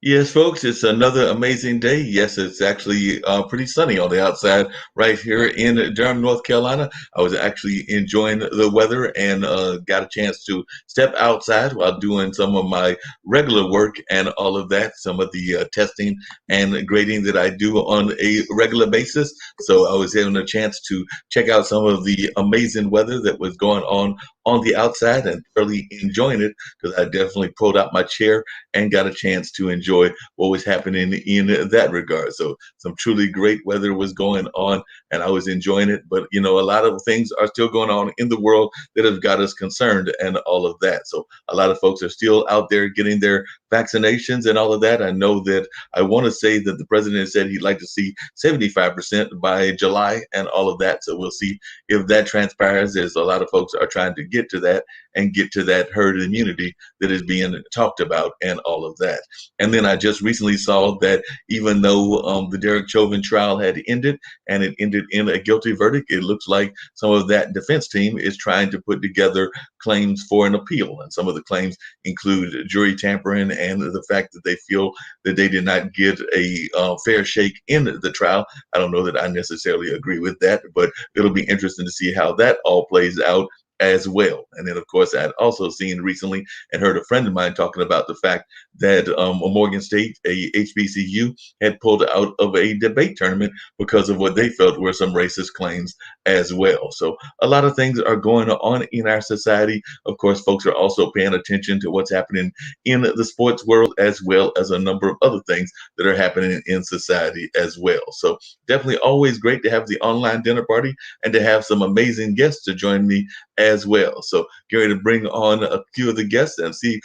Yes, folks, it's another amazing day. Yes, it's actually pretty sunny on the outside right here in Durham, North Carolina. I was actually enjoying the weather and got a chance to step outside while doing some of my regular work and all of that, some of the testing and grading that I do on a regular basis. So I was having a chance to check out some of the amazing weather that was going on the outside and really enjoying it because I definitely pulled out my chair and got a chance to enjoy what was happening in that regard. So some truly great weather was going on and I was enjoying it. But a lot of things are still going on in the world that have got us concerned and all of that. So a lot of folks are still out there getting their vaccinations and all of that. I know that I want to say that the president said he'd like to see 75% by July and all of that. So we'll see if that transpires, as a lot of folks are trying to get to that and get to that herd immunity that is being talked about and all of that. And then I just recently saw that even though the Derek Chauvin trial had ended and it ended in a guilty verdict, it looks like some of that defense team is trying to put together claims for an appeal. And some of the claims include jury tampering and the fact that they feel that they did not get a fair shake in the trial. I don't know that I necessarily agree with that, but it'll be interesting to see how that all plays out as well. And then, of course, I had also seen recently and heard a friend of mine talking about the fact that Morgan State, a HBCU, had pulled out of a debate tournament because of what they felt were some racist claims as well. So a lot of things are going on in our society. Of course, folks are also paying attention to what's happening in the sports world, as well as a number of other things that are happening in society as well. So definitely always great to have the online dinner party and to have some amazing guests to join me as well. So get ready to bring on a few of the guests and see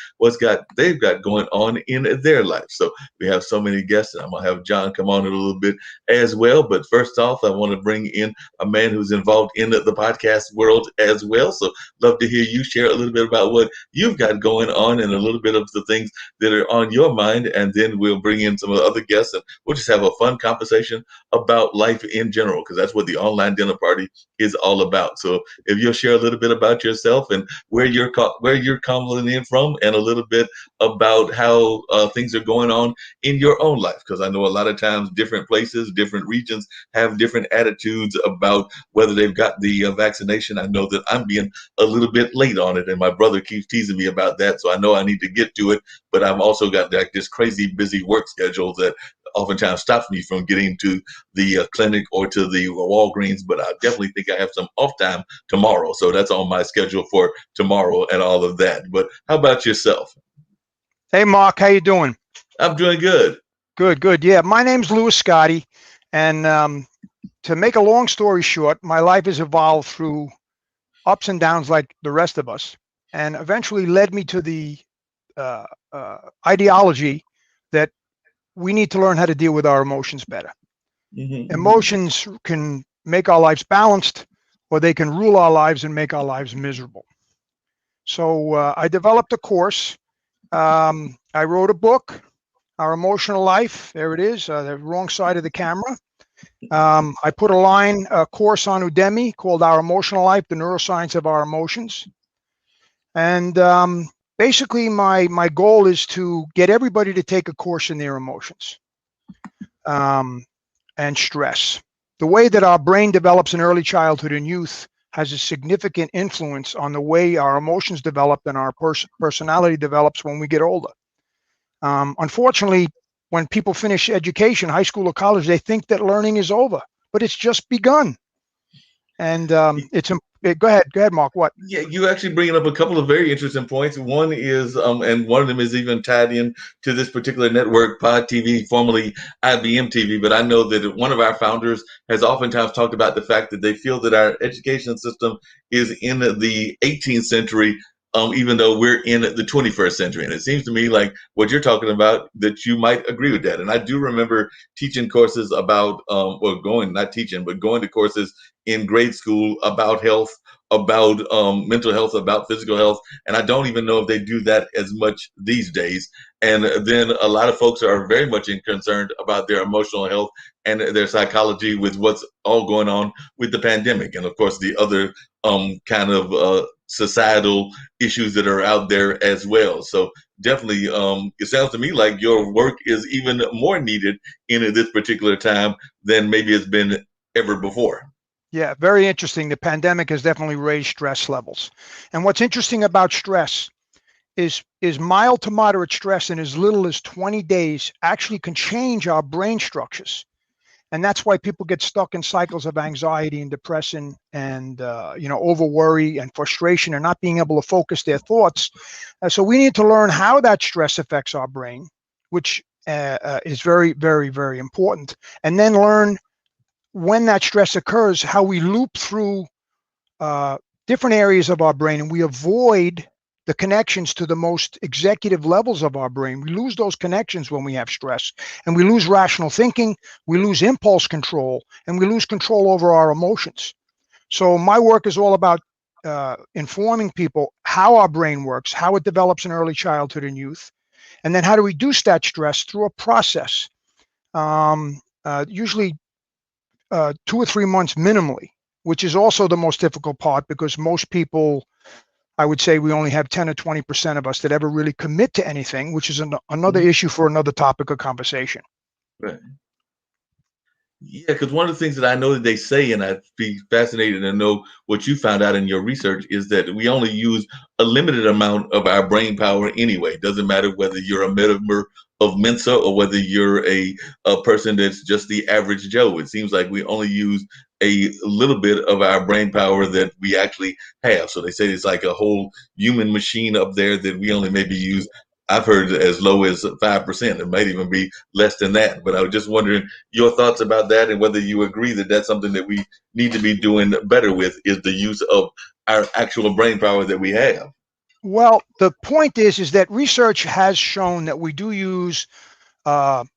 they've got going on in their life. So we have so many guests, and I'm gonna have John come on in a little bit as well. But first off, I want to bring in a man who's involved in the podcast world as well. So love to hear you share a little bit about what you've got going on and a little bit of the things that are on your mind. And then we'll bring in some of the other guests and we'll just have a fun conversation about life in general, because that's what the online dinner party is all about. So if you'll share a little bit about yourself and where you're calling in from, and a little bit about how things are going on in your own life, because I know a lot of times different places, different regions have different attitudes about whether they've got the vaccination. I know that I'm being a little bit late on it, and my brother keeps teasing me about that, so I know I need to get to it. But I've also got like this crazy busy work schedule that oftentimes stops me from getting to the clinic or to the Walgreens, but I definitely think I have some off time tomorrow. So that's on my schedule for tomorrow and all of that. But how about yourself? Hey, Mark, how you doing? I'm doing good. Good. Yeah, my name's Louis Scotti, and to make a long story short, my life has evolved through ups and downs like the rest of us, and eventually led me to the ideology that we need to learn how to deal with our emotions better. Mm-hmm. Emotions can make our lives balanced, or they can rule our lives and make our lives miserable. So I developed a course. I wrote a book, Our Emotional Life. There it is, the wrong side of the camera. I put a course on Udemy called Our Emotional Life, the Neuroscience of Our Emotions. And basically, my goal is to get everybody to take a course in their emotions and stress. The way that our brain develops in early childhood and youth has a significant influence on the way our emotions develop and our personality develops when we get older. Unfortunately, when people finish education, high school or college, they think that learning is over, but it's just begun. And go ahead, Mark. What? Yeah, you actually bringing up a couple of very interesting points. One is, and one of them is even tied in to this particular network, Pod TV, formerly IBM TV. But I know that one of our founders has oftentimes talked about the fact that they feel that our education system is in the 18th century, even though we're in the 21st century. And it seems to me like what you're talking about, that you might agree with that. And I do remember teaching courses about, going to courses in grade school about health, about mental health, about physical health. And I don't even know if they do that as much these days. And then a lot of folks are very much concerned about their emotional health and their psychology with what's all going on with the pandemic. And of course, the other kind of societal issues that are out there as well. So definitely, it sounds to me like your work is even more needed in this particular time than maybe it's been ever before. Yeah, very interesting. The pandemic has definitely raised stress levels. And what's interesting about stress is mild to moderate stress in as little as 20 days actually can change our brain structures. And that's why people get stuck in cycles of anxiety and depression and over worry and frustration and not being able to focus their thoughts. So we need to learn how that stress affects our brain, which is very, very, very important, and then learn when that stress occurs how we loop through uh, different areas of our brain and we avoid the connections to the most executive levels of our brain. We lose those connections when we have stress, and we lose rational thinking, we lose impulse control, and we lose control over our emotions. So my work is all about informing people how our brain works, how it develops in early childhood and youth, and then how to reduce that stress through a process, usually 2 or 3 months minimally, which is also the most difficult part because most people, I would say we only have 10 or 20% of us that ever really commit to anything, which is another issue for another topic of conversation. Right. Yeah, because one of the things that I know that they say, and I'd be fascinated to know what you found out in your research, is that we only use a limited amount of our brain power anyway. It doesn't matter whether you're a member of Mensa or whether you're a person that's just the average Joe. It seems like we only use a little bit of our brain power that we actually have. So they say it's like a whole human machine up there that we only maybe use. I've heard as low as 5%. It might even be less than that. But I was just wondering your thoughts about that and whether you agree that that's something that we need to be doing better with is the use of our actual brain power that we have. Well, the point is that research has shown that we do use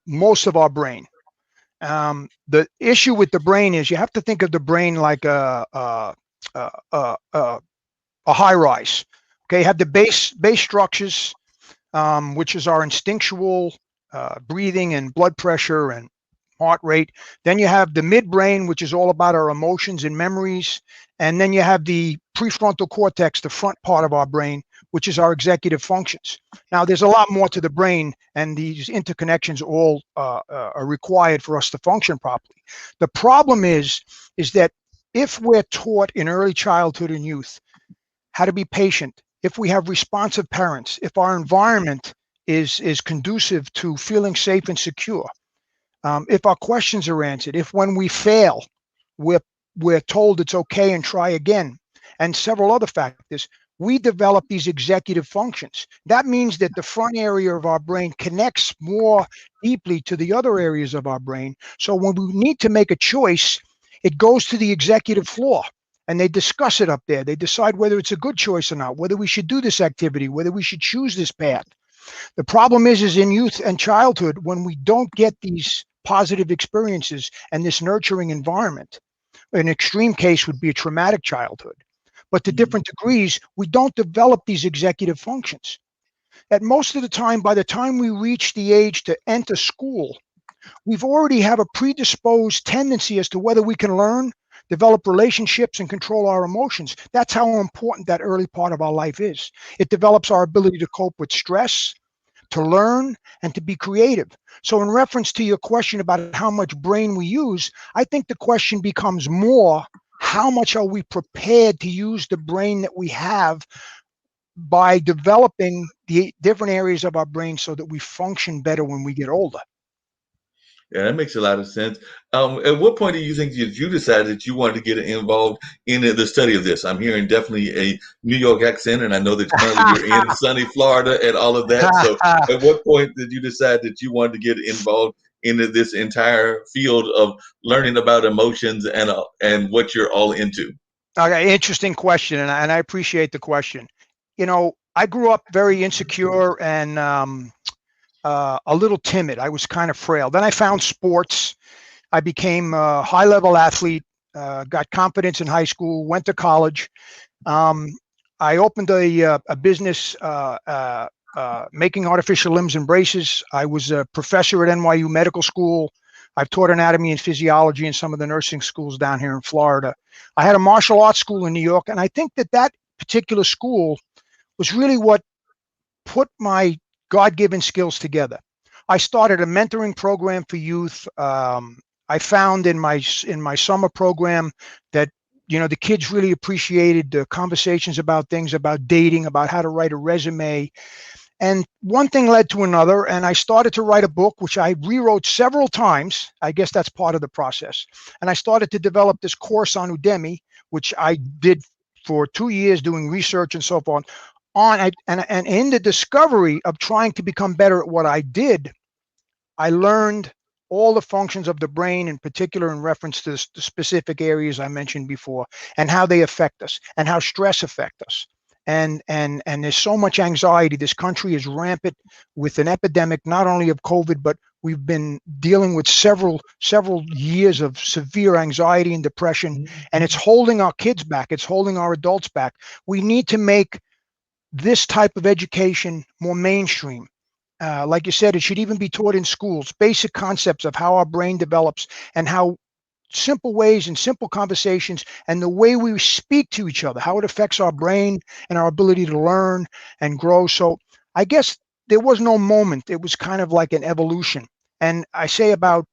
most of our brain. The issue with the brain is you have to think of the brain like a high rise. Okay, you have the base structures, which is our instinctual breathing and blood pressure and heart rate. Then you have the midbrain, which is all about our emotions and memories. And then you have the prefrontal cortex, the front part of our brain, which is our executive functions. Now, there's a lot more to the brain, and these interconnections all are required for us to function properly. The problem is that if we're taught in early childhood and youth how to be patient, if we have responsive parents, if our environment is conducive to feeling safe and secure, if our questions are answered, if when we fail, we're told it's okay and try again, and several other factors, we develop these executive functions. That means that the front area of our brain connects more deeply to the other areas of our brain. So when we need to make a choice, it goes to the executive floor and they discuss it up there. They decide whether it's a good choice or not, whether we should do this activity, whether we should choose this path. The problem is in youth and childhood, when we don't get these positive experiences and this nurturing environment, an extreme case would be a traumatic childhood. But to different degrees, we don't develop these executive functions. At most of the time, by the time we reach the age to enter school, we've already have a predisposed tendency as to whether we can learn, develop relationships, and control our emotions. That's how important that early part of our life is. It develops our ability to cope with stress, to learn, and to be creative. So in reference to your question about how much brain we use, I think the question becomes more, how much are we prepared to use the brain that we have by developing the different areas of our brain so that we function better when we get older? Yeah, that makes a lot of sense. At what point do you think did you decide that you wanted to get involved in the study of this? I'm hearing definitely a New York accent, and I know that currently you're in sunny Florida and all of that. So, at what point did you decide that you wanted to get involved in this entire field of learning about emotions and what you're all into? Okay, interesting question, and I appreciate the question. I grew up very insecure and a little timid. I was kind of frail. Then I found sports. I became a high-level athlete, got confidence in high school, went to college. I opened a business making artificial limbs and braces. I was a professor at NYU Medical School. I've taught anatomy and physiology in some of the nursing schools down here in Florida. I had a martial arts school in New York, and I think that particular school was really what put my God-given skills together. I started a mentoring program for youth. I found in my summer program that the kids really appreciated the conversations about things, about dating, about how to write a resume. And one thing led to another, and I started to write a book, which I rewrote several times. I guess that's part of the process. And I started to develop this course on Udemy, which I did for 2 years doing research and so forth. And in the discovery of trying to become better at what I did, I learned all the functions of the brain, in particular in reference to the specific areas I mentioned before, and how they affect us, and how stress affects us. And there's so much anxiety. This country is rampant with an epidemic, not only of COVID, but we've been dealing with several years of severe anxiety and depression, and it's holding our kids back. It's holding our adults back. We need to make this type of education more mainstream. Like you said, it should even be taught in schools, basic concepts of how our brain develops and how simple ways and simple conversations and the way we speak to each other, how it affects our brain and our ability to learn and grow. So I guess there was no moment. It was kind of like an evolution. And I say about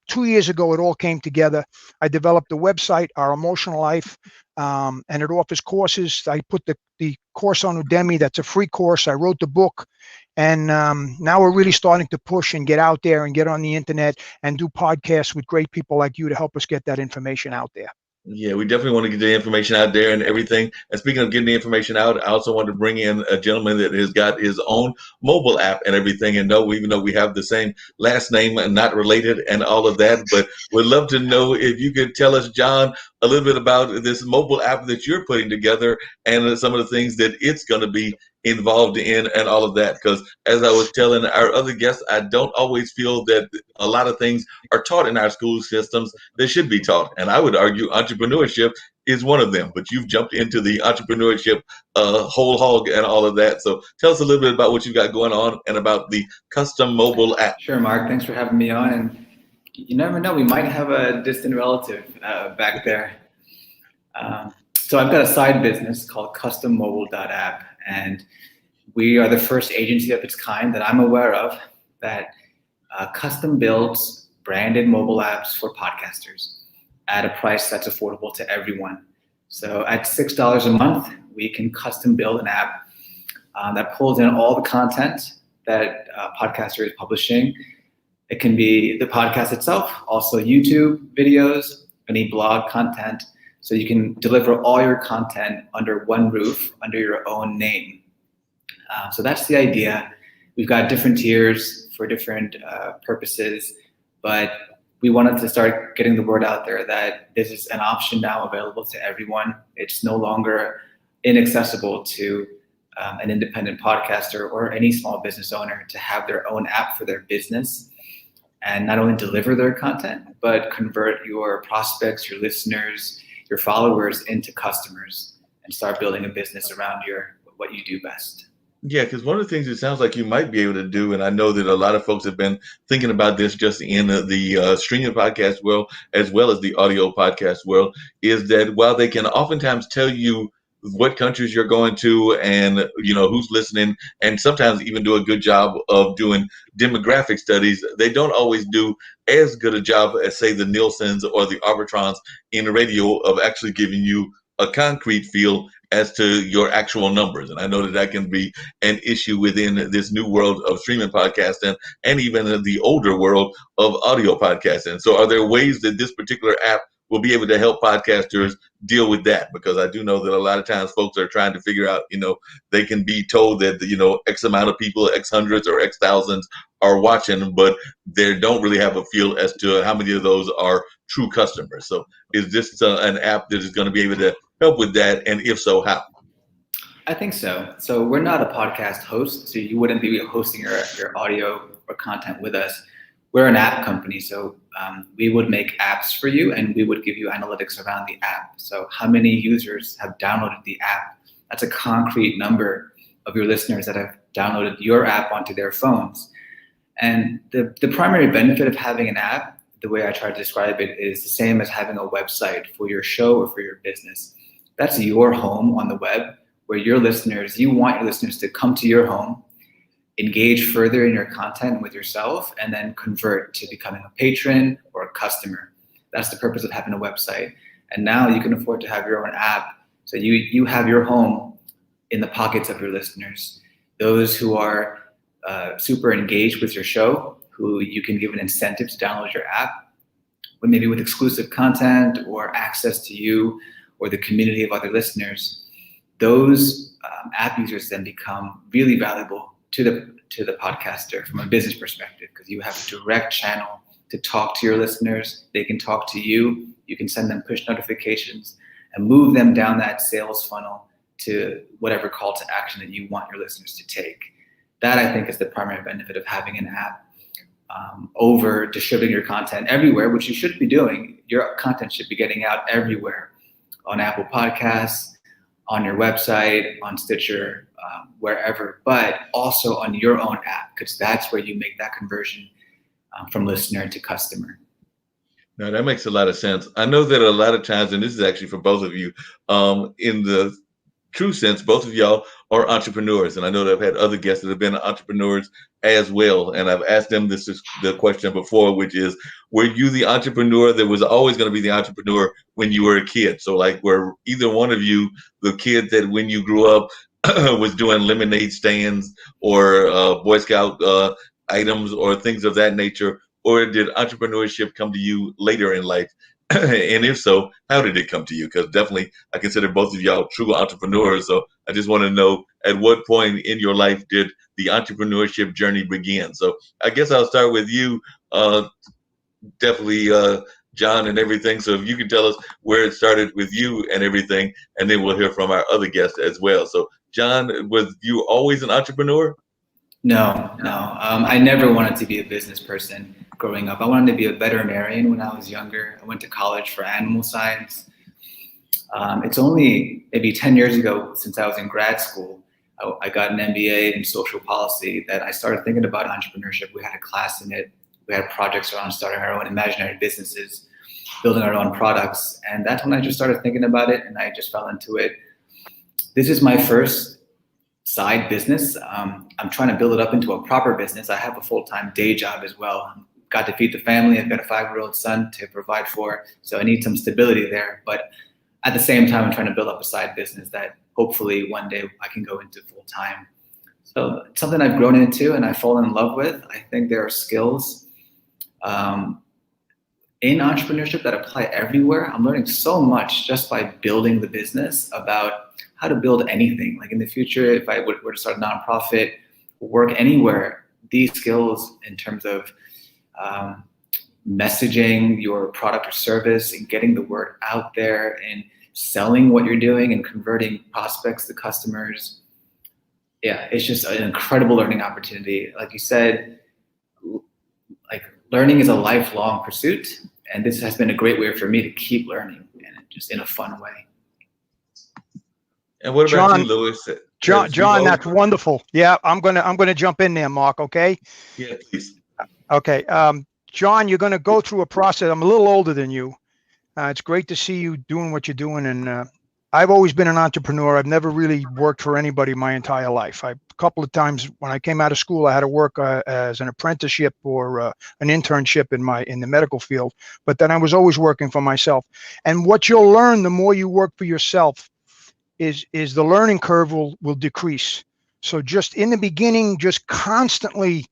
2 years ago, it all came together. I developed a website, Our Emotional Life, and it offers courses. I put the course on Udemy. That's a free course. I wrote the book. And now we're really starting to push and get out there and get on the internet and do podcasts with great people like you to help us get that information out there. Yeah, we definitely want to get the information out there and everything. And speaking of getting the information out, I also want to bring in a gentleman that has got his own mobile app and everything. And even though we have the same last name and not related and all of that, but we'd love to know if you could tell us, John, a little bit about this mobile app that you're putting together and some of the things that it's going to be involved in and all of that. Because as I was telling our other guests, I don't always feel that a lot of things are taught in our school systems that should be taught. And I would argue entrepreneurship is one of them. But you've jumped into the entrepreneurship whole hog and all of that. So tell us a little bit about what you've got going on and about the custom mobile app. Sure, Mark. Thanks for having me on. And you never know, we might have a distant relative back there. So I've got a side business called custommobile.app, and we are the first agency of its kind that I'm aware of that custom builds branded mobile apps for podcasters at a price that's affordable to everyone. So at $6 a month, we can custom build an app that pulls in all the content that a podcaster is publishing. It can be the podcast itself, also YouTube videos, any blog content. So you can deliver all your content under one roof, under your own name. So that's the idea. We've got different tiers for different purposes, but we wanted to start getting the word out there that this is an option now available to everyone. It's no longer inaccessible to an independent podcaster or any small business owner to have their own app for their business and not only deliver their content, but convert your prospects, your listeners, your followers into customers and start building a business around what you do best. Yeah, because one of the things it sounds like you might be able to do, and I know that a lot of folks have been thinking about this just in the streaming podcast world as well as the audio podcast world, is that while they can oftentimes tell you what countries you're going to and who's listening, and sometimes even do a good job of doing demographic studies, they don't always do as good a job as, say, the Nielsen's or the Arbitrons in radio of actually giving you a concrete feel as to your actual numbers. And I know that can be an issue within this new world of streaming podcasting and even the older world of audio podcasting. So are there ways that this particular app will be able to help podcasters deal with that? Because I do know that a lot of times folks are trying to figure out, they can be told that, X amount of people, X hundreds or X thousands are watching, but they don't really have a feel as to how many of those are true customers. So is this an app that is going to be able to help with that? And if so, how? I think so. So we're not a podcast host, so you wouldn't be hosting your audio or content with us. We're an app company, so we would make apps for you and we would give you analytics around the app. So how many users have downloaded the app? That's a concrete number of your listeners that have downloaded your app onto their phones. And the primary benefit of having an app, the way I try to describe it, is the same as having a website for your show or for your business. That's your home on the web where you want your listeners to come to your home engage further in your content with yourself, and then convert to becoming a patron or a customer. That's the purpose of having a website. And now you can afford to have your own app. So you have your home in the pockets of your listeners. Those who are super engaged with your show, who you can give an incentive to download your app, maybe with exclusive content or access to you or the community of other listeners. Those app users then become really valuable to the podcaster from a business perspective, because you have a direct channel to talk to your listeners. They can talk to you. You can send them push notifications and move them down that sales funnel to whatever call to action that you want your listeners to take. That, I think, is the primary benefit of having an app over distributing your content everywhere, which you should be doing. Your content should be getting out everywhere, on Apple Podcasts, on your website, on Stitcher, wherever, but also on your own app, because that's where you make that conversion from listener to customer. No, that makes a lot of sense. I know that a lot of times, and this is actually for both of you, in the true sense, both of y'all are entrepreneurs. And I know that I've had other guests that have been entrepreneurs as well. And I've asked them the question before, which is, were you the entrepreneur that was always going to be the entrepreneur when you were a kid? So like, were either one of you the kid that when you grew up was doing lemonade stands or Boy Scout items or things of that nature? Or did entrepreneurship come to you later in life? And if so, how did it come to you? Because definitely I consider both of y'all true entrepreneurs. So I just want to know, at what point in your life did the entrepreneurship journey begin? So I guess I'll start with you, definitely John and everything. So if you can tell us where it started with you and everything, and then we'll hear from our other guests as well. So John, was you always an entrepreneur? No. I never wanted to be a business person growing up. I wanted to be a veterinarian when I was younger. I went to college for animal science. It's only maybe 10 years ago, since I was in grad school, I got an MBA in social policy, that I started thinking about entrepreneurship. We had a class in it. We had projects around starting our own imaginary businesses, building our own products. And that's when I just started thinking about it, and I just fell into it. This is my first side business. I'm trying to build it up into a proper business. I have a full-time day job as well. Got to feed the family. I've got a 5-year-old son to provide for, so I need some stability there. But at the same time, I'm trying to build up a side business that hopefully one day I can go into full-time. So it's something I've grown into and I've fallen in love with. I think there are skills in entrepreneurship that apply everywhere. I'm learning so much just by building the business about how to build anything. Like in the future, if I were to start a nonprofit, work anywhere, these skills in terms of messaging your product or service and getting the word out there and selling what you're doing and converting prospects to customers. Yeah, it's just an incredible learning opportunity. Like you said, like learning is a lifelong pursuit. And this has been a great way for me to keep learning, and just in a fun way. And what about you, Louis? John, that's wonderful. Yeah, I'm gonna jump in there, Mark. Okay. Yeah, please. Okay, John, you're gonna go through a process. I'm a little older than you. It's great to see you doing what you're doing, and I've always been an entrepreneur. I've never really worked for anybody my entire life. A couple of times when I came out of school, I had to work as an apprenticeship or an internship in the medical field, but then I was always working for myself. And what you'll learn the more you work for yourself is the learning curve will decrease. So just in the beginning, just constantly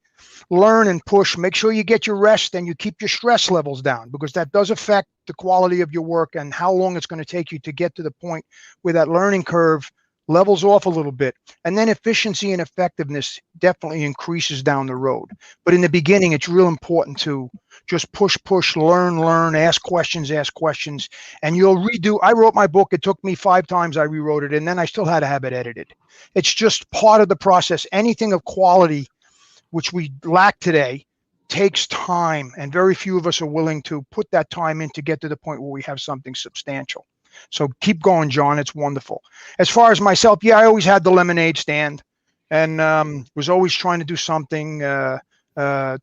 learn and push. Make sure you get your rest and you keep your stress levels down, because that does affect the quality of your work and how long it's going to take you to get to the point where that learning curve levels off a little bit. And then efficiency and effectiveness definitely increases down the road. But in the beginning, it's real important to just push, learn, ask questions. And you'll redo. I wrote my book. It took me 5 times. I rewrote it, and then I still had to have it edited. It's just part of the process. Anything of quality, which we lack today, takes time, and very few of us are willing to put that time in to get to the point where we have something substantial. So keep going, John. It's wonderful. As far as myself, yeah, I always had the lemonade stand, and was always trying to do something to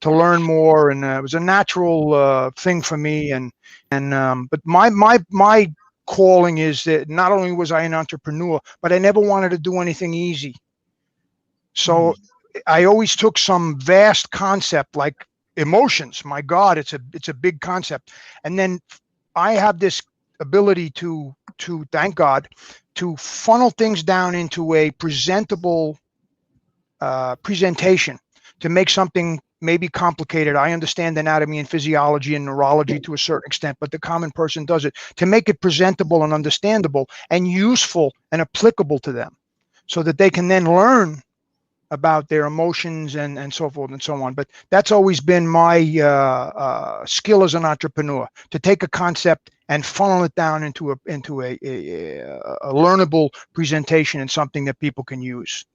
learn more, and it was a natural thing for me. But my calling is that not only was I an entrepreneur, but I never wanted to do anything easy. So I always took some vast concept like emotions. My God, it's a big concept. And then I have this ability to thank God, to funnel things down into a presentable presentation, to make something maybe complicated. I understand anatomy and physiology and neurology to a certain extent, but the common person does it, to make it presentable and understandable and useful and applicable to them, so that they can then learn about their emotions and so forth and so on. But that's always been my skill as an entrepreneur, to take a concept and funnel it down into a learnable presentation and something that people can use.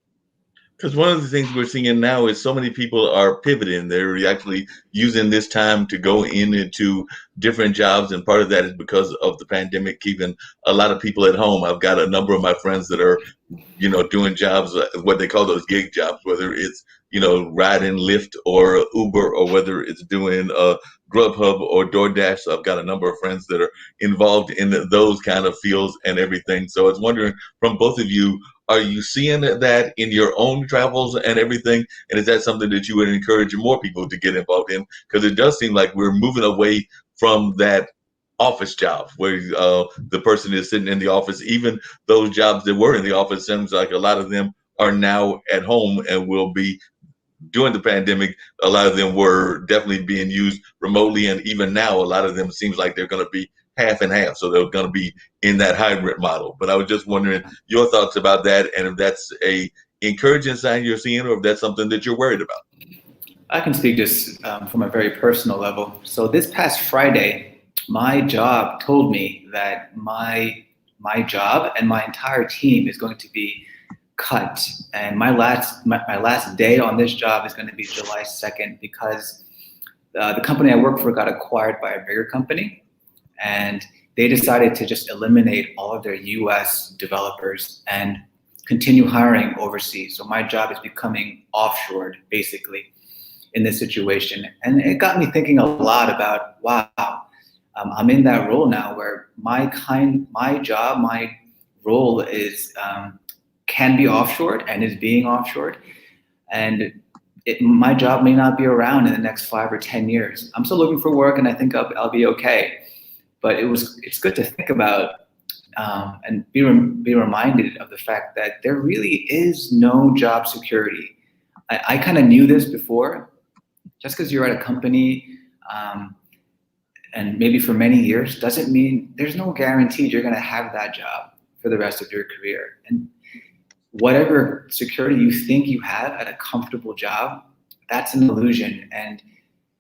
Because one of the things we're seeing now is so many people are pivoting. They're actually using this time to go into different jobs. And part of that is because of the pandemic, keeping a lot of people at home. I've got a number of my friends that are, doing jobs, what they call those gig jobs, whether it's, riding Lyft or Uber, or whether it's doing Grubhub or DoorDash. So I've got a number of friends that are involved in those kind of fields and everything. So I was wondering from both of you, are you seeing that in your own travels and everything? And is that something that you would encourage more people to get involved in? Because it does seem like we're moving away from that office job where the person is sitting in the office. Even those jobs that were in the office, seems like a lot of them are now at home and will be, during the pandemic, a lot of them were definitely being used remotely. And even now, a lot of them seems like they're going to be half and half. So they're going to be in that hybrid model. But I was just wondering your thoughts about that, and if that's a encouraging sign you're seeing, or if that's something that you're worried about. I can speak just from a very personal level. So this past Friday, my job told me that my job and my entire team is going to be cut, and my last day on this job is going to be July 2nd, because the company I work for got acquired by a bigger company, and they decided to just eliminate all of their US developers and continue hiring overseas. So my job is becoming offshored, basically, in this situation. And it got me thinking a lot about, wow, I'm in that role now where my job, my role is can be offshored and is being offshored. And my job may not be around in the next 5 or 10 years. I'm still looking for work, and I think I'll be okay. But it's good to think about and be reminded of the fact that there really is no job security. I kind of knew this before. Just because you're at a company and maybe for many years doesn't mean there's no guarantee you're going to have that job for the rest of your career. And whatever security you think you have at a comfortable job, that's an illusion. And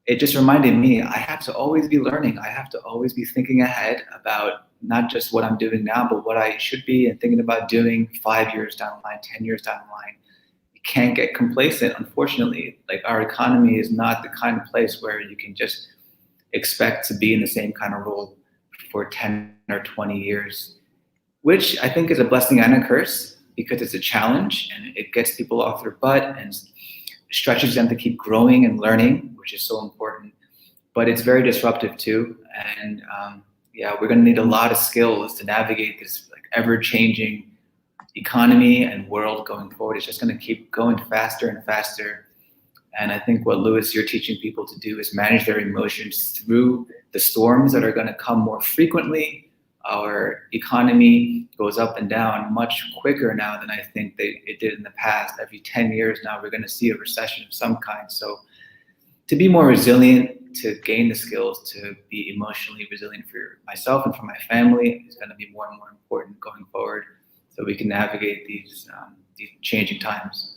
it just reminded me, I have to always be learning. I have to always be thinking ahead about not just what I'm doing now, but what I should be and thinking about doing 5 years down the line, 10 years down the line. You can't get complacent, unfortunately. Like, our economy is not the kind of place where you can just expect to be in the same kind of role for 10 or 20 years, which I think is a blessing and a curse, because it's a challenge and it gets people off their butt and stretches them to keep growing and learning, which is so important. But it's very disruptive too. And we're going to need a lot of skills to navigate this ever-changing economy and world going forward. It's just going to keep going faster and faster. And I think what, Louis, you're teaching people to do is manage their emotions through the storms that are going to come more frequently. Our economy goes up and down much quicker now than I think it did in the past. Every 10 years now, we're going to see a recession of some kind. So to be more resilient, to gain the skills to be emotionally resilient for myself and for my family is going to be more and more important going forward, so we can navigate these changing times.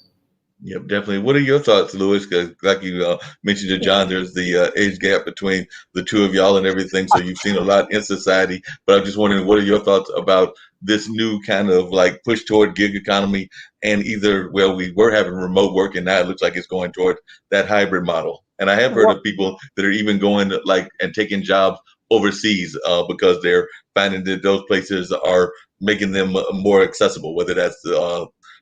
Yep, definitely. What are your thoughts, Louis? Because like you mentioned to John, there's the age gap between the two of y'all and everything. So you've seen a lot in society. But I'm just wondering, what are your thoughts about this new kind of push toward gig economy? And we were having remote work, and now it looks like it's going toward that hybrid model. And I have heard of people that are even going and taking jobs overseas because they're finding that those places are making them more accessible, whether that's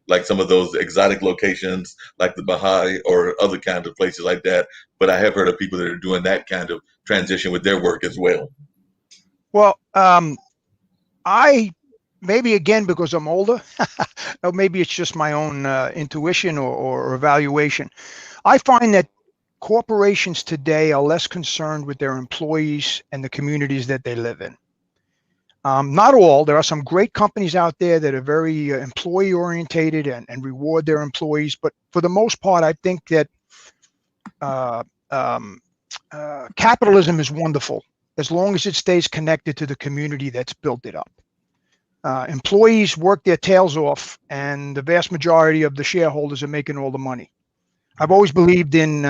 like some of those exotic locations like the Baha'i or other kinds of places like that. But I have heard of people that are doing that kind of transition with their work as well. Well, I maybe again because I'm older, or maybe it's just my own intuition or evaluation. I find that corporations today are less concerned with their employees and the communities that they live in. Not all. There are some great companies out there that are very employee orientated and reward their employees. But for the most part, I think that capitalism is wonderful as long as it stays connected to the community that's built it up. Employees work their tails off, and the vast majority of the shareholders are making all the money. I've always believed in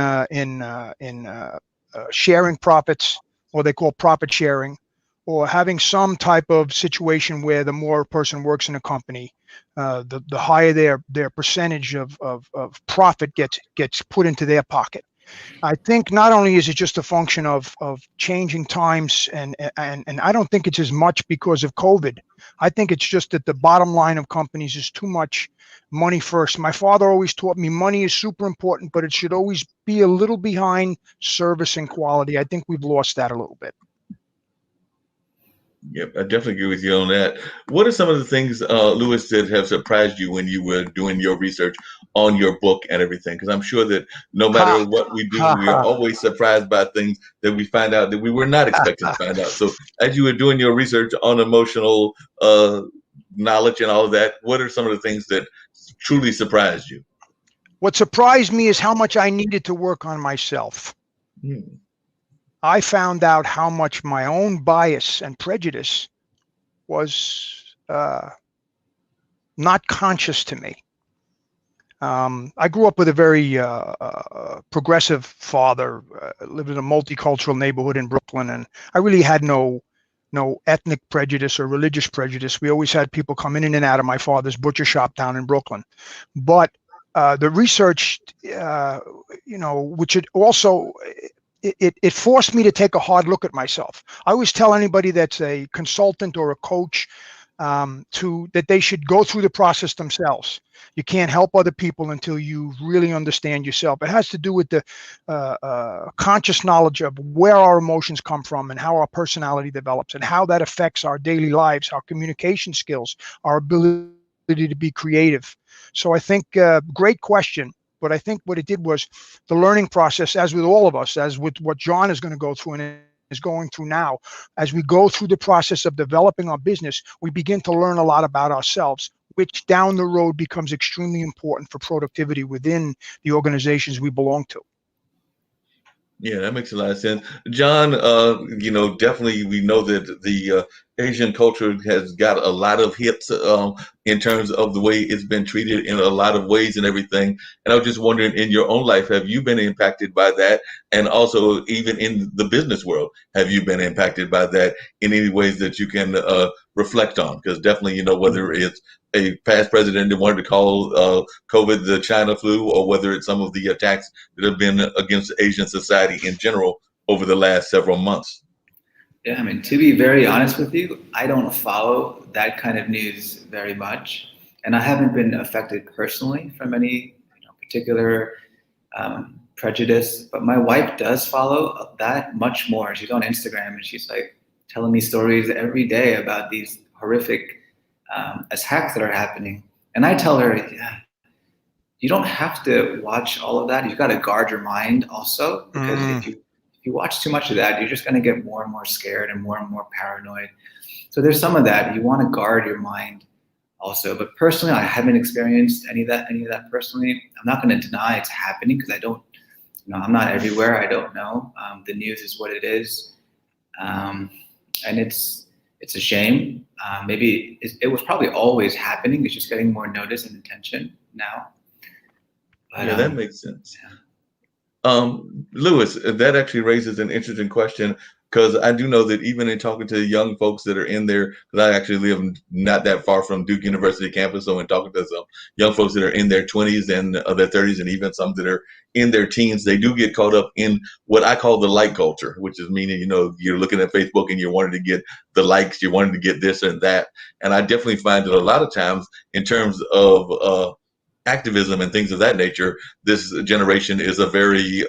sharing profits, or they call profit sharing, or having some type of situation where the more a person works in a company, the higher their percentage of profit gets put into their pocket. I think not only is it just a function of changing times, and I don't think it's as much because of COVID. I think it's just that the bottom line of companies is too much money first. My father always taught me money is super important, but it should always be a little behind service and quality. I think we've lost that a little bit. Yep, I definitely agree with you on that. What are some of the things, Louis, that have surprised you when you were doing your research on your book and everything? Because I'm sure that no matter what we do, we are always surprised by things that we find out that we were not expecting to find out. So as you were doing your research on emotional knowledge and all of that, what are some of the things that truly surprised you? What surprised me is how much I needed to work on myself. I found out how much my own bias and prejudice was not conscious to me. I grew up with a very progressive father, lived in a multicultural neighborhood in Brooklyn, and I really had no ethnic prejudice or religious prejudice. We always had people come in and out of my father's butcher shop down in Brooklyn. But the research, which it also... It forced me to take a hard look at myself. I always tell anybody that's a consultant or a coach that they should go through the process themselves. You can't help other people until you really understand yourself. It has to do with the conscious knowledge of where our emotions come from and how our personality develops and how that affects our daily lives, our communication skills, our ability to be creative. So I think great question. But I think what it did was the learning process, as with all of us, as with what John is going to go through and is going through now, as we go through the process of developing our business, we begin to learn a lot about ourselves, which down the road becomes extremely important for productivity within the organizations we belong to. Yeah, that makes a lot of sense. John, definitely we know that the Asian culture has got a lot of hits in terms of the way it's been treated in a lot of ways and everything. And I was just wondering, in your own life, have you been impacted by that? And also, even in the business world, have you been impacted by that in any ways that you can reflect on? Because definitely, whether it's a past president that wanted to call COVID the China flu, or whether it's some of the attacks that have been against Asian society in general over the last several months. Yeah, I mean, to be very honest with you, I don't follow that kind of news very much. And I haven't been affected personally from any particular prejudice, but my wife does follow that much more. She's on Instagram and she's like telling me stories every day about these horrific attacks that are happening. And I tell her, yeah, you don't have to watch all of that. You've got to guard your mind also, because if you watch too much of that, you're just going to get more and more scared and more paranoid. So there's some of that. You want to guard your mind also. But personally, I haven't experienced any of that personally. I'm not going to deny it's happening because I don't, I'm not everywhere. I don't know. The news is what it is. And it's a shame. Maybe it was probably always happening. It's just getting more notice and attention now. But, yeah, that makes sense. Yeah. Louis, that actually raises an interesting question, because I do know that even in talking to young folks that are in there, because I actually live not that far from Duke University campus, so in talking to some young folks that are in their 20s and their 30s, and even some that are in their teens, they do get caught up in what I call the like culture, which is meaning, you're looking at Facebook and you're wanting to get the likes, you're wanting to get this and that. And I definitely find that a lot of times in terms of activism and things of that nature, this generation is a very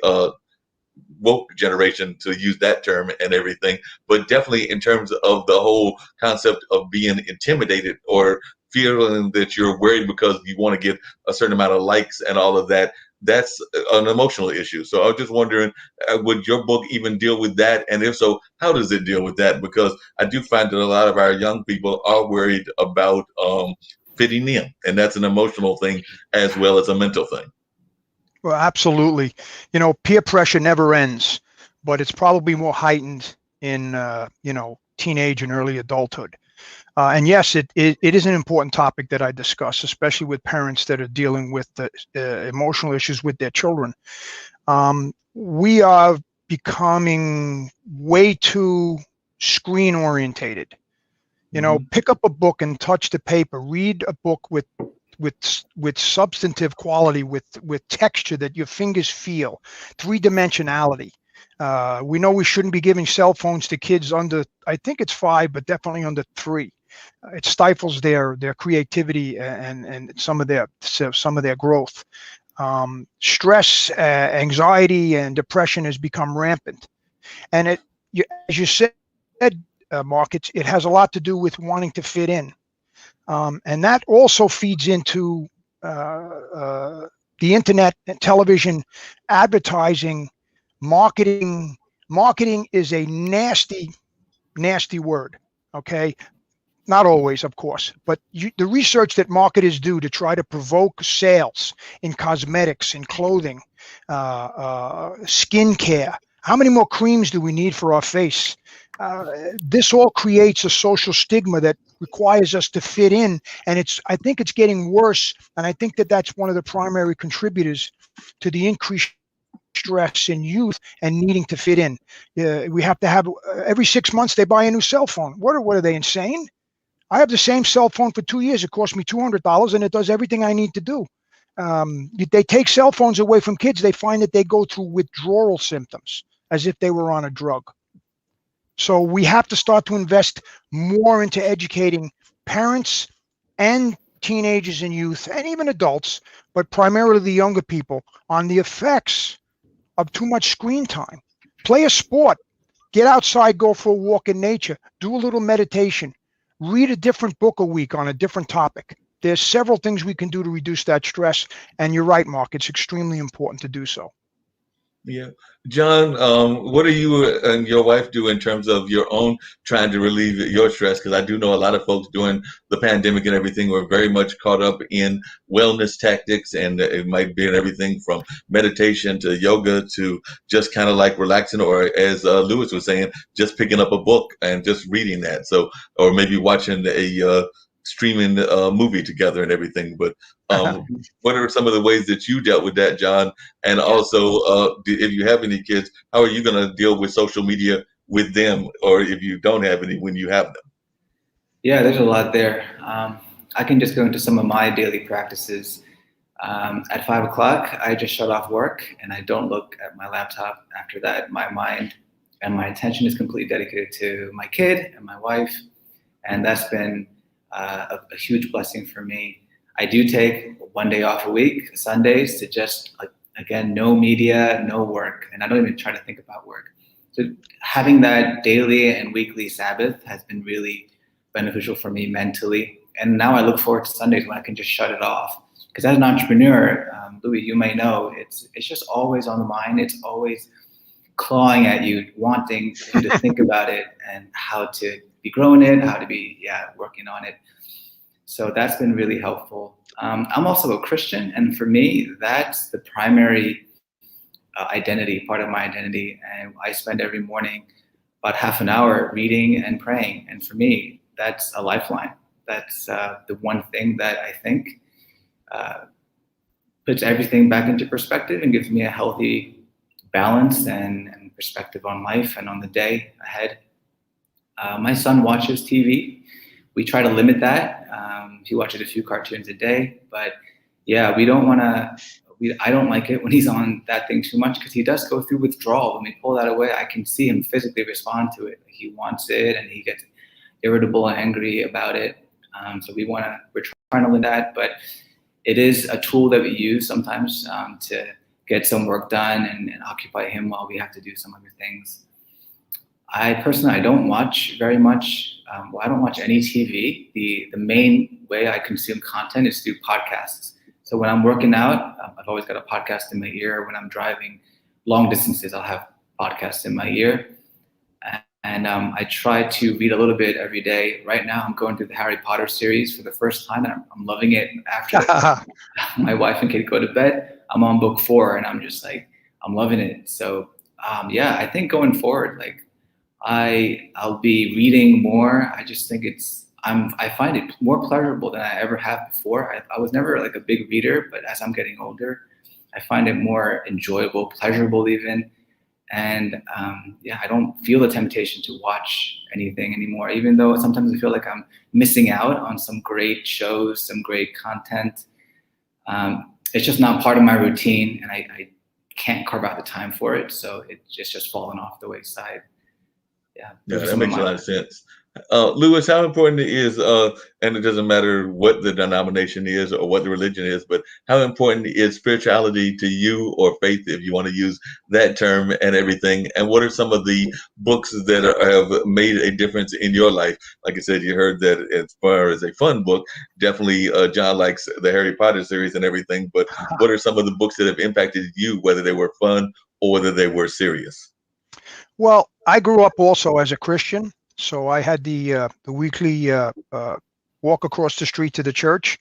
woke generation, to use that term and everything, but definitely in terms of the whole concept of being intimidated or feeling that you're worried because you want to get a certain amount of likes and all of that. That's an emotional issue. So I was just wondering, would your book even deal with that? And if so, how does it deal with that? Because I do find that a lot of our young people are worried about fitting in, and that's an emotional thing as well as a mental thing. Well, absolutely. You know, peer pressure never ends, but it's probably more heightened in, teenage and early adulthood. And yes, it is an important topic that I discuss, especially with parents that are dealing with the emotional issues with their children. We are becoming way too screen orientated. Pick up a book and touch the paper. Read a book with substantive quality, with texture that your fingers feel, three-dimensionality. We know we shouldn't be giving cell phones to kids under, I think it's 5, but definitely under 3. It stifles their creativity and some of their growth. Stress, anxiety, and depression has become rampant, and as you said, Mark, it has a lot to do with wanting to fit in, and that also feeds into the internet, television, advertising, marketing. Marketing is a nasty word. Okay. Not always, of course, but the research that marketers do to try to provoke sales in cosmetics, in clothing, skincare. How many more creams do we need for our face? This all creates a social stigma that requires us to fit in, and I think it's getting worse, and I think that that's one of the primary contributors to the increased stress in youth and needing to fit in. We have to have, every 6 months they buy a new cell phone. What are they, insane? I have the same cell phone for 2 years. It cost me $200, and it does everything I need to do. They take cell phones away from kids. They find that they go through withdrawal symptoms as if they were on a drug. So we have to start to invest more into educating parents and teenagers and youth and even adults, but primarily the younger people, on the effects of too much screen time. Play a sport. Get outside, go for a walk in nature. Do a little meditation. Read a different book a week on a different topic. There's several things we can do to reduce that stress. And you're right, Mark, it's extremely important to do so. Yeah. John, what do you and your wife do in terms of your own trying to relieve your stress? Because I do know a lot of folks during the pandemic and everything were very much caught up in wellness tactics, and it might be in everything from meditation to yoga to just kind of like relaxing, or as Lewis was saying, just picking up a book and just reading that. So, or maybe watching a streaming movie together and everything. But what are some of the ways that you dealt with that, John? And also, if you have any kids, how are you going to deal with social media with them, or if you don't have any, when you have them? Yeah, there's a lot there. I can just go into some of my daily practices. At 5 o'clock, I just shut off work and I don't look at my laptop. After that, my mind and my attention is completely dedicated to my kid and my wife. And that's been a huge blessing for me. I do take 1 day off a week, Sundays, to just, again, no media, no work. And I don't even try to think about work. So having that daily and weekly Sabbath has been really beneficial for me mentally. And now I look forward to Sundays when I can just shut it off. Because as an entrepreneur, Louis, you may know, it's just always on the mind. It's always clawing at you, wanting you to think about it and how to be growing it, how to be working on it. So that's been really helpful. I'm also a Christian, and for me, that's the primary identity, part of my identity. And I spend every morning about half an hour reading and praying. And for me, that's a lifeline. That's the one thing that I think puts everything back into perspective and gives me a healthy balance and perspective on life and on the day ahead. My son watches TV. We try to limit that. He watches a few cartoons a day, but yeah, we don't want to. I don't like it when he's on that thing too much, because he does go through withdrawal. When we pull that away, I can see him physically respond to it. He wants it, and he gets irritable and angry about it. So we're trying to limit that, but it is a tool that we use sometimes to get some work done and occupy him while we have to do some other things. I personally, I don't watch very much. I don't watch any TV. The main way I consume content is through podcasts. So when I'm working out, I've always got a podcast in my ear. When I'm driving long distances, I'll have podcasts in my ear. And I try to read a little bit every day. Right now, I'm going through the Harry Potter series for the first time, and I'm loving it. After my wife and kid go to bed, I'm on book 4, and I'm just like, I'm loving it. So yeah, I think going forward, like I'll be reading more. I just think I find it more pleasurable than I ever have before. I was never like a big reader, but as I'm getting older, I find it more enjoyable, pleasurable even. And yeah, I don't feel the temptation to watch anything anymore, even though sometimes I feel like I'm missing out on some great shows, some great content. It's just not part of my routine, and I can't carve out the time for it. So it's just fallen off the wayside. Yeah, that makes a lot of sense. Lewis, how important it is, and it doesn't matter what the denomination is or what the religion is, but how important is spirituality to you, or faith, if you want to use that term, and everything? And what are some of the books that have made a difference in your life? Like I said, you heard that as far as a fun book, definitely John likes the Harry Potter series and everything, but what are some of the books that have impacted you, whether they were fun or whether they were serious? Well, I grew up also as a Christian. So I had the weekly walk across the street to the church,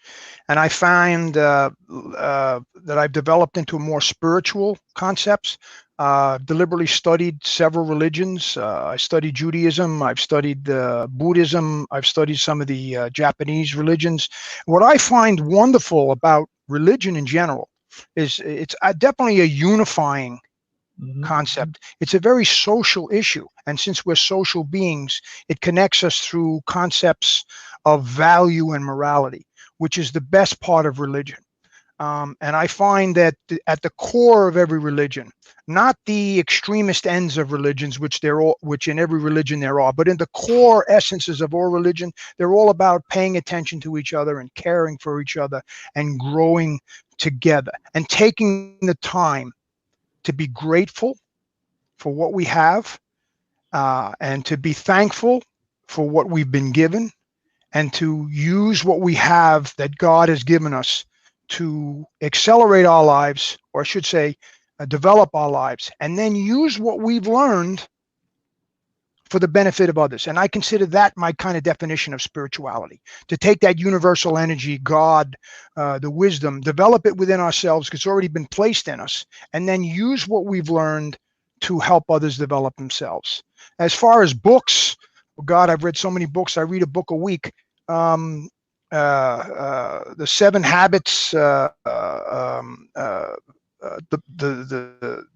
and I find that I've developed into more spiritual concepts. Deliberately studied several religions. I studied Judaism. I've studied Buddhism. I've studied some of the Japanese religions. What I find wonderful about religion in general is it's definitely a unifying concept. It's a very social issue. And since we're social beings, it connects us through concepts of value and morality, which is the best part of religion. And I find that at the core of every religion, not the extremist ends of religions, which in every religion there are, but in the core essences of all religion, they're all about paying attention to each other and caring for each other and growing together and taking the time to be grateful for what we have, and to be thankful for what we've been given, and to use what we have that God has given us to accelerate our lives, or I should say, develop our lives, and then use what we've learned for the benefit of others. And I consider that my kind of definition of spirituality, to take that universal energy, God, the wisdom, develop it within ourselves because it's already been placed in us, and then use what we've learned to help others develop themselves. As far as books, oh God, I've read so many books. I read a book a week. The 7 Habits, the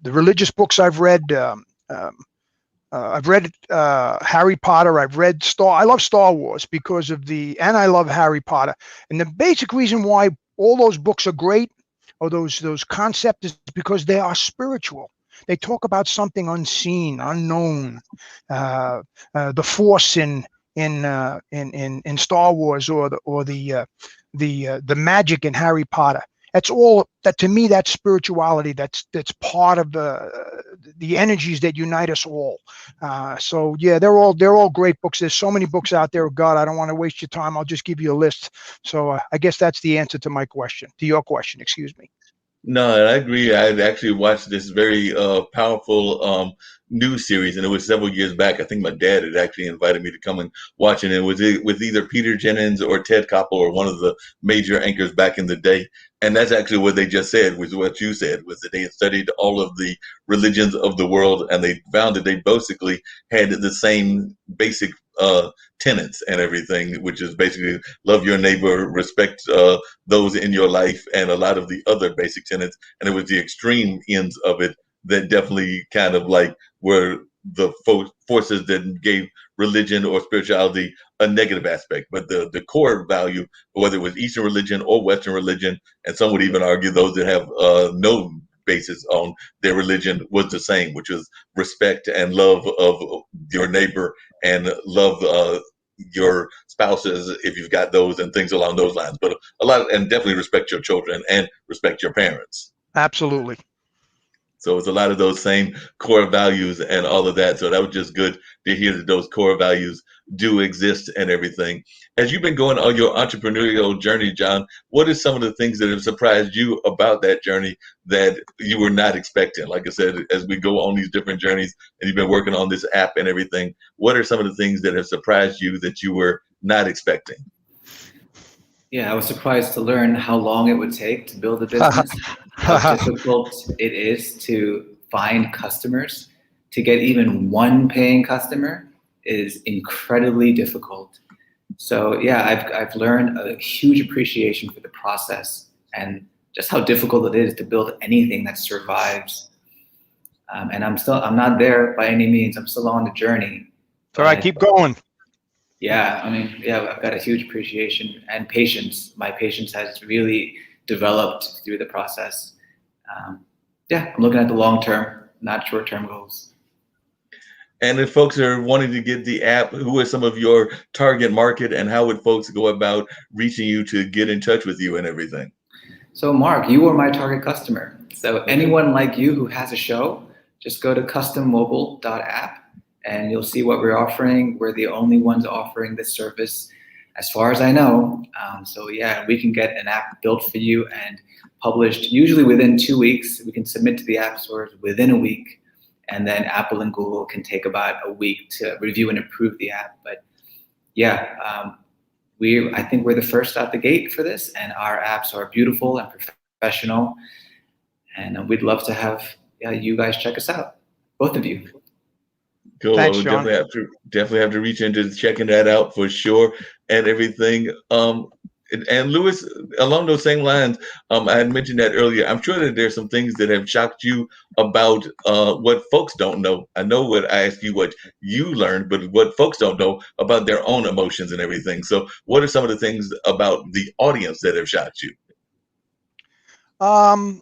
religious books I've read. I've read Harry Potter. I've read I love Star Wars because of and I love Harry Potter. And the basic reason why all those books are great, or those concepts, is because they are spiritual. They talk about something unseen, unknown, the Force in Star Wars, or the magic in Harry Potter. That's all. That to me, that's spirituality. That's part of the energies that unite us all. So yeah, they're all great books. There's so many books out there. God, I don't want to waste your time. I'll just give you a list. So I guess that's the answer to your question. Excuse me. No, I agree. I actually watched this very powerful news series, and it was several years back. I think my dad had actually invited me to come and watch it. And it was with either Peter Jennings or Ted Koppel, or one of the major anchors back in the day. And that's actually what they just said, was what you said, was that they had studied all of the religions of the world, and they found that they basically had the same basic tenets and everything, which is basically love your neighbor, respect those in your life, and a lot of the other basic tenets. And it was the extreme ends of it that definitely kind of like were the forces that gave religion or spirituality a negative aspect. But the core value, whether it was Eastern religion or Western religion, and some would even argue those that have no basis on their religion, was the same, which was respect and love of your neighbor, and love your spouses if you've got those, and things along those lines. But and definitely respect your children and respect your parents. Absolutely. So it's a lot of those same core values and all of that. So that was just good to hear that those core values do exist and everything. As you've been going on your entrepreneurial journey, John, what are some of the things that have surprised you about that journey that you were not expecting? Like I said, as we go on these different journeys and you've been working on this app and everything, what are some of the things that have surprised you that you were not expecting? Yeah, I was surprised to learn how long it would take to build a business, how difficult it is to find customers. To get even one paying customer is incredibly difficult. So yeah, I've learned a huge appreciation for the process and just how difficult it is to build anything that survives. And I'm not there by any means. I'm still on the journey. All right, keep going. Yeah, I mean, yeah, I've got a huge appreciation and patience. My patience has really developed through the process. Yeah, I'm looking at the long term, not short term goals. And if folks are wanting to get the app, who are some of your target market and how would folks go about reaching you to get in touch with you and everything? So Mark, you are my target customer. So anyone like you who has a show, just go to custommobile.app and you'll see what we're offering. We're the only ones offering this service as far as I know. So yeah, we can get an app built for you and published usually within 2 weeks. We can submit to the app stores within a week. And then Apple and Google can take about a week to review and approve the app. But yeah, I think we're the first out the gate for this, and our apps are beautiful and professional. And we'd love to have you guys check us out, both of you. Cool. Thanks, We'll John. definitely have to reach into checking that out for sure and everything. And Louis, along those same lines, I had mentioned that earlier. I'm sure that there's some things that have shocked you about what folks don't know. I know what I asked you what you learned, but what folks don't know about their own emotions and everything. So what are some of the things about the audience that have shocked you? I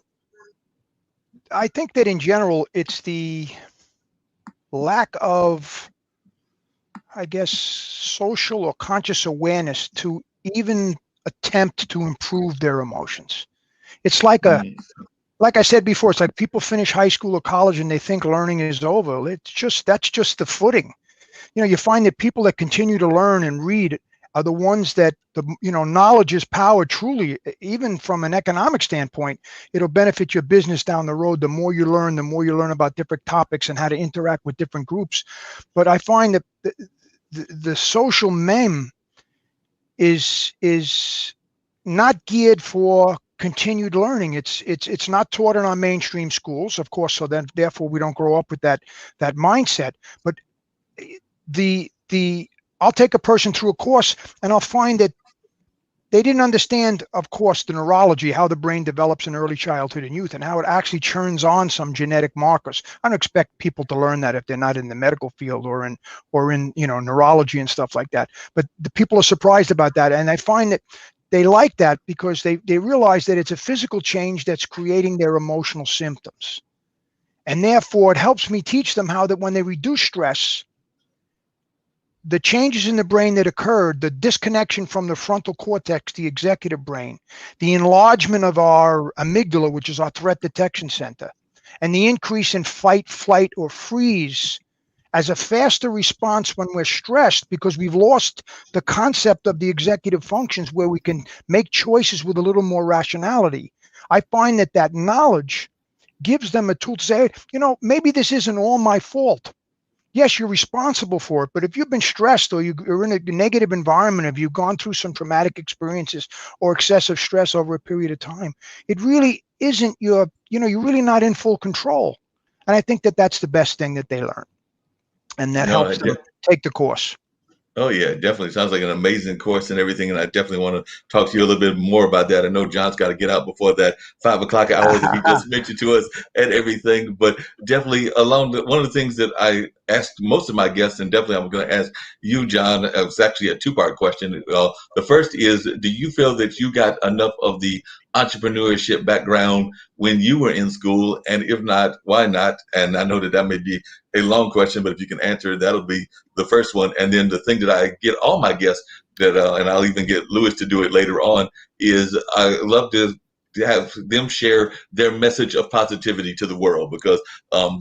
think that in general, it's the lack of, I guess, social or conscious awareness to even attempt to improve their emotions. It's like like I said before, it's like people finish high school or college and they think learning is over. That's just the footing. You find that people that continue to learn and read are the ones that knowledge is power truly. Even from an economic standpoint, it'll benefit your business down the road. The more you learn about different topics and how to interact with different groups. But I find that the social meme is not geared for continued learning. It's not taught in our mainstream schools, of course. So then, therefore, we don't grow up with that mindset. But I'll take a person through a course and I'll find that they didn't understand, of course, the neurology, how the brain develops in early childhood and youth, and how it actually turns on some genetic markers. I don't expect people to learn that if they're not in the medical field or in neurology and stuff like that. But the people are surprised about that, and I find that they like that because they realize that it's a physical change that's creating their emotional symptoms. And therefore, it helps me teach them how that when they reduce stress, the changes in the brain that occurred, the disconnection from the frontal cortex, the executive brain, the enlargement of our amygdala, which is our threat detection center, and the increase in fight, flight, or freeze as a faster response when we're stressed because we've lost the concept of the executive functions where we can make choices with a little more rationality. I find that knowledge gives them a tool to say, maybe this isn't all my fault. Yes, you're responsible for it, but if you've been stressed or you're in a negative environment, if you've gone through some traumatic experiences or excessive stress over a period of time, it really isn't you're really not in full control. And I think that's the best thing that they learn. And that helps them take the course. Oh yeah, definitely. Sounds like an amazing course and everything. And I definitely want to talk to you a little bit more about that. I know John's got to get out before that 5 o'clock hour that he just mentioned to us and everything. But definitely one of the things that I asked most of my guests, and definitely I'm going to ask you, John, it's actually a two-part question. The first is, do you feel that you got enough of the entrepreneurship background when you were in school? And if not, why not? And I know that may be a long question, but if you can answer it, that'll be the first one. And then the thing that I get all my guests and I'll even get Louis to do it later on, is I love to have them share their message of positivity to the world, because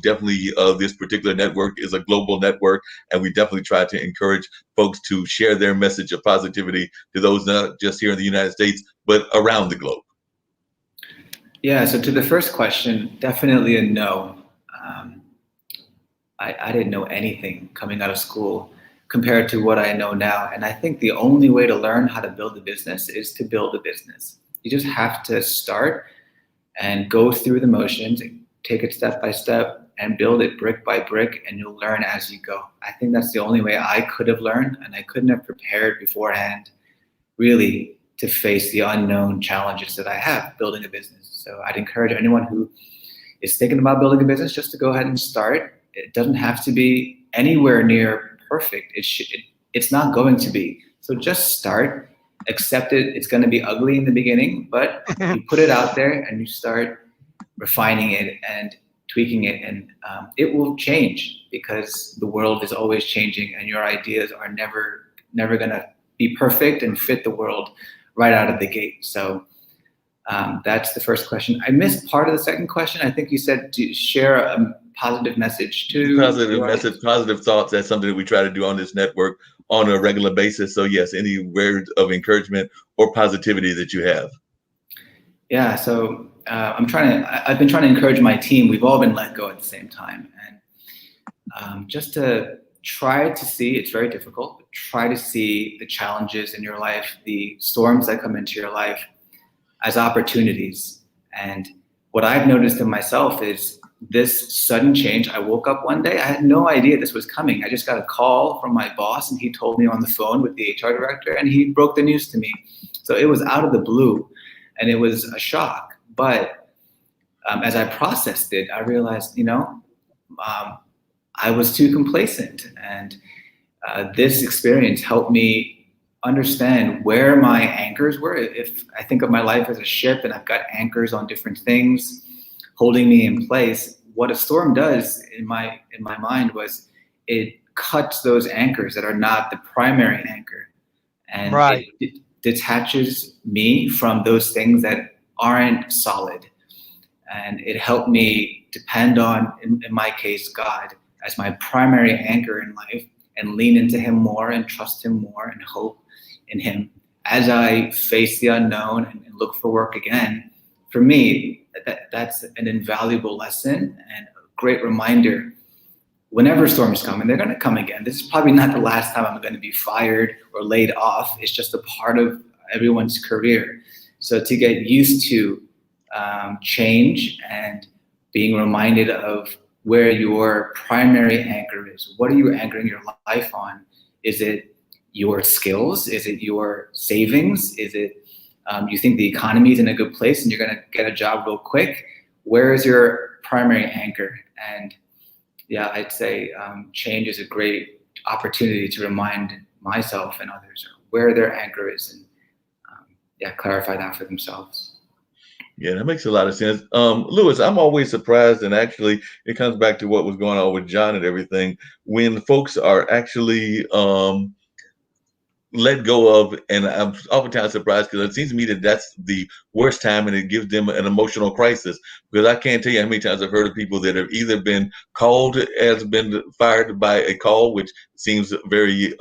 definitely this particular network is a global network, and we definitely try to encourage folks to share their message of positivity to those not just here in the United States, but around the globe. Yeah, so to the first question, definitely a no. I didn't know anything coming out of school compared to what I know now. And I think the only way to learn how to build a business is to build a business. You just have to start and go through the motions, take it step by step, and build it brick by brick, and you'll learn as you go. I think that's the only way I could have learned, and I couldn't have prepared beforehand, really, to face the unknown challenges that I have building a business. So I'd encourage anyone who is thinking about building a business just to go ahead and start. It doesn't have to be anywhere near perfect. It's not going to be. So just start, accept it. It's going to be ugly in the beginning, but you put it out there and you start refining it and tweaking it, and it will change, because the world is always changing and your ideas are never going to be perfect and fit the world right out of the gate. So that's the first question. I missed part of the second question. I think you said to share a positive message to positive message, positive thoughts. That's something that we try to do on this network on a regular basis. So yes, any words of encouragement or positivity that you have. Yeah, so I've been trying to encourage my team. We've all been let go at the same time, and just to try to see, it's very difficult, but try to see the challenges in your life, the storms that come into your life, as opportunities. And what I've noticed in myself is this sudden change. I woke up one day, I had no idea this was coming. I just got a call from my boss, and he told me on the phone with the HR director, and he broke the news to me. So it was out of the blue, and it was a shock. But as I processed it, I realized, I was too complacent, and this experience helped me understand where my anchors were. If I think of my life as a ship and I've got anchors on different things holding me in place, what a storm does in my mind was it cuts those anchors that are not the primary anchor, and right. it detaches me from those things that aren't solid, and it helped me depend on, in my case, God as my primary anchor in life, and lean into him more and trust him more and hope in him as I face the unknown and look for work again. For me, that's an invaluable lesson and a great reminder. Whenever storms come, and they're going to come again, this is probably not the last time I'm going to be fired or laid off. It's just a part of everyone's career. So to get used to change and being reminded of where your primary anchor is. What are you anchoring your life on? Is it your skills? Is it your savings? Is it you think the economy is in a good place and you're going to get a job real quick? Where is your primary anchor? And yeah, I'd say change is a great opportunity to remind myself and others where their anchor is, and clarify that for themselves. Yeah, that makes a lot of sense. Louis, I'm always surprised, and actually it comes back to what was going on with John and everything, when folks are actually let go of, and I'm oftentimes surprised, because it seems to me that that's the worst time, and it gives them an emotional crisis, because I can't tell you how many times I've heard of people that have either been called, has been fired by a call, which seems very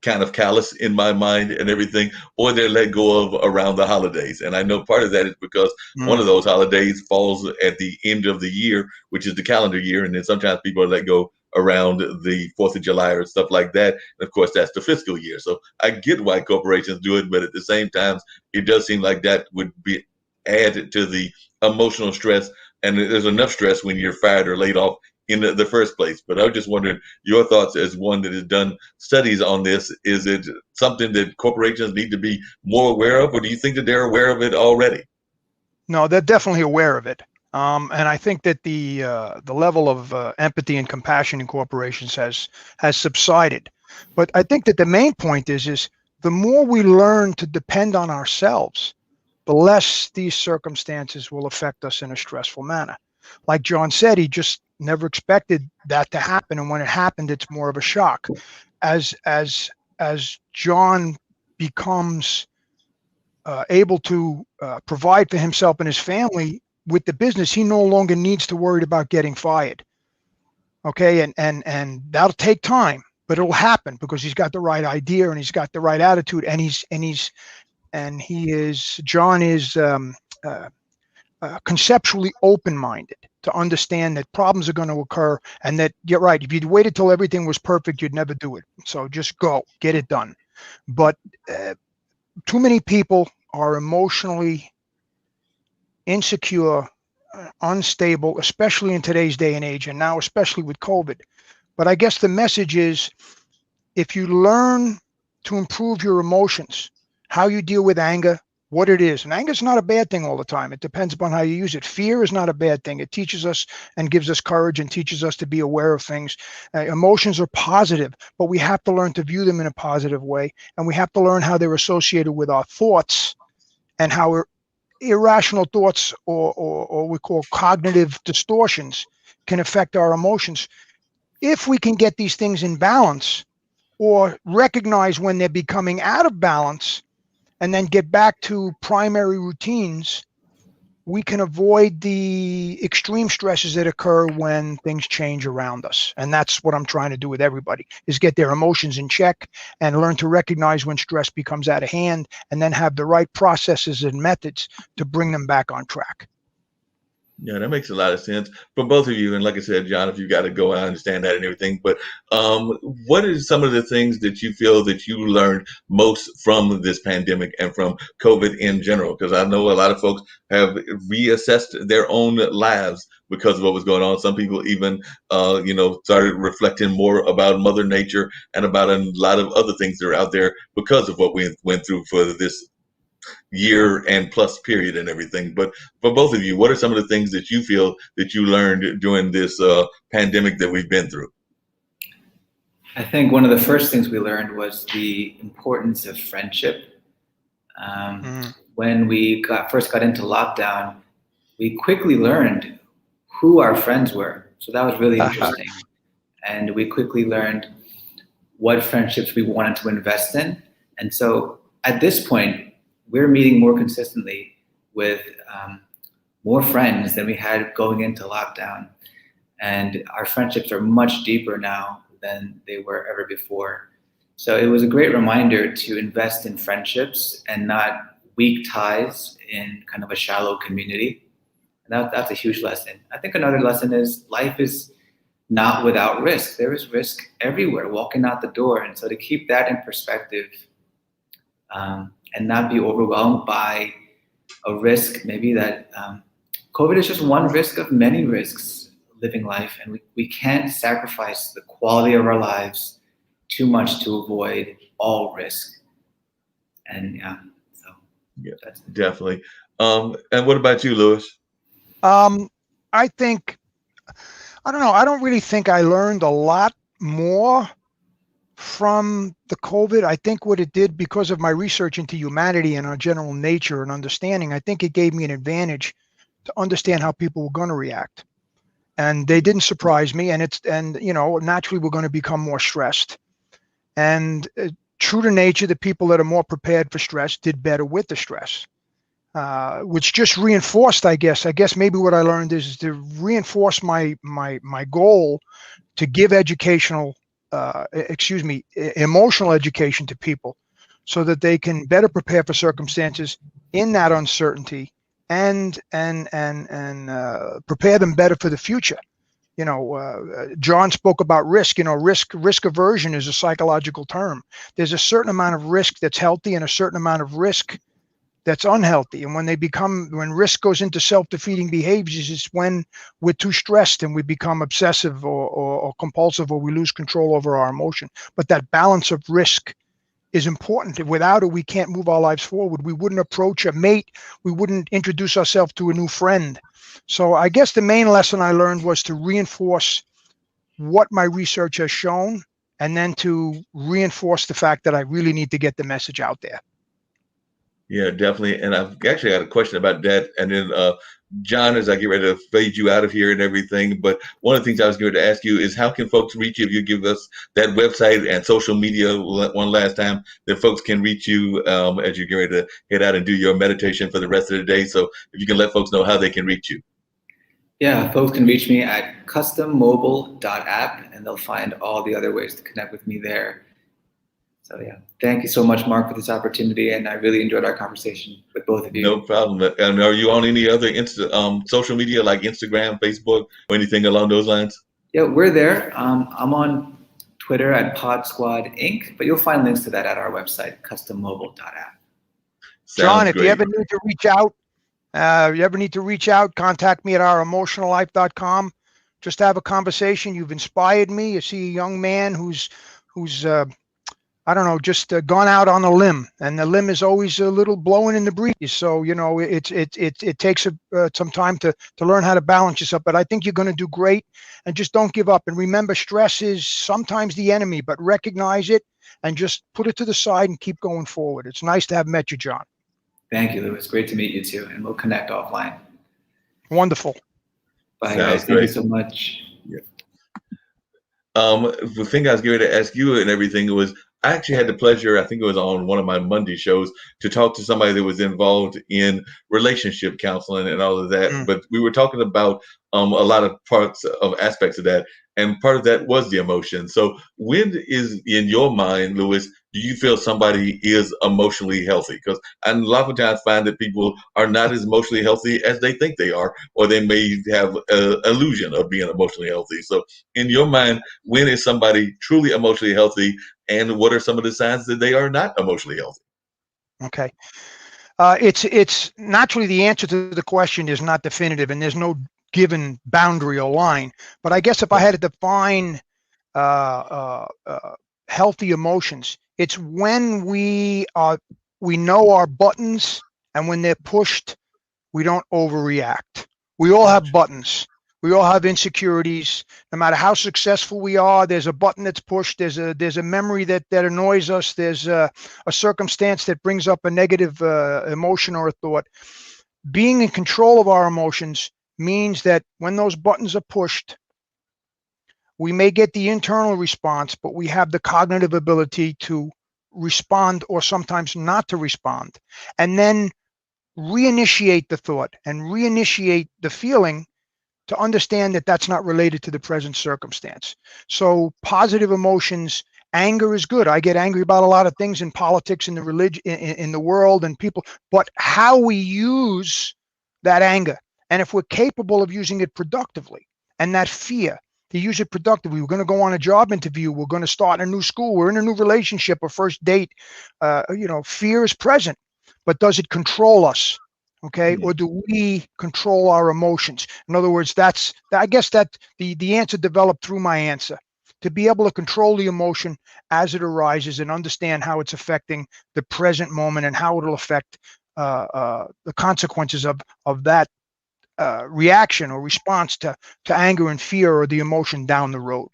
kind of callous in my mind and everything, or they're let go of around the holidays. And I know part of that is because one of those holidays falls at the end of the year, which is the calendar year. And then sometimes people are let go around the 4th of July or stuff like that. And of course, that's the fiscal year. So I get why corporations do it, but at the same time, it does seem like that would be added to the emotional stress. And there's enough stress when you're fired or laid off in the first place. But I was just wondering your thoughts as one that has done studies on this. Is it something that corporations need to be more aware of, or do you think that they're aware of it already? No, they're definitely aware of it. And I think that the level of empathy and compassion in corporations has subsided. But I think that the main point is the more we learn to depend on ourselves, the less these circumstances will affect us in a stressful manner. Like John said, he just never expected that to happen, and when it happened, it's more of a shock. As John becomes able to provide for himself and his family with the business, he no longer needs to worry about getting fired. Okay, and that'll take time, but it'll happen because he's got the right idea and he's got the right attitude, and John is conceptually open-minded to understand that problems are going to occur, and that you're right. If you'd waited till everything was perfect, you'd never do it. So just go, get it done. But too many people are emotionally insecure, unstable, especially in today's day and age, and now especially with COVID. But I guess the message is, if you learn to improve your emotions, how you deal with anger, what it is. And anger is not a bad thing all the time. It depends upon how you use it. Fear is not a bad thing. It teaches us and gives us courage and teaches us to be aware of things. Emotions are positive, but we have to learn to view them in a positive way. And we have to learn how they're associated with our thoughts, and how irrational thoughts or we call cognitive distortions can affect our emotions. If we can get these things in balance, or recognize when they're becoming out of balance, and then get back to primary routines, we can avoid the extreme stresses that occur when things change around us. And that's what I'm trying to do with everybody, is get their emotions in check and learn to recognize when stress becomes out of hand, and then have the right processes and methods to bring them back on track. Yeah, that makes a lot of sense for both of you. And like I said, John, if you got to go, I understand that and everything. But what are some of the things that you feel that you learned most from this pandemic and from COVID in general? Because I know a lot of folks have reassessed their own lives because of what was going on. Some people even, started reflecting more about Mother Nature and about a lot of other things that are out there because of what we went through for this year and plus period and everything. But for both of you, what are some of the things that you feel that you learned during this pandemic that we've been through? I think one of the first things we learned was the importance of friendship. When we first got into lockdown, we quickly learned who our friends were. So that was really interesting. And we quickly learned what friendships we wanted to invest in. And so at this point, we're meeting more consistently with more friends than we had going into lockdown. And our friendships are much deeper now than they were ever before. So it was a great reminder to invest in friendships and not weak ties in kind of a shallow community. And that's a huge lesson. I think another lesson is life is not without risk. There is risk everywhere, walking out the door. And so to keep that in perspective, and not be overwhelmed by a risk, maybe that COVID is just one risk of many risks living life, and we can't sacrifice the quality of our lives too much to avoid all risk. And that's it. Definitely. And what about you, Louis? I think, I don't know, I don't really think I learned a lot more from the COVID. I think what it did, because of my research into humanity and our general nature and understanding, I think it gave me an advantage to understand how people were going to react. And they didn't surprise me. And naturally we're going to become more stressed. And true to nature, the people that are more prepared for stress did better with the stress, which just reinforced, I guess maybe what I learned is to reinforce my goal to give emotional education to people, so that they can better prepare for circumstances in that uncertainty, and prepare them better for the future. John spoke about risk. Risk aversion is a psychological term. There's a certain amount of risk that's healthy and a certain amount of risk that's unhealthy. And when risk goes into self-defeating behaviors, it's when we're too stressed and we become obsessive or compulsive, or we lose control over our emotion. But that balance of risk is important. Without it, we can't move our lives forward. We wouldn't approach a mate. We wouldn't introduce ourselves to a new friend. So I guess the main lesson I learned was to reinforce what my research has shown, and then to reinforce the fact that I really need to get the message out there. Yeah, definitely. And I've actually got a question about that. And then, John, as I get ready to fade you out of here and everything, but one of the things I was going to ask you is how can folks reach you if you give us that website and social media one last time that folks can reach you as you get ready to head out and do your meditation for the rest of the day. So if you can let folks know how they can reach you. Yeah, folks can reach me at custommobile.app, and they'll find all the other ways to connect with me there. So yeah, thank you so much, Mark, for this opportunity, and I really enjoyed our conversation with both of No you. problem. And are you on any other social media like Instagram, Facebook, or anything along those lines? Yeah, we're there. I'm on Twitter at Pod Squad Inc., but you'll find links to that at our website, custommobile.app. John, Sounds if you great. ever need to reach out, contact me at ouremotionallife.com. Just have a conversation. You've inspired me. You see a young man who's I don't know, just gone out on a limb, and the limb is always a little blowing in the breeze. So it takes some time to learn how to balance yourself. But I think you're going to do great, and just don't give up. And remember, stress is sometimes the enemy, but recognize it and just put it to the side and keep going forward. It's nice to have met you, John. Thank you, Louis. Great to meet you too, and we'll connect offline. Wonderful. Bye, Sounds guys. Thank you great. so much. Yeah. The thing I was going to ask you and everything was I actually had the pleasure, I think it was on one of my Monday shows, to talk to somebody that was involved in relationship counseling and all of that. Mm. But we were talking about a lot of parts of aspects of that. And part of that was the emotion. So when is in your mind, Louis, do you feel somebody is emotionally healthy? Because I a lot of times find that people are not as emotionally healthy as they think they are, or they may have an illusion of being emotionally healthy. So in your mind, when is somebody truly emotionally healthy, and what are some of the signs that they are not emotionally healthy? Okay. It's naturally the answer to the question is not definitive, and there's no given boundary or line. But I guess if I had to define healthy emotions, it's when we know our buttons, and when they're pushed, we don't overreact. We all have Gotcha. buttons. We all have insecurities. No matter how successful we are, there's a button that's pushed. There's a memory that annoys us. There's a circumstance that brings up a negative emotion or a thought. Being in control of our emotions means that when those buttons are pushed, we may get the internal response, but we have the cognitive ability to respond or sometimes not to respond. And then reinitiate the thought and reinitiate the feeling to understand that that's not related to the present circumstance. So positive emotions, anger is good. I get angry about a lot of things in politics, in the religion, in the world, and people, but how we use that anger, and if we're capable of using it productively, and that fear, to use it productively. We're going to go on a job interview. We're going to start a new school. We're in a new relationship, a first date. Fear is present, but does it control us? Okay, Hmm. or do we control our emotions? In other words, I guess that the answer developed through my answer, to be able to control the emotion as it arises and understand how it's affecting the present moment and how it'll affect the consequences of that reaction or response to anger and fear or the emotion down the road.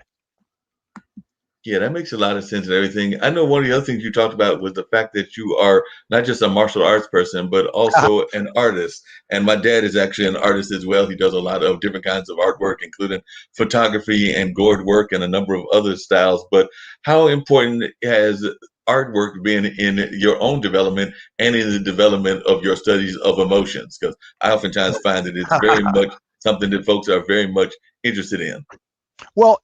Yeah, that makes a lot of sense and everything. I know one of the other things you talked about was the fact that you are not just a martial arts person, but also an artist. And my dad is actually an artist as well. He does a lot of different kinds of artwork, including photography and gourd work and a number of other styles. But how important has artwork been in your own development and in the development of your studies of emotions? Because I oftentimes find that it's very much something that folks are very much interested in. Well,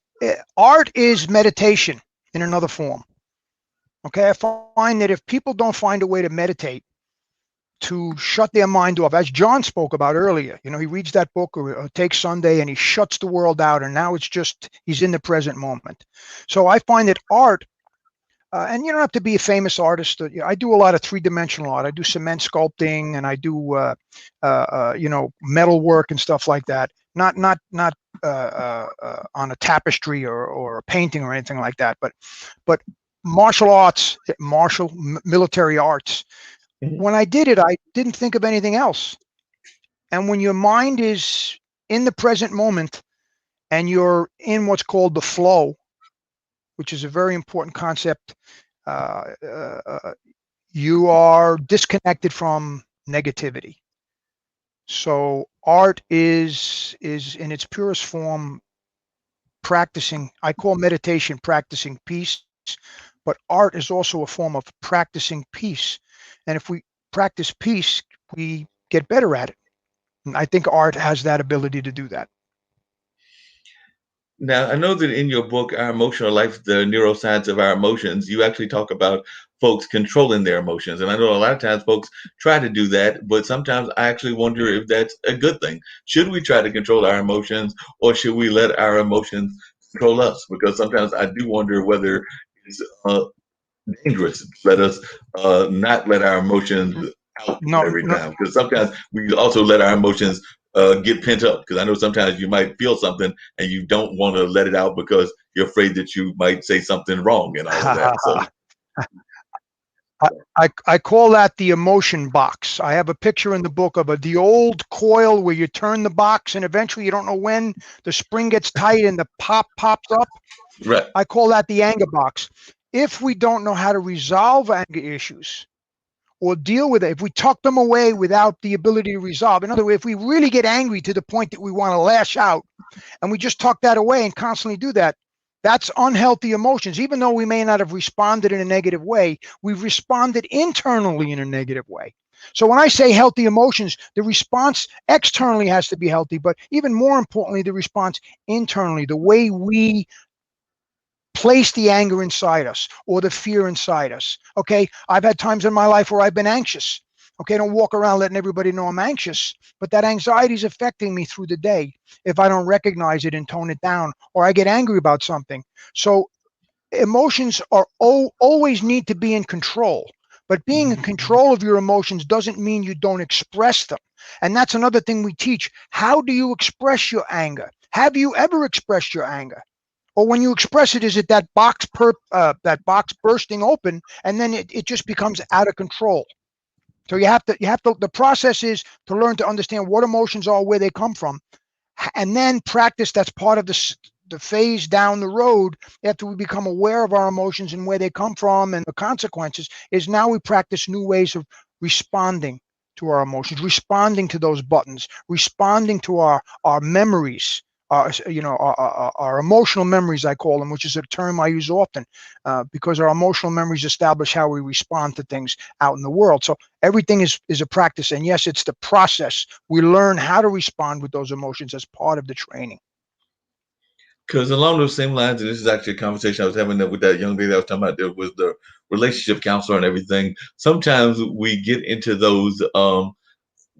art is meditation in another form. Okay, I find that if people don't find a way to meditate, to shut their mind off, as John spoke about earlier, he reads that book or takes Sunday and he shuts the world out, and now it's just he's in the present moment. So I find that art, and you don't have to be a famous artist. I do a lot of three-dimensional art. I do cement sculpting, and I do metal work and stuff like that. Not on a tapestry or a painting or anything like that, but martial arts, military arts. Mhm. When I did it, I didn't think of anything else. And when your mind is in the present moment and you're in what's called the flow, which is a very important concept, uh, uh, you are disconnected from negativity. So art is in its purest form practicing. I call meditation practicing peace, but art is also a form of practicing peace. And if we practice peace, we get better at it. And I think art has that ability to do that. Now, I know that in your book, Our Emotional Life, the Neuroscience of Our Emotions, you actually talk about folks controlling their emotions. And I know a lot of times folks try to do that, but sometimes I actually wonder if that's a good thing. Should we try to control our emotions, or should we let our emotions control us? Because sometimes I do wonder whether it's dangerous to let us not let our emotions out No, every no, time. Because sometimes we also let our emotions get pent up. Because I know sometimes you might feel something and you don't want to let it out because you're afraid that you might say something wrong and all of that. So I call that the emotion box. I have a picture in the book of the old coil where you turn the box and eventually you don't know when the spring gets tight and the pops up. right. I call that the anger box. If we don't know how to resolve anger issues or deal with it, if we tuck them away without the ability to resolve, in other words, if we really get angry to the point that we want to lash out and we just tuck that away and constantly do that, that's unhealthy emotions. Even though we may not have responded in a negative way, we've responded internally in a negative way. So when I say healthy emotions, the response externally has to be healthy, but even more importantly, the response internally, the way we place the anger inside us or the fear inside us. Okay, I've had times in my life where I've been anxious. Okay, I don't walk around letting everybody know I'm anxious, but that anxiety is affecting me through the day if I don't recognize it and tone it down, or I get angry about something. So emotions are always need to be in control, but being in control of your emotions doesn't mean you don't express them. And that's another thing we teach. How do you express your anger? Have you ever expressed your anger? Or when you express it, is it that that box bursting open, and then it just becomes out of control? So the process is to learn to understand what emotions are, where they come from, and then practice. That's part of the phase down the road after we become aware of our emotions and where they come from and the consequences. Is now we practice new ways of responding to our emotions, responding to those buttons, responding to our memories, our emotional memories, I call them, which is a term I use often, because our emotional memories establish how we respond to things out in the world. So everything is a practice, and yes, it's the process. We learn how to respond with those emotions as part of the training. Because along those same lines, and this is actually a conversation I was having with that young lady I was talking about, there was the relationship counselor and everything. Sometimes we get into those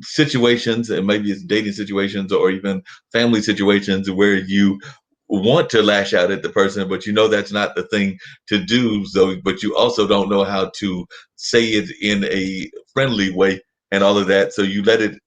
situations, and maybe it's dating situations or even family situations, where you want to lash out at the person, but you know that's not the thing to do. So, but you also don't know how to say it in a friendly way and all of that. So you let it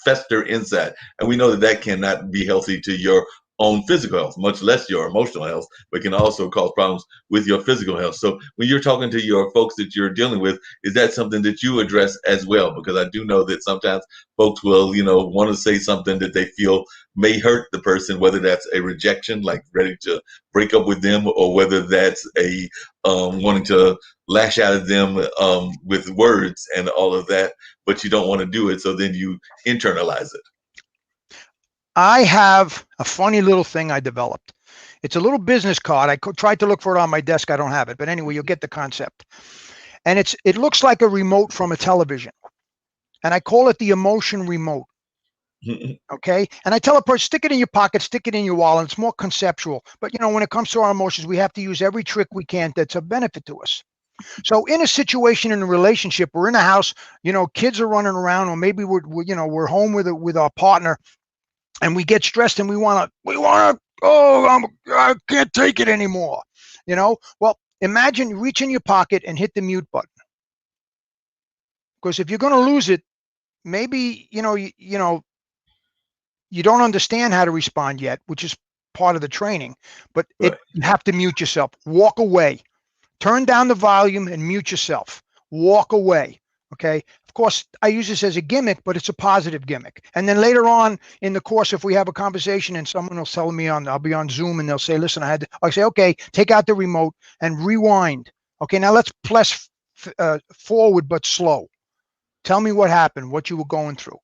fester inside, and we know that that cannot be healthy to your own physical health, much less your emotional health, but can also cause problems with your physical health. So when you're talking to your folks that you're dealing with, is that something that you address as well? Because I do know that sometimes folks will, want to say something that they feel may hurt the person, whether that's a rejection, like ready to break up with them, or whether that's a wanting to lash out at them with words and all of that, but you don't want to do it. So then you internalize it. I have a funny little thing I developed. It's a little business card. I tried to look for it on my desk. I don't have it, but anyway, you'll get the concept. And it looks like a remote from a television, and I call it the emotion remote. Okay, and I tell a person, stick it in your pocket, stick it in your wallet. It's more conceptual, but when it comes to our emotions, we have to use every trick we can that's a benefit to us. So in a situation, in a relationship, we're in a house, kids are running around, or maybe we're home with our partner, and we get stressed and we want to, I can't take it anymore. Well, imagine reach in your pocket and hit the mute button, because if you're going to lose it, maybe you don't understand how to respond yet, which is part of the training, but Right. you have to mute yourself, walk away, turn down the volume and mute yourself, walk away. Okay. Of course, I use this as a gimmick, but it's a positive gimmick. And then later on in the course, if we have a conversation and someone will tell me I'll be on Zoom and they'll say, listen, I say, okay, take out the remote and rewind. Okay. Now let's forward but slow. Tell me what happened, what you were going through.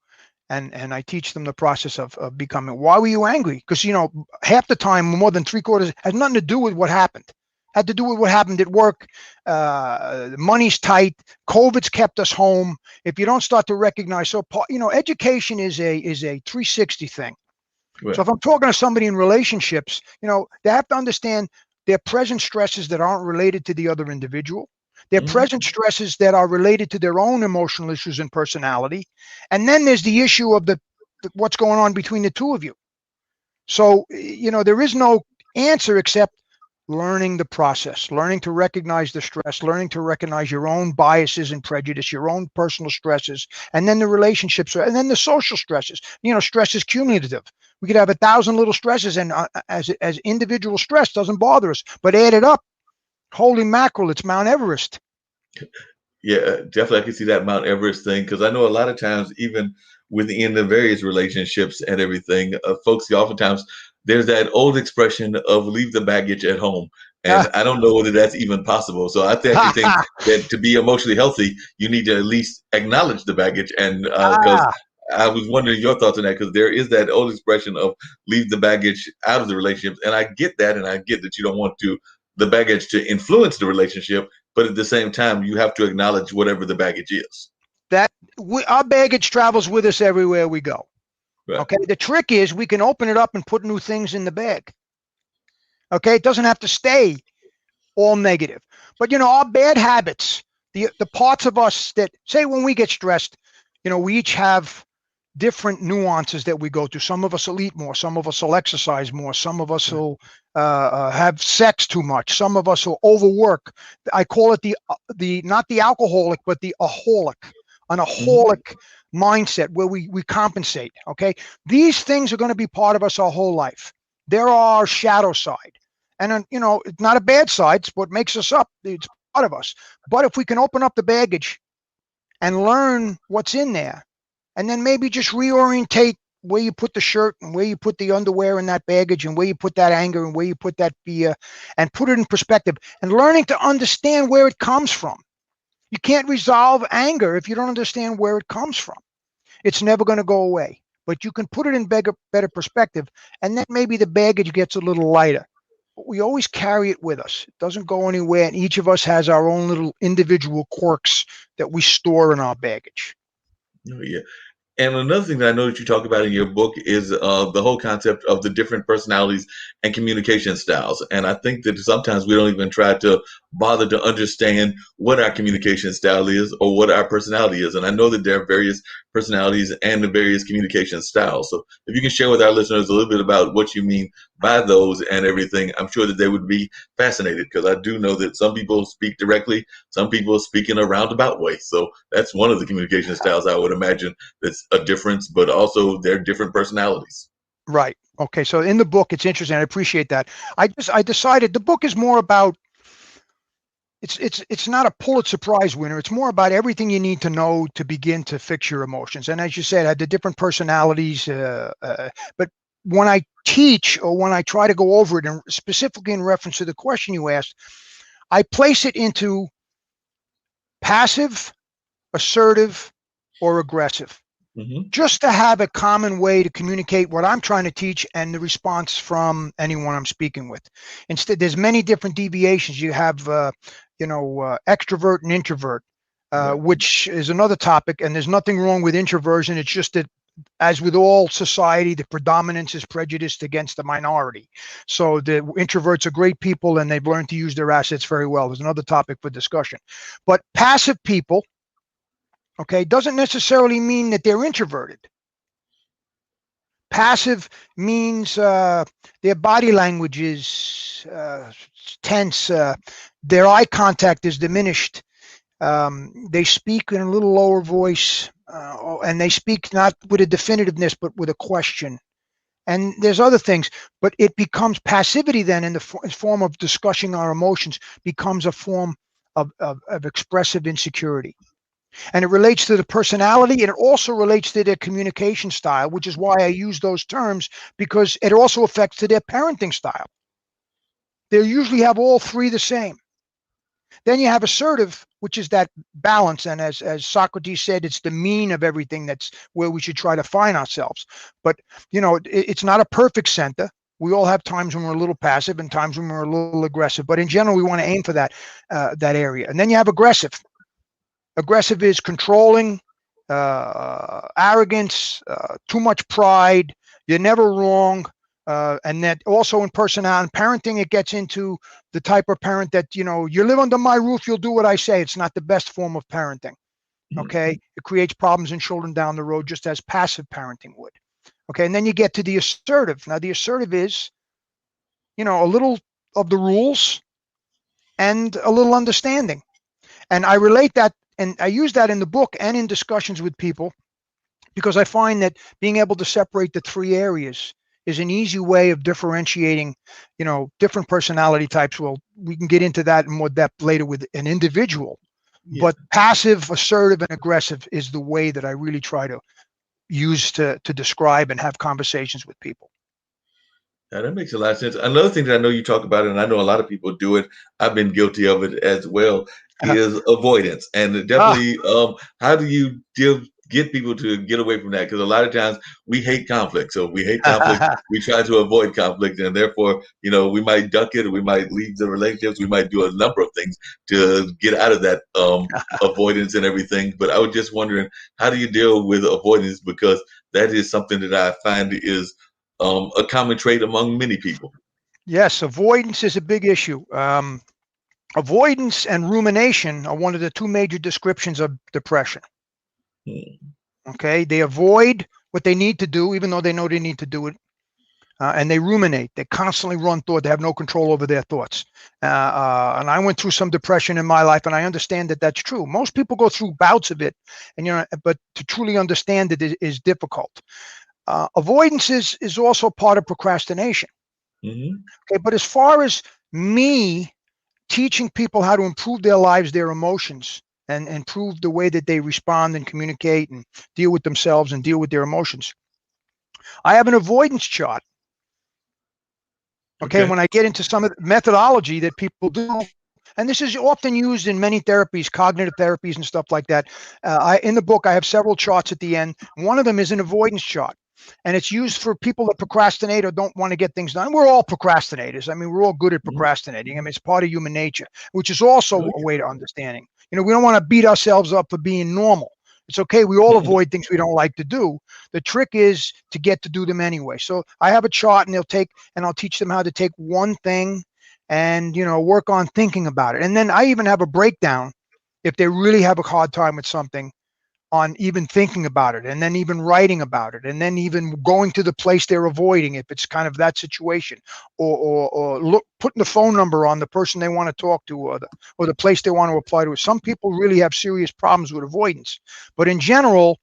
And I teach them the process of becoming. Why were you angry? Because, you know, half the time, more than 3/4, has nothing to do with what happened. Had to do with what happened at work. The money's tight. COVID's kept us home. If you don't start to recognize, so, you know, education is a 360 thing. Right. So if I'm talking to somebody in relationships, you know, they have to understand their present stresses that aren't related to the other individual. Their present stresses that are related to their own emotional issues and personality. And then there's the issue of what's going on between the two of you. So, you know, there is no answer except learning the process, learning to recognize the stress, learning to recognize your own biases and prejudice, your own personal stresses, and then the relationships, and then the social stresses. You know, stress is cumulative. We could have 1,000 little stresses, and as individual stress doesn't bother us, but add it up, holy mackerel, it's Mount Everest. Yeah, definitely. I can see that Mount Everest thing, because I know a lot of times, even within the various relationships and everything, folks, oftentimes there's that old expression of leave the baggage at home. And I don't know whether that's even possible. So I actually think that to be emotionally healthy, you need to at least acknowledge the baggage. And because I was wondering your thoughts on that, because there is that old expression of leave the baggage out of the relationship. And I get that. And I get that you don't want the baggage to influence the relationship. But at the same time, you have to acknowledge whatever the baggage is. Our baggage travels with us everywhere we go. Right. Okay. The trick is we can open it up and put new things in the bag. Okay. It doesn't have to stay all negative. But, you know, our bad habits, the parts of us that, say, when we get stressed, you know, we each have different nuances that we go through. Some of us will eat more. Some of us will exercise more. Some of us will have sex too much. Some of us will overwork. I call it the not the alcoholic, but the aholic, an aholic mindset where we compensate. Okay. These things are going to be part of us our whole life. They're our shadow side. And, you know, it's not a bad side. It's what makes us up. It's part of us. But if we can open up the baggage and learn what's in there, and then maybe just reorientate where you put the shirt and where you put the underwear in that baggage and where you put that anger and where you put that fear, and put it in perspective, and learning to understand where it comes from. You can't resolve anger if you don't understand where it comes from. It's never going to go away, but you can put it in better perspective, and then maybe the baggage gets a little lighter. But we always carry it with us. It doesn't go anywhere, and each of us has our own little individual quirks that we store in our baggage. Oh, yeah. And another thing that I know that you talk about in your book is the whole concept of the different personalities and communication styles. And I think that sometimes we don't even try to bother to understand what our communication style is or what our personality is. And I know that there are various personalities and the various communication styles. So if you can share with our listeners a little bit about what you mean by those and everything, I'm sure that they would be fascinated, because I do know that some people speak directly, some people speak in a roundabout way. So that's one of the communication styles I would imagine that's a difference, but also they're different personalities. Right. Okay. So in the book, it's interesting. I appreciate that. I decided the book is more about, it's not a Pulitzer Prize winner. It's more about everything you need to know to begin to fix your emotions. And as you said, I had the different personalities. But when I teach, or when I try to go over it, and specifically in reference to the question you asked, I place it into passive, assertive, or aggressive. Just to have a common way to communicate what I'm trying to teach and the response from anyone I'm speaking with. Instead, there's many different deviations. You have, extrovert and introvert, which is another topic. And there's nothing wrong with introversion. It's just that, as with all society, the predominance is prejudiced against the minority. So the introverts are great people, and they've learned to use their assets very well. There's another topic for discussion. But passive people, okay, doesn't necessarily mean that they're introverted. Passive means their body language is tense. Their eye contact is diminished. They speak in a little lower voice, and they speak not with a definitiveness, but with a question. And there's other things, but it becomes passivity then, in the form of discussing our emotions, becomes a form of expressive insecurity. And it relates to the personality, and it also relates to their communication style, which is why I use those terms, because it also affects to their parenting style. They usually have all three the same. Then you have assertive, which is that balance. And as Socrates said, it's the mean of everything. That's where we should try to find ourselves. But, it's not a perfect center. We all have times when we're a little passive and times when we're a little aggressive. But in general, we want to aim for that area. And then you have aggressive. Aggressive is controlling, arrogance, too much pride. You're never wrong. And that also in personality and parenting, it gets into the type of parent that, you live under my roof, you'll do what I say. It's not the best form of parenting. Okay. It creates problems in children down the road, just as passive parenting would. Okay. And then you get to the assertive. Now, the assertive is, a little of the rules and a little understanding. And I relate that, and I use that in the book and in discussions with people, because I find that being able to separate the three areas is an easy way of differentiating, different personality types. Well, we can get into that in more depth later with an individual, but passive, assertive, and aggressive is the way that I really try to use to describe and have conversations with people. Yeah, that makes a lot of sense. Another thing that I know you talk about, and I know a lot of people do it, I've been guilty of it as well, is avoidance. And definitely, how do you get people to get away from that? Because a lot of times we hate conflict. So if we hate conflict, we try to avoid conflict. And therefore, we might duck it, or we might leave the relationships. We might do a number of things to get out of that avoidance and everything. But I was just wondering, how do you deal with avoidance? Because that is something that I find is a common trait among many people. Yes, avoidance is a big issue. Avoidance and rumination are one of the two major descriptions of depression. Okay, they avoid what they need to do, even though they know they need to do it, and they ruminate. They constantly run thought. They have no control over their thoughts. And I went through some depression in my life, and I understand that that's true. Most people go through bouts of it, and but to truly understand it is difficult. Avoidance is also part of procrastination. Okay, but as far as me teaching people how to improve their lives, their emotions, and improve the way that they respond and communicate and deal with themselves and deal with their emotions, I have an avoidance chart. Okay, when I get into some of the methodology that people do, and this is often used in many therapies, cognitive therapies and stuff like that. In the book, I have several charts at the end. One of them is an avoidance chart. And it's used for people that procrastinate or don't want to get things done. We're all procrastinators. I mean, we're all good at procrastinating. I mean, it's part of human nature, which is also a way to understanding. We don't want to beat ourselves up for being normal. It's okay. We all avoid things we don't like to do. The trick is to get to do them anyway. So I have a chart, and I'll teach them how to take one thing and, work on thinking about it. And then I even have a breakdown if they really have a hard time with something, on even thinking about it, and then even writing about it, and then even going to the place they're avoiding if it's kind of that situation, or putting the phone number on the person they want to talk to, or the place they want to apply to. Some people really have serious problems with avoidance, but in general,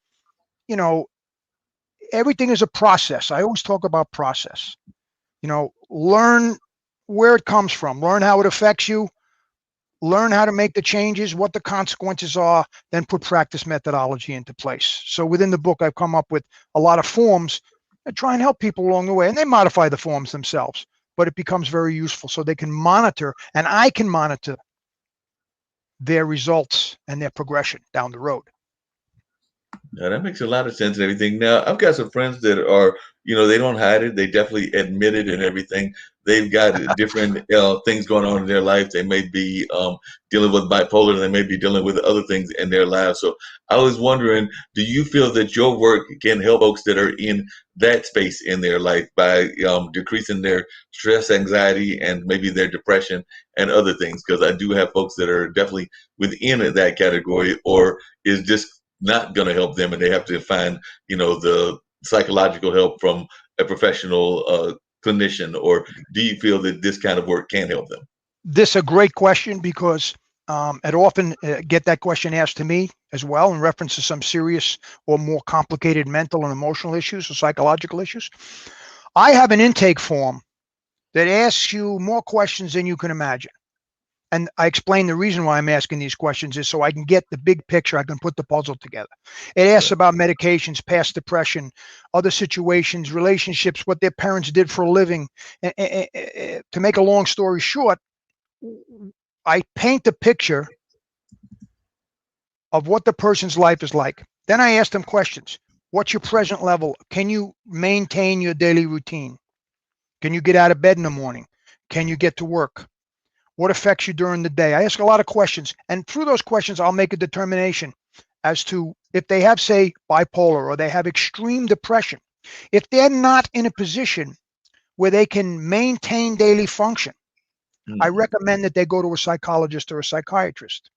everything is a process. I always talk about process. Learn where it comes from, learn how it affects you, learn how to make the changes, what the consequences are, then put practice methodology into place. So within the book, I've come up with a lot of forms that try and help people along the way, and they modify the forms themselves, but it becomes very useful so they can monitor, and I can monitor their results and their progression down the road. Now that makes a lot of sense and everything. Now I've got some friends that are, they don't hide it. They definitely admit it and everything. They've got different things going on in their life. They may be dealing with bipolar. They may be dealing with other things in their lives. So I was wondering, do you feel that your work can help folks that are in that space in their life by decreasing their stress, anxiety, and maybe their depression and other things? Because I do have folks that are definitely within that category, or is just not going to help them, and they have to find, the psychological help from a professional clinician? Or do you feel that this kind of work can help them? This is a great question, because I often get that question asked to me as well in reference to some serious or more complicated mental and emotional issues or psychological issues. I have an intake form that asks you more questions than you can imagine. And I explain the reason why I'm asking these questions is so I can get the big picture. I can put the puzzle together. It asks about medications, past depression, other situations, relationships, what their parents did for a living. To make a long story short, I paint the picture of what the person's life is like. Then I ask them questions. What's your present level? Can you maintain your daily routine? Can you get out of bed in the morning? Can you get to work? What affects you during the day? I ask a lot of questions, and through those questions, I'll make a determination as to if they have, say, bipolar or they have extreme depression. If they're not in a position where they can maintain daily function, I recommend that they go to a psychologist or a psychiatrist,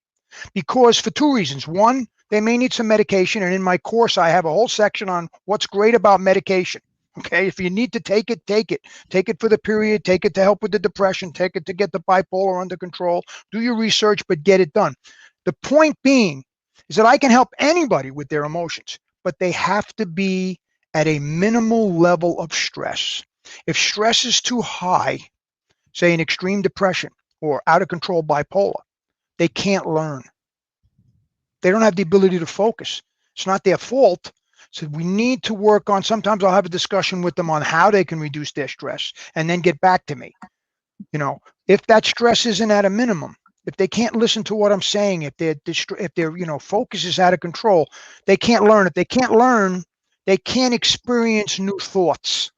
because for two reasons. One, they may need some medication, and in my course, I have a whole section on what's great about medication. Okay, if you need to take it, take it. Take it for the period, take it to help with the depression, take it to get the bipolar under control. Do your research, but get it done. The point being is that I can help anybody with their emotions, but they have to be at a minimal level of stress. If stress is too high, say an extreme depression or out of control bipolar, they can't learn. They don't have the ability to focus. It's not their fault. So we need to work on, sometimes I'll have a discussion with them on how they can reduce their stress and then get back to me. You know, if that stress isn't at a minimum, if they can't listen to what I'm saying, if their focus is out of control, they can't learn. If they can't learn, they can't experience new thoughts.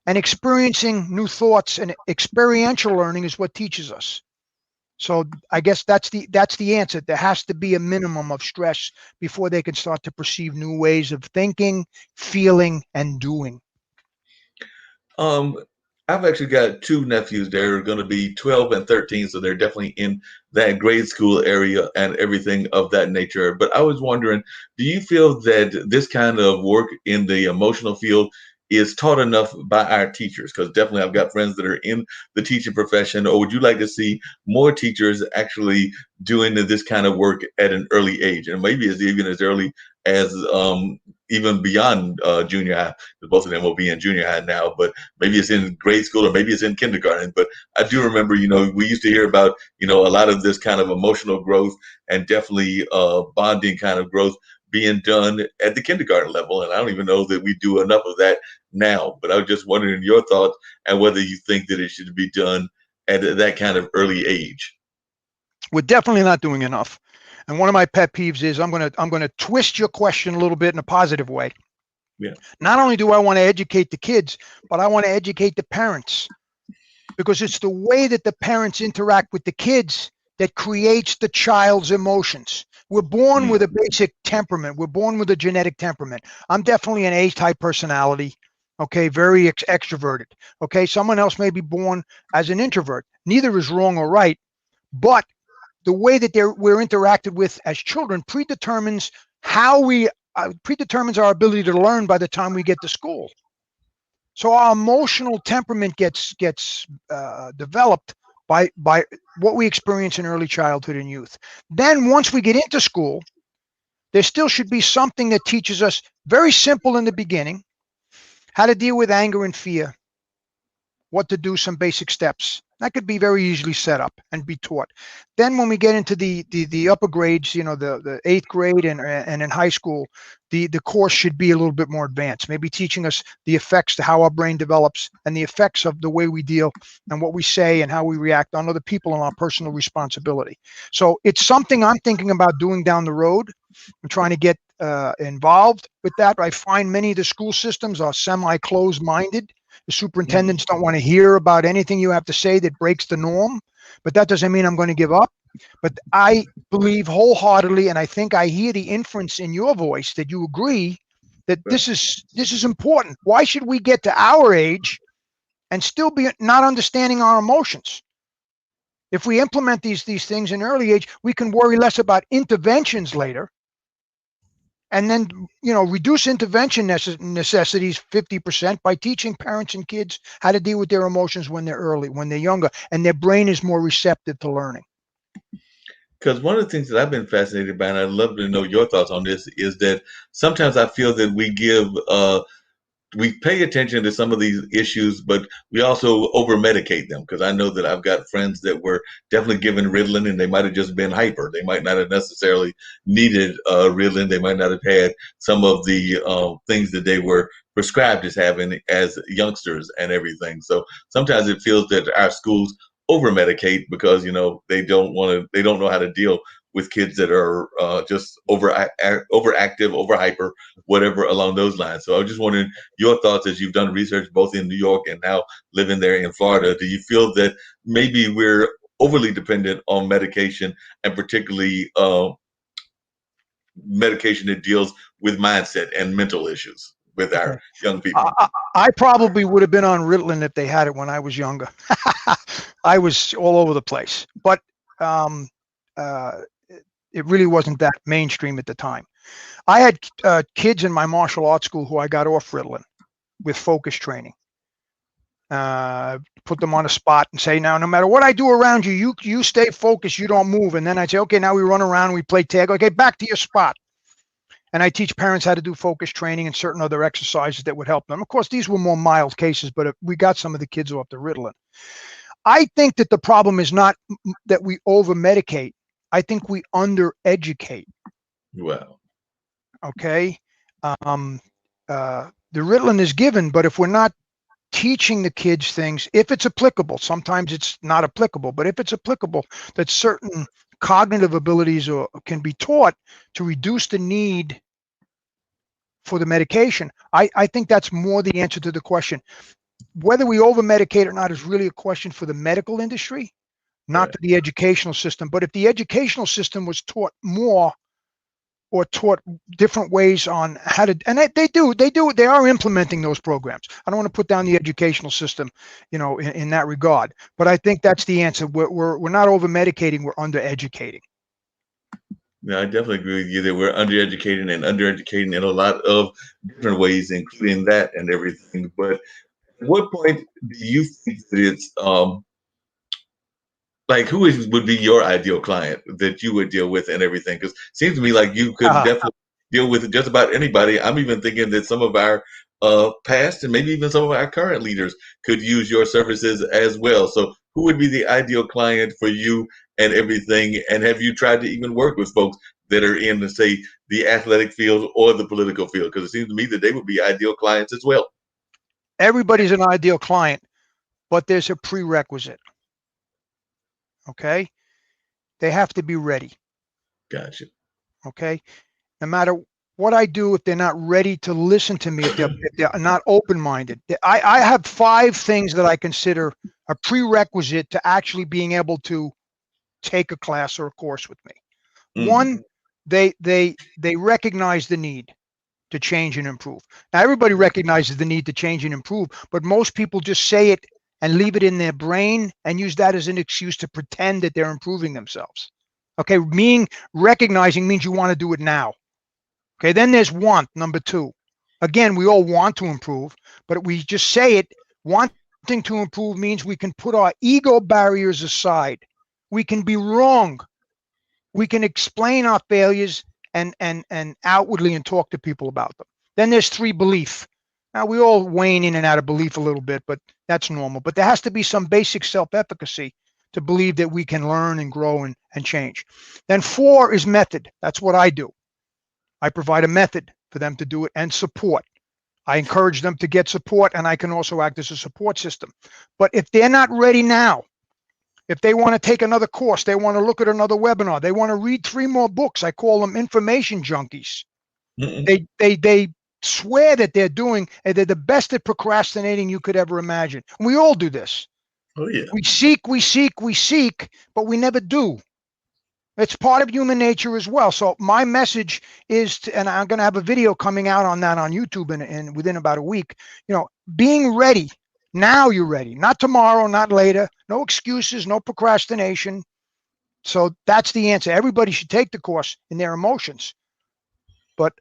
And experiencing new thoughts and experiential learning is what teaches us. So I guess that's the answer. There has to be a minimum of stress before they can start to perceive new ways of thinking, feeling, and doing. I've actually got two nephews. They're going to be 12 and 13, so they're definitely in that grade school area and everything of that nature. But I was wondering, do you feel that this kind of work in the emotional field is taught enough by our teachers? Because definitely I've got friends that are in the teaching profession. Or would you like to see more teachers actually doing this kind of work at an early age, and maybe even as early as even beyond junior high? Because both of them will be in junior high now, but maybe it's in grade school or maybe it's in kindergarten. But I do remember, we used to hear about, a lot of this kind of emotional growth and definitely bonding kind of growth being done at the kindergarten level. And I don't even know that we do enough of that now. But I was just wondering your thoughts and whether you think that it should be done at that kind of early age. We're definitely not doing enough. And one of my pet peeves is I'm gonna twist your question a little bit in a positive way. Yeah. Not only do I want to educate the kids, but I want to educate the parents, because it's the way that the parents interact with the kids that creates the child's emotions. We're born with a basic temperament. We're born with a genetic temperament. I'm definitely an A-type personality. Okay, very extroverted. Okay, someone else may be born as an introvert. Neither is wrong or right, but the way that we're interacted with as children predetermines predetermines our ability to learn by the time we get to school. So our emotional temperament gets developed by what we experience in early childhood and youth. Then once we get into school, there still should be something that teaches us, very simple in the beginning, how to deal with anger and fear, what to do, some basic steps. That could be very easily set up and be taught. Then when we get into the upper grades, the 8th grade and in high school, the course should be a little bit more advanced, maybe teaching us the effects to how our brain develops and the effects of the way we deal and what we say and how we react on other people and our personal responsibility. So it's something I'm thinking about doing down the road. I'm trying to get involved with that. I find many of the school systems are semi-closed minded. The superintendents don't want to hear about anything you have to say that breaks the norm, but that doesn't mean I'm going to give up. But I believe wholeheartedly, and I think I hear the inference in your voice that you agree that this is important. Why should we get to our age and still be not understanding our emotions? If we implement these things in early age, we can worry less about interventions later. And then, reduce intervention necessities 50% by teaching parents and kids how to deal with their emotions when they're younger, and their brain is more receptive to learning. Because one of the things that I've been fascinated by, and I'd love to know your thoughts on this, is that sometimes I feel that we pay attention to some of these issues, but we also over medicate them. Because I know that I've got friends that were definitely given Ritalin and they might have just been hyper. They might not have necessarily needed Ritalin. They might not have had some of the things that they were prescribed as having as youngsters and everything. So sometimes it feels that our schools over medicate because they don't know how to deal with kids that are just overactive, over hyper, whatever along those lines. So I was just wondering your thoughts as you've done research both in New York and now living there in Florida. Do you feel that maybe we're overly dependent on medication, and particularly medication that deals with mindset and mental issues with our young people? I probably would have been on Ritalin if they had it when I was younger. I was all over the place, but it really wasn't that mainstream at the time. I had kids in my martial arts school who I got off Ritalin with focus training. Put them on a spot and say, now, no matter what I do around you, you stay focused, you don't move. And then I'd say, okay, now we run around, we play tag. Okay, back to your spot. And I teach parents how to do focus training and certain other exercises that would help them. Of course, these were more mild cases, but we got some of the kids off the Ritalin. I think that the problem is not that we over-medicate. I think we under-educate. Wow. Okay? The Ritalin is given, but if we're not teaching the kids things, if it's applicable, sometimes it's not applicable, but if it's applicable, that certain cognitive abilities can be taught to reduce the need for the medication, I think that's more the answer to the question. Whether we over-medicate or not is really a question for the medical industry, not to the educational system. But if the educational system was taught more or taught different ways on how to, and they are implementing those programs. I don't want to put down the educational system, in that regard, but I think that's the answer. We're not over-medicating, we're under-educating. Yeah, I definitely agree with you that we're undereducating in a lot of different ways, including that and everything. But at what point do you think that it's like who would be your ideal client that you would deal with and everything? Because it seems to me like you could definitely deal with just about anybody. I'm even thinking that some of our past and maybe even some of our current leaders could use your services as well. So who would be the ideal client for you and everything? And have you tried to even work with folks that are in, say, the athletic field or the political field? Because it seems to me that they would be ideal clients as well. Everybody's an ideal client, but there's a prerequisite. Okay? They have to be ready. Gotcha. Okay? No matter what I do, if they're not ready to listen to me, if they're not open-minded, I have 5 things that I consider a prerequisite to actually being able to take a class or a course with me. One, they recognize the need to change and improve. Now, everybody recognizes the need to change and improve, but most people just say it and leave it in their brain and use that as an excuse to pretend that they're improving themselves. Okay, recognizing means you want to do it now. Okay, then there's want, number 2. Again, we all want to improve, but we just say it. Wanting to improve means we can put our ego barriers aside. We can be wrong. We can explain our failures and outwardly and talk to people about them. Then there's 3, belief. Now, we all wane in and out of belief a little bit, but that's normal. But there has to be some basic self-efficacy to believe that we can learn and grow and change. Then 4 is method. That's what I do. I provide a method for them to do it, and support. I encourage them to get support, and I can also act as a support system. But if they're not ready now, if they want to take another course, they want to look at another webinar, they want to read 3 more books, I call them information junkies. They swear that they're the best at procrastinating you could ever imagine. We all do this. Oh, yeah. We seek, but we never do. It's part of human nature as well. So my message is, and I'm going to have a video coming out on that on YouTube and within about a week, being ready. Now you're ready, not tomorrow, not later, no excuses, no procrastination. So that's the answer. Everybody should take the course in their emotions. But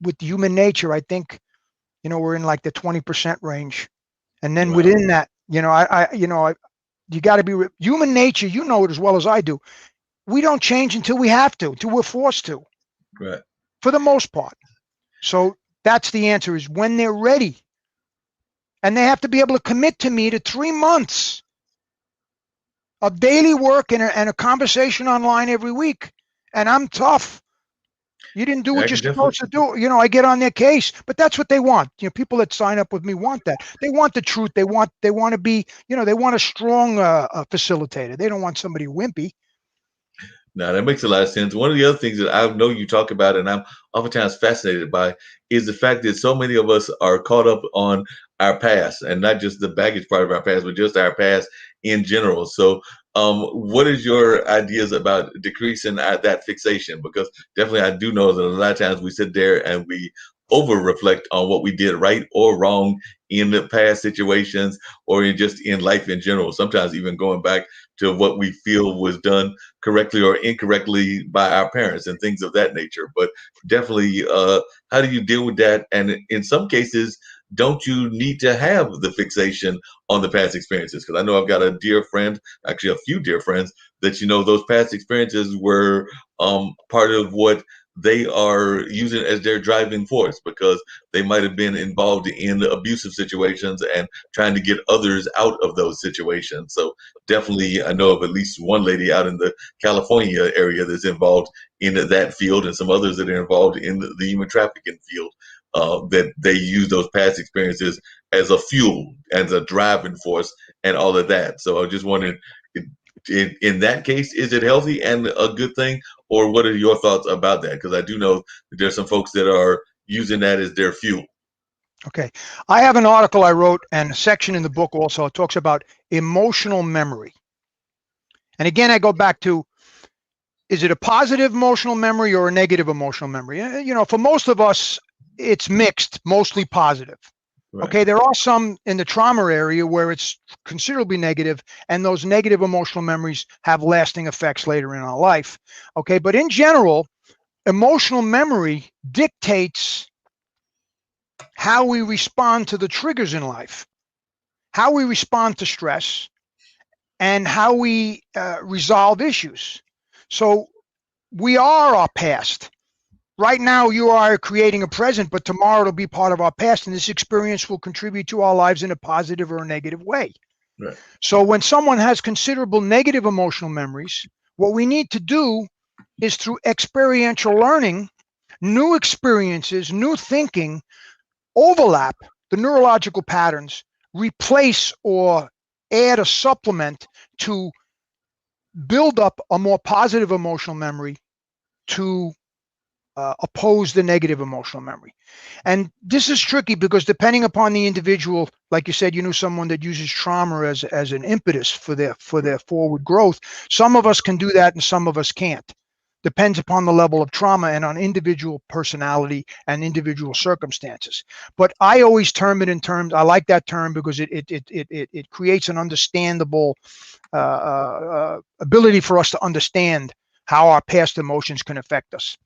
with human nature, I think, we're in like the 20% range. And then within that, you got to be human nature. You know it as well as I do. We don't change until we have to, until we're forced to, right? For the most part. So that's the answer, is when they're ready. And they have to be able to commit to me to 3 months of daily work and a conversation online every week. And I'm tough. You didn't do I what you're can definitely. supposed to do. You know, I get on their case, but that's what they want. You know, people that sign up with me want that. They want the truth. They want to be, you know, they want a strong facilitator. They don't want somebody wimpy. No, that makes a lot of sense. One of the other things that I know you talk about, and I'm oftentimes fascinated by, is the fact that so many of us are caught up on our past, and not just the baggage part of our past, but just our past in general. So, what is your ideas about decreasing that fixation? Because definitely, I do know that a lot of times we sit there and we over reflect on what we did right or wrong in the past situations, or in life in general. Sometimes even going back to what we feel was done correctly or incorrectly by our parents and things of that nature. But definitely, how do you deal with that? And in some cases, don't you need to have the fixation on the past experiences? Because I know I've got a dear friend, actually a few dear friends, that those past experiences were part of what they are using as their driving force, because they might have been involved in abusive situations and trying to get others out of those situations. So definitely, I know of at least one lady out in the California area that's involved in that field, and some others that are involved in the human trafficking field, that they use those past experiences as a fuel, as a driving force, and all of that. So I just wondering, in that case, is it healthy and a good thing, or what are your thoughts about that? Because I do know that there's some folks that are using that as their fuel. Okay. I have an article I wrote and a section in the book also. It talks about emotional memory. And again, I go back to, is it a positive emotional memory or a negative emotional memory? You know, for most of us, it's mixed, mostly positive. Right. Okay, there are some in the trauma area where it's considerably negative, and those negative emotional memories have lasting effects later in our life. Okay, but in general, emotional memory dictates how we respond to the triggers in life, how we respond to stress, and how we resolve issues. So we are our past. Right now, you are creating a present, but tomorrow it'll be part of our past, and this experience will contribute to our lives in a positive or a negative way. Right. So when someone has considerable negative emotional memories, what we need to do is, through experiential learning, new experiences, new thinking, overlap the neurological patterns, replace or add a supplement to build up a more positive emotional memory to oppose the negative emotional memory. And this is tricky because depending upon the individual, like you said, you know, someone that uses trauma as an impetus for their forward growth. Some of us can do that and some of us can't. Depends upon the level of trauma and on individual personality and individual circumstances. But I always term it in terms, I like that term because it creates an understandable ability for us to understand how our past emotions can affect us.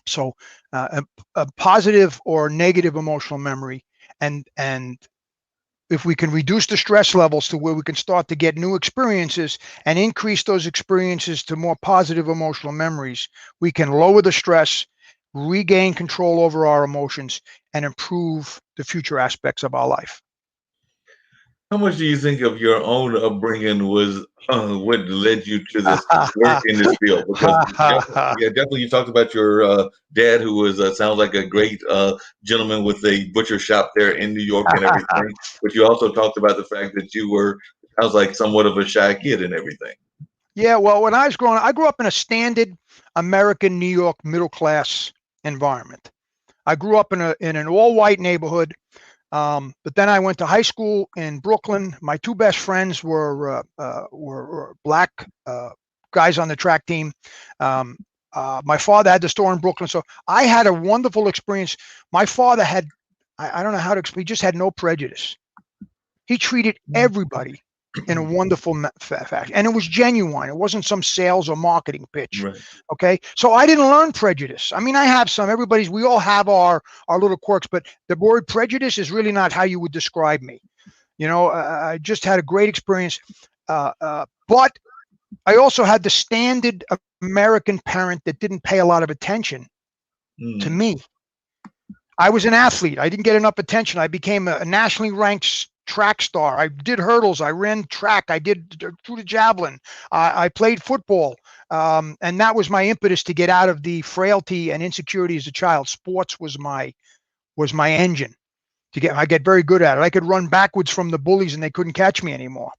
So a positive or negative emotional memory, and if we can reduce the stress levels to where we can start to get new experiences and increase those experiences to more positive emotional memories, we can lower the stress, regain control over our emotions, and improve the future aspects of our life. How much do you think of your own upbringing was what led you to this work in this field? Because definitely you talked about your dad, who was sounds like a great gentleman with a butcher shop there in New York and everything. But you also talked about the fact that you were, sounds like, somewhat of a shy kid and everything. Yeah, well, when I was growing up, I grew up in a standard American New York middle class environment. I grew up in an all white neighborhood. But then I went to high school in Brooklyn. My two best friends were black guys on the track team. My father had the store in Brooklyn, so I had a wonderful experience. My father had, I don't know how to explain, he just had no prejudice. He treated everybody in a wonderful fashion, and it was genuine. It wasn't some sales or marketing pitch. Right. Okay, so I didn't learn prejudice. I mean, I have some. We all have our little quirks, but the word prejudice is really not how you would describe me. You know, I just had a great experience, but I also had the standard American parent that didn't pay a lot of attention to me. I was an athlete. I didn't get enough attention. I became a nationally ranked track star. I did hurdles. I ran track. I threw the javelin. I played football. And that was my impetus to get out of the frailty and insecurity as a child. Sports was my engine I get very good at it. I could run backwards from the bullies and they couldn't catch me anymore.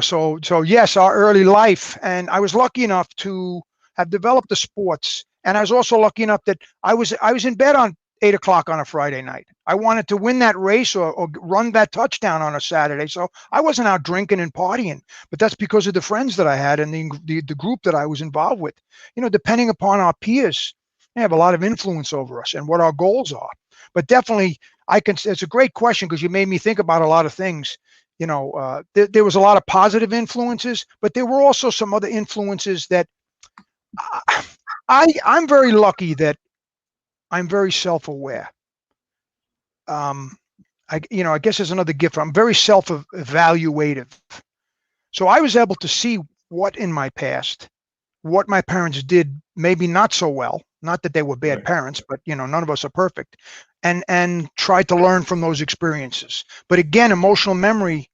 So yes, our early life, and I was lucky enough to have developed the sports. And I was also lucky enough that I was in bed on 8 o'clock on a Friday night. I wanted to win that race or run that touchdown on a Saturday. So I wasn't out drinking and partying, but that's because of the friends that I had and the group that I was involved with. Depending upon our peers, they have a lot of influence over us and what our goals are. But definitely, it's a great question because you made me think about a lot of things. There was a lot of positive influences, but there were also some other influences that I'm very lucky that I'm very self-aware. I guess there's another gift. I'm very self-evaluative. So I was able to see what in my past, what my parents did, maybe not so well. Not that they were bad parents, but none of us are perfect, and try to learn from those experiences. But again, emotional memory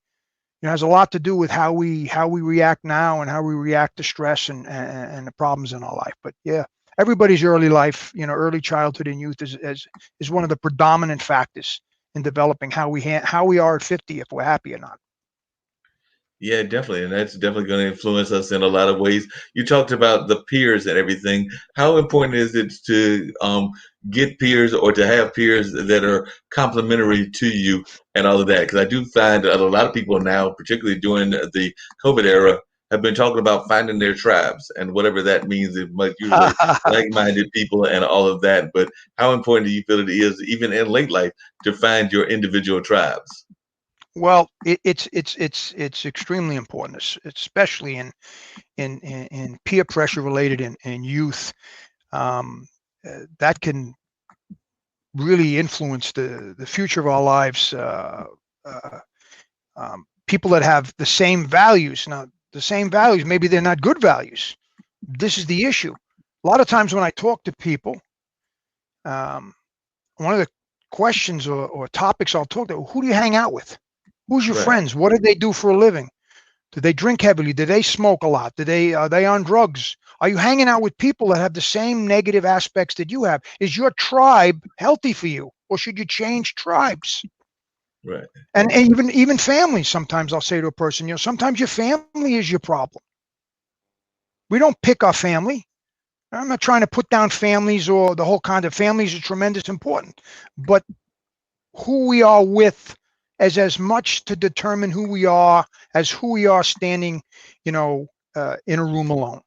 has a lot to do with how we react now and how we react to stress and the problems in our life. But yeah, everybody's early life, early childhood and youth is one of the predominant factors in developing how we are at 50, if we're happy or not. Yeah, definitely. And that's definitely going to influence us in a lot of ways. You talked about the peers and everything. How important is it to get peers or to have peers that are complementary to you and all of that? Because I do find that a lot of people now, particularly during the COVID era, have been talking about finding their tribes and whatever that means. It might usually like-minded people and all of that. But how important do you feel it is, even in late life, to find your individual tribes? Well, it's extremely important, especially in peer pressure related in youth. That can really influence the future of our lives. People that have the same values, maybe they're not good values. This is the issue. A lot of times when I talk to people, one of the questions or topics I'll talk to, who do you hang out with? Who's your friends? What do they do for a living? Do they drink heavily? Do they smoke a lot? Are they on drugs? Are you hanging out with people that have the same negative aspects that you have? Is your tribe healthy for you, or should you change tribes? Right. And even families. Sometimes I'll say to a person, sometimes your family is your problem. We don't pick our family. I'm not trying to put down families or the whole kind of families are tremendous important, but who we are with as much to determine who we are as who we are standing, in a room alone.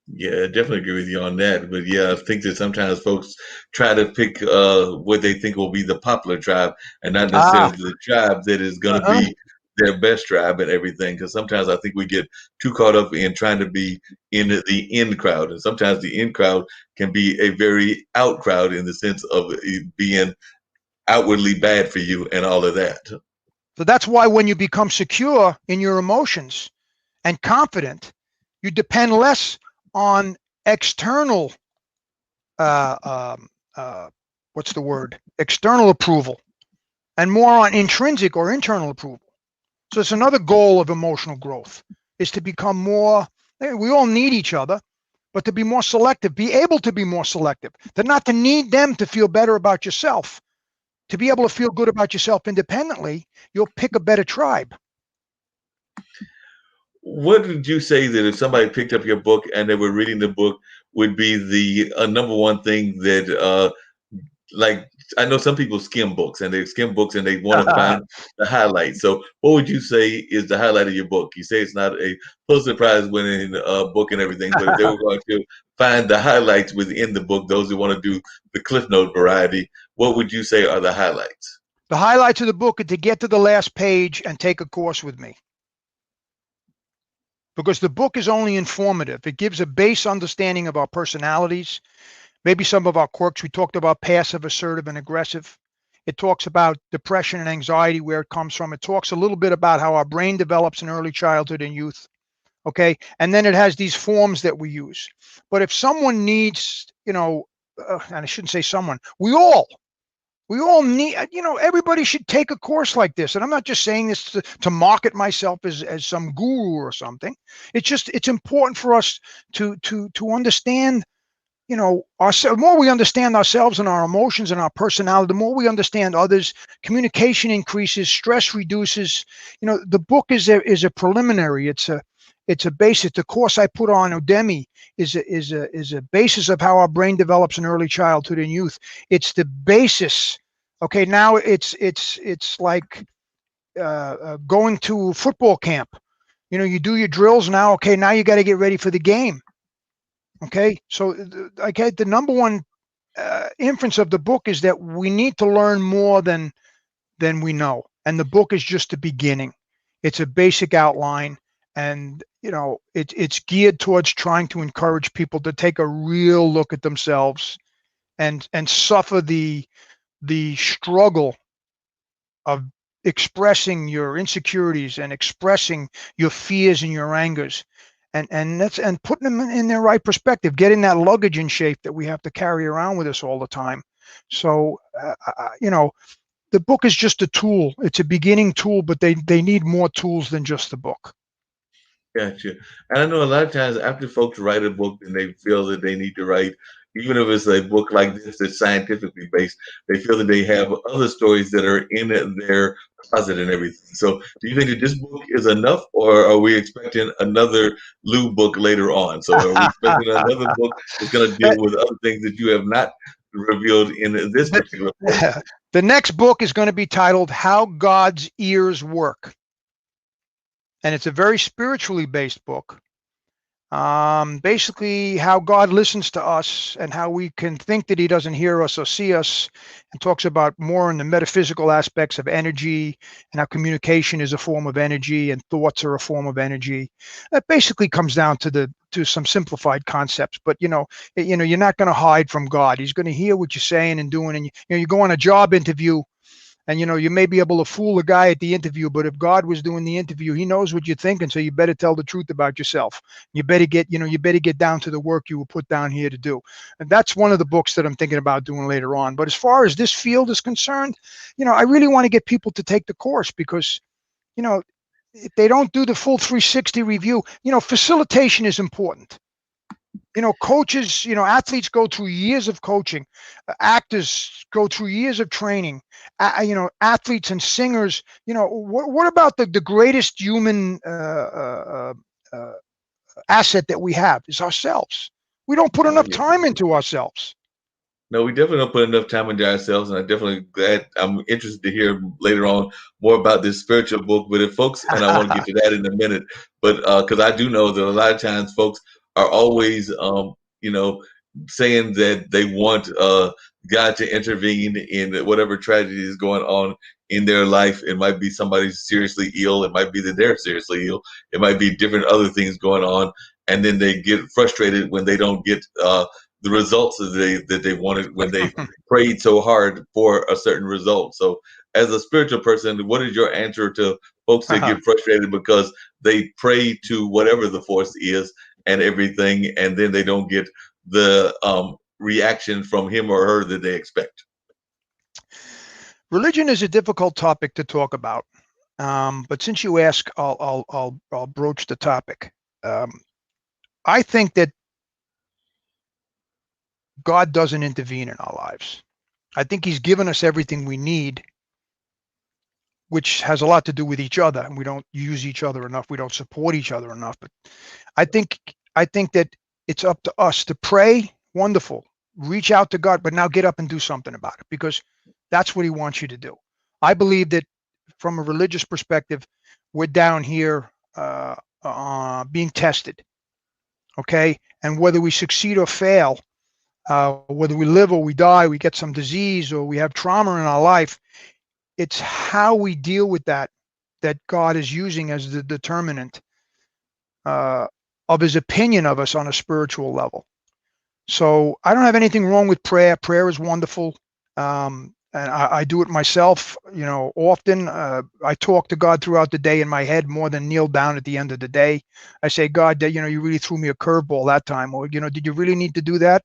Yeah, I definitely agree with you on that. But yeah, I think that sometimes folks try to pick what they think will be the popular tribe and not necessarily the tribe that is going to be their best tribe and everything. Because sometimes I think we get too caught up in trying to be in the in crowd. And sometimes the in crowd can be a very out crowd in the sense of it being outwardly bad for you and all of that. So that's why when you become secure in your emotions and confident, you depend less on external, external approval, and more on intrinsic or internal approval. So it's another goal of emotional growth, is to become more, we all need each other, but to be more selective, be able to be more selective, not to need them to feel better about yourself. To be able to feel good about yourself independently, you'll pick a better tribe. What did you say that if somebody picked up your book and they were reading the book would be the number one thing that, like, I know some people skim books and they skim books and they want to find the highlights. So what would you say is the highlight of your book? You say it's not a Pulitzer Prize winning book and everything, but if they were going to find the highlights within the book, those who want to do the Cliff Note variety, what would you say are the highlights? The highlights of the book are to get to the last page and take a course with me. Because the book is only informative. It gives a base understanding of our personalities, maybe some of our quirks. We talked about passive, assertive, and aggressive. It talks about depression and anxiety, where it comes from. It talks a little bit about how our brain develops in early childhood and youth. Okay. And then it has these forms that we use. But if someone needs, and I shouldn't say someone, we all We all need, everybody should take a course like this. And I'm not just saying this to market myself as some guru or something. It's important for us to understand, the more we understand ourselves and our emotions and our personality, the more we understand others, communication increases, stress reduces. The book is a preliminary. It's a basis. The course I put on Udemy is a basis of how our brain develops in early childhood and youth. It's the basis. Okay, now it's like going to football camp. You do your drills now. Okay, now you got to get ready for the game. Okay, so the number one inference of the book is that we need to learn more than we know, and the book is just the beginning. It's a basic outline, and it's geared towards trying to encourage people to take a real look at themselves and suffer the struggle of expressing your insecurities and expressing your fears and your angers, and putting them in their right perspective, getting that luggage in shape that we have to carry around with us all the time. So the book is just a tool. It's a beginning tool, but they need more tools than just the book. Gotcha. And I know a lot of times after folks write a book and they feel that they need to write, even if it's a book like this that's scientifically based, they feel that they have other stories that are in their closet and everything. So do you think that this book is enough, or are we expecting another Lou book later on? So are we expecting another book that's going to deal with other things that you have not revealed in this particular book? The next book is going to be titled How God's Ears Work. And it's a very spiritually based book. Basically, how God listens to us and how we can think that he doesn't hear us or see us, and talks about more in the metaphysical aspects of energy and how communication is a form of energy and thoughts are a form of energy. That basically comes down to some simplified concepts. But you're not going to hide from God. He's going to hear what you're saying and doing. And you go on a job interview, and you may be able to fool a guy at the interview, but if God was doing the interview, he knows what you're thinking. So you better tell the truth about yourself. You better get down to the work you were put down here to do. And that's one of the books that I'm thinking about doing later on. But as far as this field is concerned, I really want to get people to take the course, because, if they don't do the full 360 review, facilitation is important. Coaches, athletes go through years of coaching, actors go through years of training, athletes and singers, what about the greatest human asset that we have is ourselves. We don't put enough time into ourselves. No, we definitely don't put enough time into ourselves, and I'm interested to hear later on more about this spiritual book. But if folks, and I want to get to that in a minute, but because I do know that a lot of times folks are always, saying that they want God to intervene in whatever tragedy is going on in their life. It might be somebody seriously ill. It might be that they're seriously ill. It might be different other things going on, and then they get frustrated when they don't get the results that they wanted when they prayed so hard for a certain result. So, as a spiritual person, what is your answer to folks that get frustrated because they pray to whatever the force is and everything, and then they don't get the reaction from him or her that they expect? Religion is a difficult topic to talk about, but since you ask, I'll broach the topic. I think that God doesn't intervene in our lives. I think he's given us everything we need, which has a lot to do with each other, and we don't use each other enough. We don't support each other enough. But I think that it's up to us to pray. Wonderful. Reach out to God, but now get up and do something about it, because that's what he wants you to do. I believe that from a religious perspective, we're down here being tested. Okay. And whether we succeed or fail, whether we live or we die, we get some disease or we have trauma in our life, it's how we deal with that God is using as the determinant of his opinion of us on a spiritual level. So I don't have anything wrong with prayer. Prayer is wonderful. And I do it myself, often. I talk to God throughout the day in my head more than kneel down at the end of the day. I say, God, you really threw me a curveball that time. Or, did you really need to do that?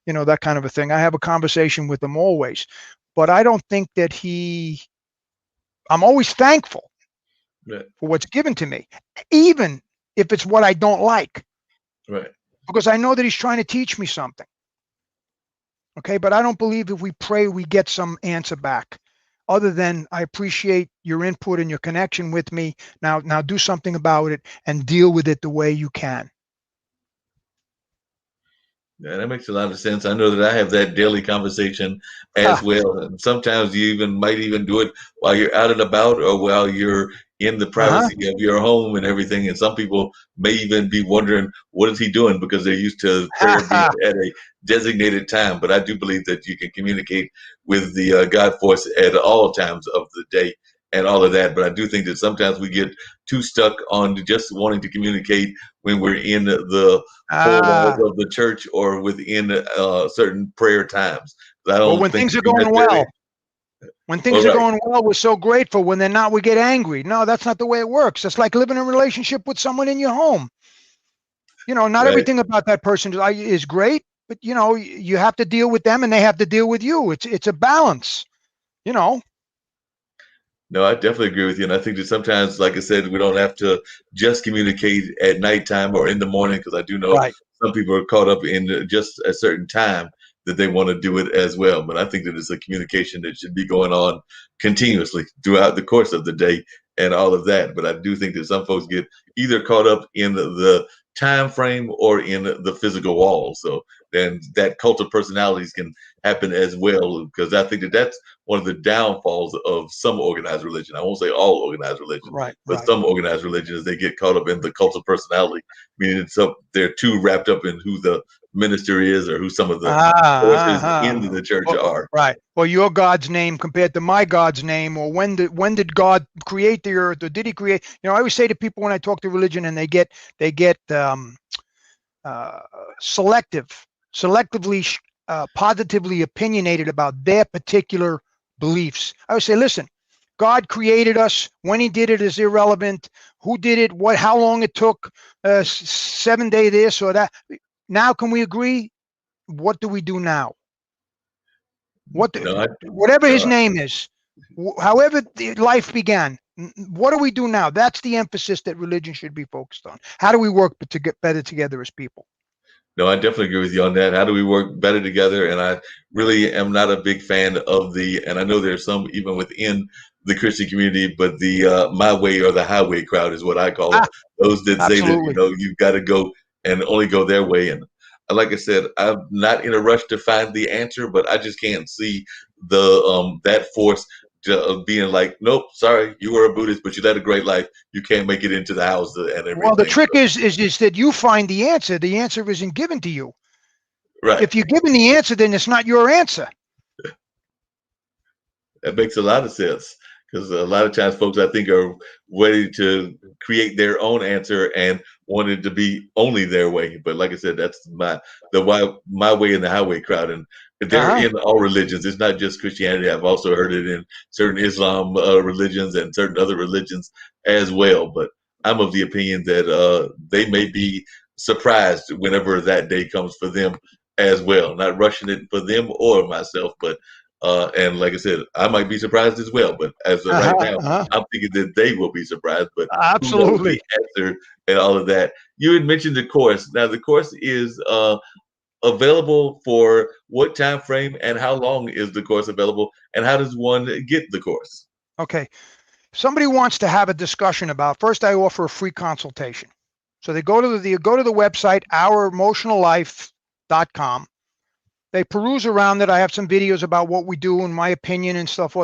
That kind of a thing. I have a conversation with him always. but I don't think that I'm always thankful Right. for what's given to me, even if it's what I don't like, Right. because I know that he's trying to teach me something. Okay, but I don't believe if we pray, we get some answer back. Other than I appreciate your input and your connection with me. Now do something about it and deal with it the way you can. Yeah, that makes a lot of sense. I know that I have that daily conversation as well. And sometimes you might even do it while you're out and about or while you're in the Uh-huh. privacy of your home and everything. And some people may even be wondering, what is he doing? Because they're used to prayer being at a designated time. But I do believe that you can communicate with the God force at all times of the day and all of that. But I do think that sometimes we get too stuck on just wanting to communicate when we're in the four walls of the church or within certain prayer times. I Well, don't when think things you are can going necessarily. well, when All things are right. going well, we're so grateful. When they're not, we get angry. No, that's not the way it works. It's like living in a relationship with someone in your home. Not Right. everything about that person is great, but you have to deal with them and they have to deal with you. It's a balance, you know. No, I definitely agree with you. And I think that sometimes, like I said, we don't have to just communicate at nighttime or in the morning, because I do know Right. some people are caught up in just a certain time that they want to do it as well. But I think that it's a communication that should be going on continuously throughout the course of the day and all of that. But I do think that some folks get either caught up in the time frame or in the physical wall. So then that cult of personalities can happen as well, because I think that that's one of the downfalls of some organized religion. I won't say all organized religion, Right. but some organized religions, they get caught up in the cult of personality, meaning they're too wrapped up in who the minister is or who some of the forces in the church Well, are. right. Well, your God's name compared to my God's name, or when did God create the earth, or did He create? I always say to people when I talk to religion, and they get uh, selectively positively opinionated about their particular beliefs. I would say, listen, God created us. When He did it is irrelevant. Who did it? How long it took? 7 day this or that. Now, can we agree? What do we do now? No, Whatever His no, name is, however life began, what do we do now? That's the emphasis that religion should be focused on. How do we work to get better together as people? No, I definitely agree with you on that. How do we work better together? And I really am not a big fan of and I know there's some even within the Christian community, but the my way or the highway crowd is what I call them. Ah, Those that say that, absolutely. you've got to go and only go their way. And like I said, I'm not in a rush to find the answer, but I just can't see that force being like, nope, sorry, you were a Buddhist, but you led a great life. You can't make it into the house and Well, the everything. trick is that you find the answer. The answer isn't given to you. Right. If you're given the answer, then it's not your answer. That makes a lot of sense, because a lot of times folks, I think, are ready to create their own answer and want it to be only their way. But like I said, that's my way in the highway crowd, and they're Uh-huh. in all religions. It's not just Christianity. I've also heard it in certain Islam religions and certain other religions as well. But I'm of the opinion that they may be surprised whenever that day comes for them as well. Not rushing it for them or myself, but and like I said, I might be surprised as well. But as of right Uh-huh. now, Uh-huh. I'm thinking that they will be surprised. But who knows the Absolutely. answer and all of that? You had mentioned the course. Now the course is available for what time frame, and how long is the course available, and how does one get the course? Okay. Somebody wants to have a discussion about. First, I offer a free consultation. So they go to the website ouremotionallife.com. They peruse around it. I have some videos about what we do and my opinion and stuff.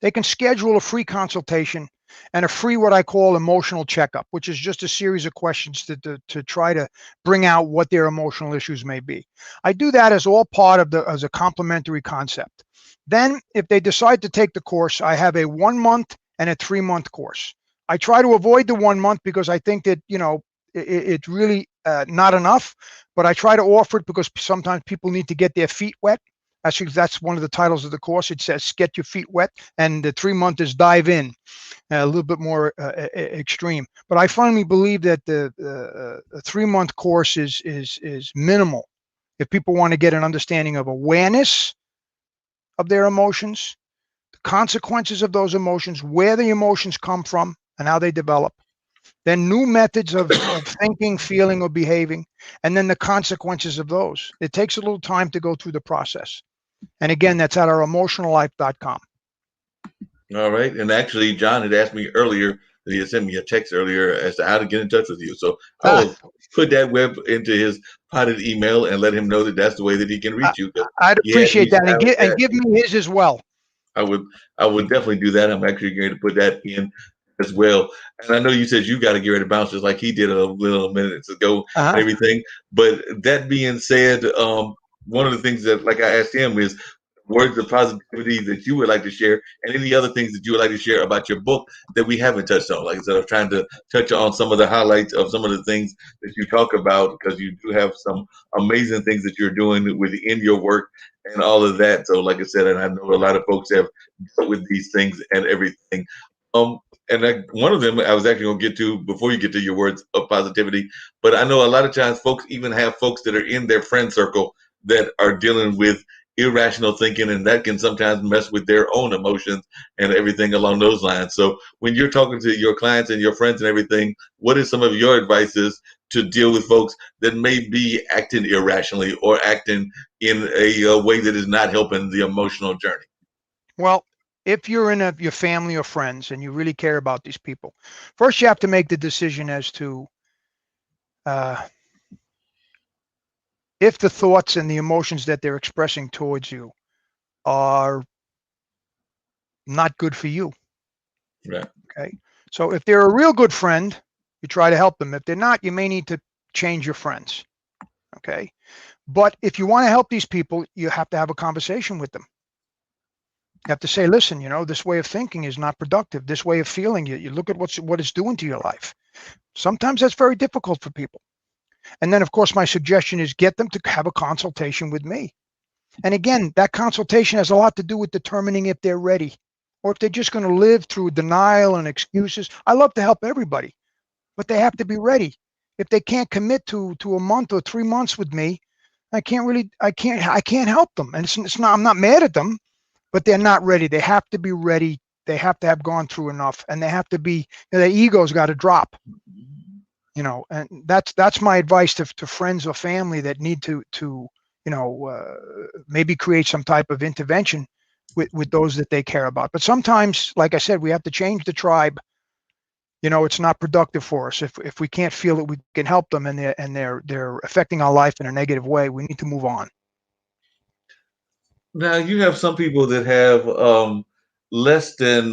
They can schedule a free consultation and a free what I call emotional checkup, which is just a series of questions to try to bring out what their emotional issues may be. I do that as all part of as a complementary concept. Then, if they decide to take the course, I have a 1 month and a 3 month course. I try to avoid the 1 month because I think that it's really not enough, but I try to offer it because sometimes people need to get their feet wet. Actually, that's one of the titles of the course. It says "Get Your Feet Wet," and the 3 month is "Dive In," a little bit more extreme. But I firmly believe that the 3 month course is minimal if people want to get an understanding of awareness, of their emotions, the consequences of those emotions, where the emotions come from and how they develop, then new methods of thinking, feeling, or behaving, and then the consequences of those. It takes a little time to go through the process. And again, that's at our emotionallife.com. All right. And actually, John had asked me earlier, he had sent me a text earlier as to how to get in touch with you. So I will put that web into his potted email and let him know that that's the way that he can reach you. I'd appreciate that. And give me his as well. I would definitely do that. I'm actually going to put that in as well. And I know you said you got to get ready to bounce just like he did a little minutes ago and everything. But that being said, one of the things that, like I asked him, is words of positivity that you would like to share, and any other things that you would like to share about your book that we haven't touched on. Like I said, I'm trying to touch on some of the highlights of some of the things that you talk about, because you do have some amazing things that you're doing within your work and all of that. So like I said, and I know a lot of folks have dealt with these things and everything. One of them I was actually going to get to before you get to your words of positivity, but I know a lot of times folks even have folks that are in their friend circle that are dealing with irrational thinking, and that can sometimes mess with their own emotions and everything along those lines. So when you're talking to your clients and your friends and everything, what is some of your advices to deal with folks that may be acting irrationally or acting in a way that is not helping the emotional journey? Well, if you're in your family or friends and you really care about these people, first you have to make the decision as to if the thoughts and the emotions that they're expressing towards you are not good for you. Right. Okay. So if they're a real good friend, you try to help them. If they're not, you may need to change your friends. Okay. But if you want to help these people, you have to have a conversation with them. You have to say, listen, this way of thinking is not productive. This way of feeling, you look at what it's doing to your life. Sometimes that's very difficult for people. And then, of course, my suggestion is get them to have a consultation with me. And again, that consultation has a lot to do with determining if they're ready or if they're just going to live through denial and excuses. I love to help everybody, but they have to be ready. If they can't commit to a month or 3 months with me, I can't help them. And it's not, I'm not mad at them, but they're not ready. They have to be ready. They have to have gone through enough, and they have to be, their ego's got to drop. And that's my advice to friends or family that need to maybe create some type of intervention with those that they care about. But sometimes, like I said, we have to change the tribe. It's not productive for us. If we can't feel that we can help them and they're affecting our life in a negative way, we need to move on. Now you have some people that have less than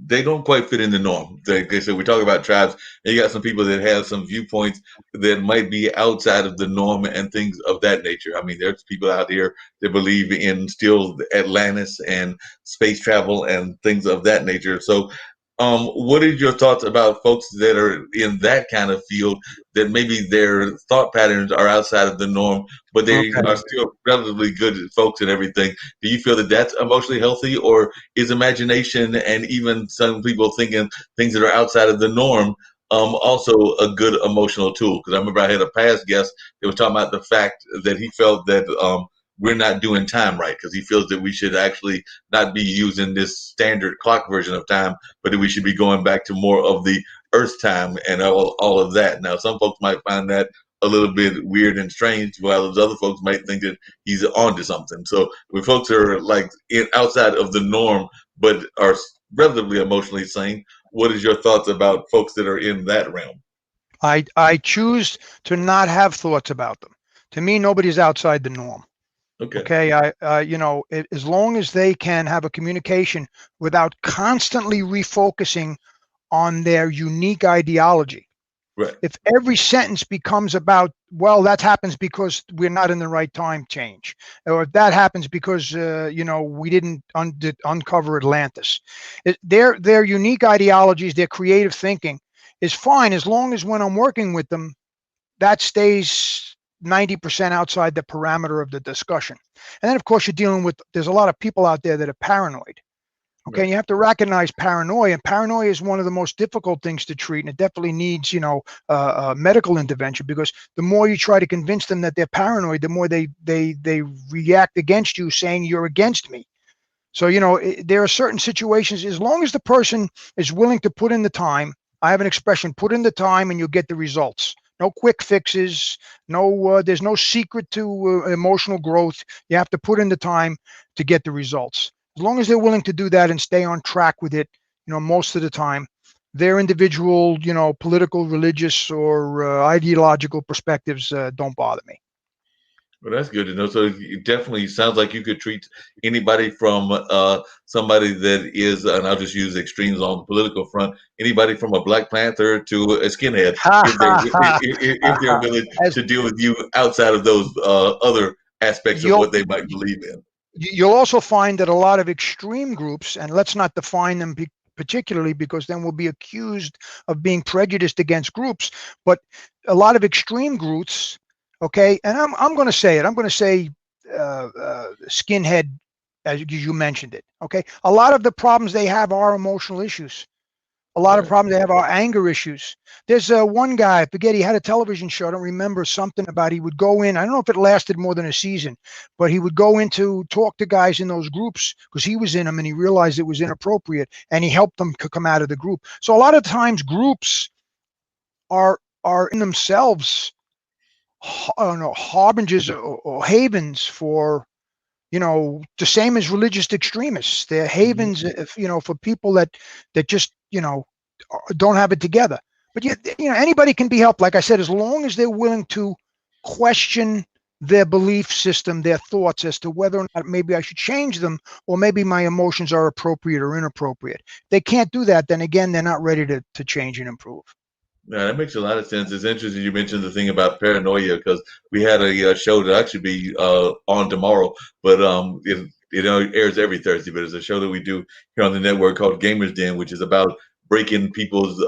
they don't quite fit in the norm. So we talk about tribes, and you got some people that have some viewpoints that might be outside of the norm and things of that nature. I mean, there's people out here that believe in still Atlantis and space travel and things of that nature. So what are your thoughts about folks that are in that kind of field that maybe their thought patterns are outside of the norm, but they are still relatively good folks and everything? Do you feel that that's emotionally healthy, or is imagination and even some people thinking things that are outside of the norm also a good emotional tool? Because I remember I had a past guest that was talking about the fact that he felt that we're not doing time right, because he feels that we should actually not be using this standard clock version of time, but that we should be going back to more of the Earth time and all of that. Now, some folks might find that a little bit weird and strange, while those other folks might think that he's onto something. So when folks are like outside of the norm, but are relatively emotionally sane, what is your thoughts about folks that are in that realm? I choose to not have thoughts about them. To me, nobody's outside the norm. Okay. As long as they can have a communication without constantly refocusing on their unique ideology. Right. If every sentence becomes about, well, that happens because we're not in the right time change, or if that happens because we didn't uncover Atlantis. Their unique ideologies, their creative thinking is fine as long as when I'm working with them, that stays 90% outside the parameter of the discussion. And then, of course, you're dealing with, there's a lot of people out there that are paranoid. Okay, Right. you have to recognize paranoia, and paranoia is one of the most difficult things to treat, and it definitely needs, medical intervention, because the more you try to convince them that they're paranoid, the more they react against you, saying you're against me. So, there are certain situations, as long as the person is willing to put in the time. I have an expression: put in the time, and you'll get the results. No quick fixes. No, there's no secret to emotional growth. You have to put in the time to get the results. As long as they're willing to do that and stay on track with it, most of the time, their individual, political, religious, or ideological perspectives don't bother me. Well, that's good to know. So it definitely sounds like you could treat anybody from somebody that is, and I'll just use extremes on the political front, anybody from a Black Panther to a skinhead, Ha if they're ha ha. if they're willing As to deal with you outside of those other aspects of you'll what they might believe in. you'll also find that a lot of extreme groups, and let's not define them particularly, because then we'll be accused of being prejudiced against groups, but a lot of extreme groups, okay, and I'm going to say it. I'm going to say skinhead, as you mentioned it. Okay, a lot of the problems they have are emotional issues. A lot of Right. problems they have are anger issues. There's one guy, I forget, he had a television show. I don't remember, something about, he would go in. I don't know if it lasted more than a season, but he would go in to talk to guys in those groups, because he was in them and he realized it was inappropriate, and he helped them to come out of the group. So a lot of times groups are in themselves, I don't know, harbingers or havens for, the same as religious extremists. They're Mhm. havens, if, for people that just, don't have it together. But yet, anybody can be helped. Like I said, as long as they're willing to question their belief system, their thoughts as to whether or not maybe I should change them, or maybe my emotions are appropriate or inappropriate. They can't do that, then again, they're not ready to change and improve. Yeah, that makes a lot of sense. It's interesting you mentioned the thing about paranoia, because we had a show that actually be on tomorrow, but it airs every Thursday. But it's a show that we do here on the network called Gamers Den, which is about breaking people's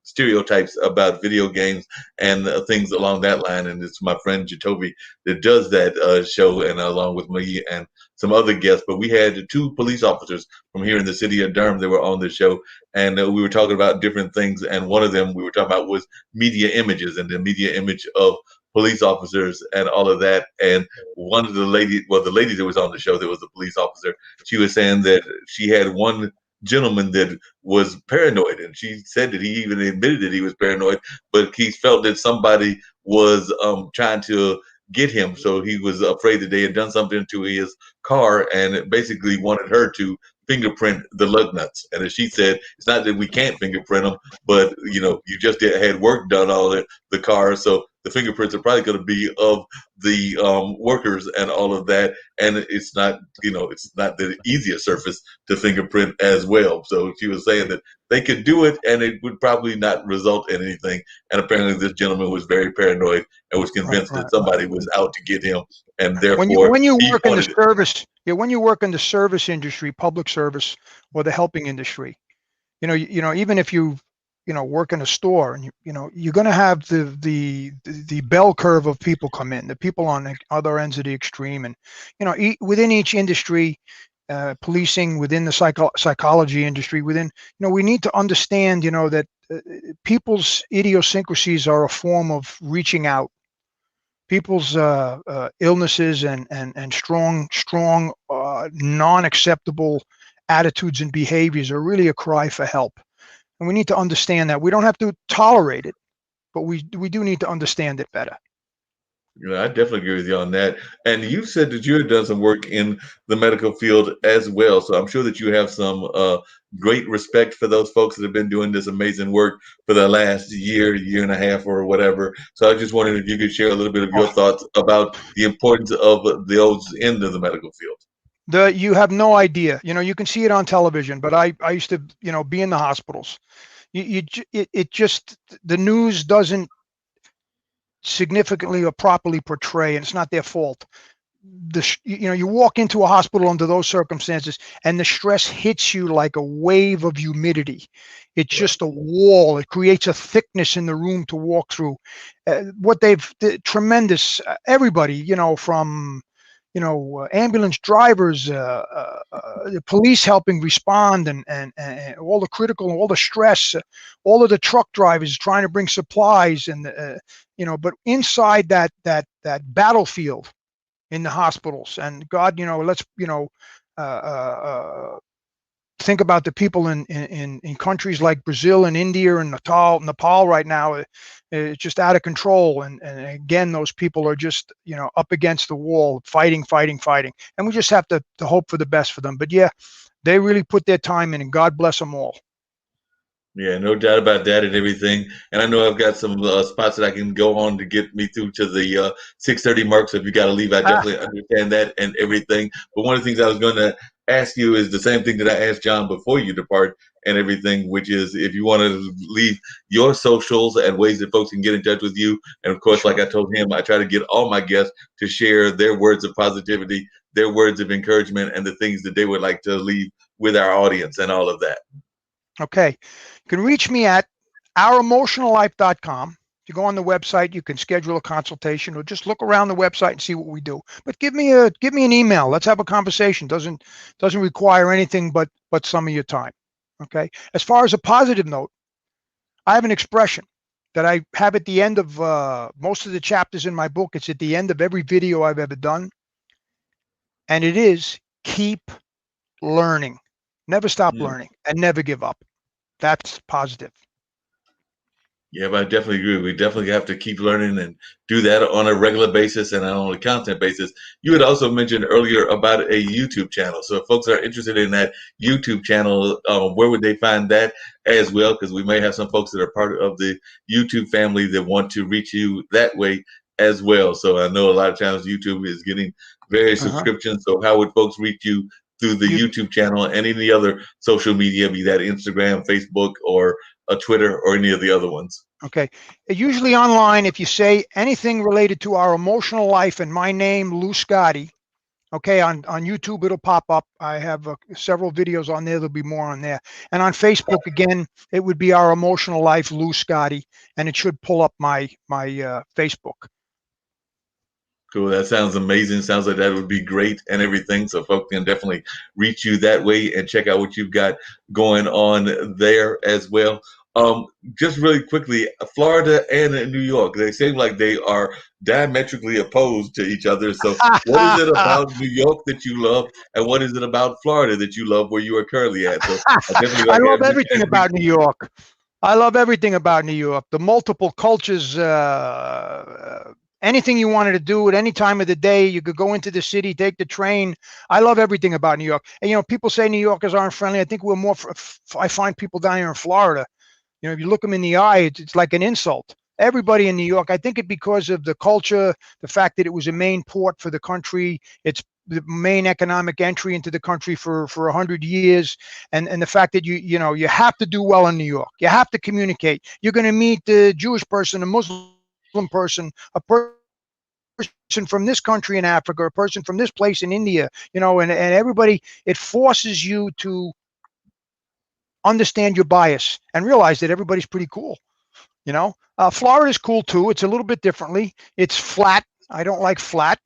stereotypes about video games and things along that line. And it's my friend Jacoby that does that show, and along with me and some other guests. But we had two police officers from here in the city of Durham that were on the show, and we were talking about different things. And one of them we were talking about was media images and the media image of police officers and all of that. And one of the lady, well, the lady that was on the show that was a police officer, she was saying that she had one gentleman that was paranoid, and she said that he even admitted that he was paranoid, but he felt that somebody was trying to get him, so he was afraid that they had done something to his car and basically wanted her to fingerprint the lug nuts. And as she said, it's not that we can't fingerprint them, but you just had work done on the car, so the fingerprints are probably going to be of the workers and all of that. And it's not, it's not the easiest surface to fingerprint as well. So she was saying that they could do it and it would probably not result in anything. And apparently this gentleman was very paranoid and was Right, convinced that right, right. somebody was out to get him, and When you therefore when you he work in the wanted it. service, yeah, when you work in the service industry, public service, or the helping industry, even if you work in a store, and you're going to have the bell curve of people come in, the people on the other ends of the extreme. And within each industry, policing, within the psychology industry, within, we need to understand, that people's idiosyncrasies are a form of reaching out. People's illnesses and strong non-acceptable attitudes and behaviors are really a cry for help. And we need to understand that. We don't have to tolerate it, but we do need to understand it better. I definitely agree with you on that. And you said that you had done some work in the medical field as well. So I'm sure that you have some great respect for those folks that have been doing this amazing work for the last year and a half, or whatever. So I just wondered if you could share a little bit of your thoughts about the importance of those in the medical field. You have no idea. You can see it on television, but I used to, be in the hospitals. It just, the news doesn't significantly or properly portray, and it's not their fault. You walk into a hospital under those circumstances, and the stress hits you like a wave of humidity. It's Right. just a wall. It creates a thickness in the room to walk through. Tremendous. Everybody, from ambulance drivers, the police helping respond, and all the critical and all the stress, all of the truck drivers trying to bring supplies, and but inside that battlefield in the hospitals, and God, let's think about the people in countries like Brazil and India and Nepal right now. It's just out of control, and again, those people are just up against the wall, fighting, and we just have to hope for the best for them. But yeah, they really put their time in, and God bless them all. Yeah, no doubt about that and everything. And I know I've got some spots that I can go on to get me through to the 6:30 mark. So if you got to leave, I definitely understand that and everything. But one of the things I was going to ask you is the same thing that I asked John before you depart and everything, which is if you want to leave your socials and ways that folks can get in touch with you. And of course, like I told him, I try to get all my guests to share their words of positivity, their words of encouragement, and the things that they would like to leave with our audience and all of that. Okay. You can reach me at ouremotionallife.com. If you go on the website, you can schedule a consultation or just look around the website and see what we do. But give me an email. Let's have a conversation. Doesn't require anything but some of your time. Okay. As far as a positive note, I have an expression that I have at the end of most of the chapters in my book. It's at the end of every video I've ever done. And it is keep learning. Never stop learning and never give up. That's positive. Yeah, but I definitely agree. We definitely have to keep learning and do that on a regular basis and on a content basis. You had also mentioned earlier about a YouTube channel. So if folks are interested in that YouTube channel, where would they find that as well? Because we may have some folks that are part of the YouTube family that want to reach you that way as well. So I know a lot of times YouTube is getting various subscriptions. So how would folks reach you through the YouTube channel and any other social media, be that Instagram, Facebook, or Twitter, or any of the other ones? Okay. Usually online, if you say anything related to Our Emotional Life and my name, Lou Scotti, okay, on YouTube, it'll pop up. I have several videos on there. There'll be more on there. And on Facebook, again, it would be Our Emotional Life, Lou Scotti, and it should pull up my Facebook. Cool. That sounds amazing. Sounds like that would be great and everything. So folks can definitely reach you that way and check out what you've got going on there as well. Just really quickly, Florida and New York, they seem like they are diametrically opposed to each other. So what is it about New York that you love, and what is it about Florida that you love where you are currently at? So I love everything about New York. I love everything about New York. The multiple cultures, anything you wanted to do at any time of the day, you could go into the city, take the train. I love everything about New York. And, people say New Yorkers aren't friendly. I think we're more, I find people down here in Florida, if you look them in the eye, it's like an insult. Everybody in New York, I think because of the culture, the fact that it was a main port for the country, it's the main economic entry into the country for 100 years, and the fact that you have to do well in New York. You have to communicate. You're going to meet a Jewish person, a Muslim person, a person from this country in Africa, a person from this place in India, and everybody, it forces you to understand your bias and realize that everybody's pretty cool. Florida's cool too. It's a little bit differently. It's flat. I don't like flat.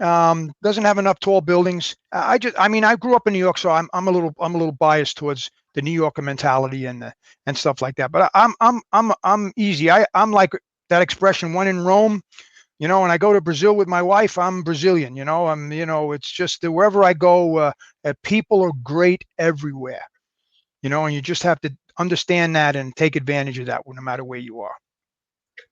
Doesn't have enough tall buildings. I grew up in New York, so I'm a little biased towards the New Yorker mentality and stuff like that. But I'm easy. I'm like that expression, when in Rome, when I go to Brazil with my wife, I'm Brazilian, it's just that wherever I go, people are great everywhere, and you just have to understand that and take advantage of that no matter where you are.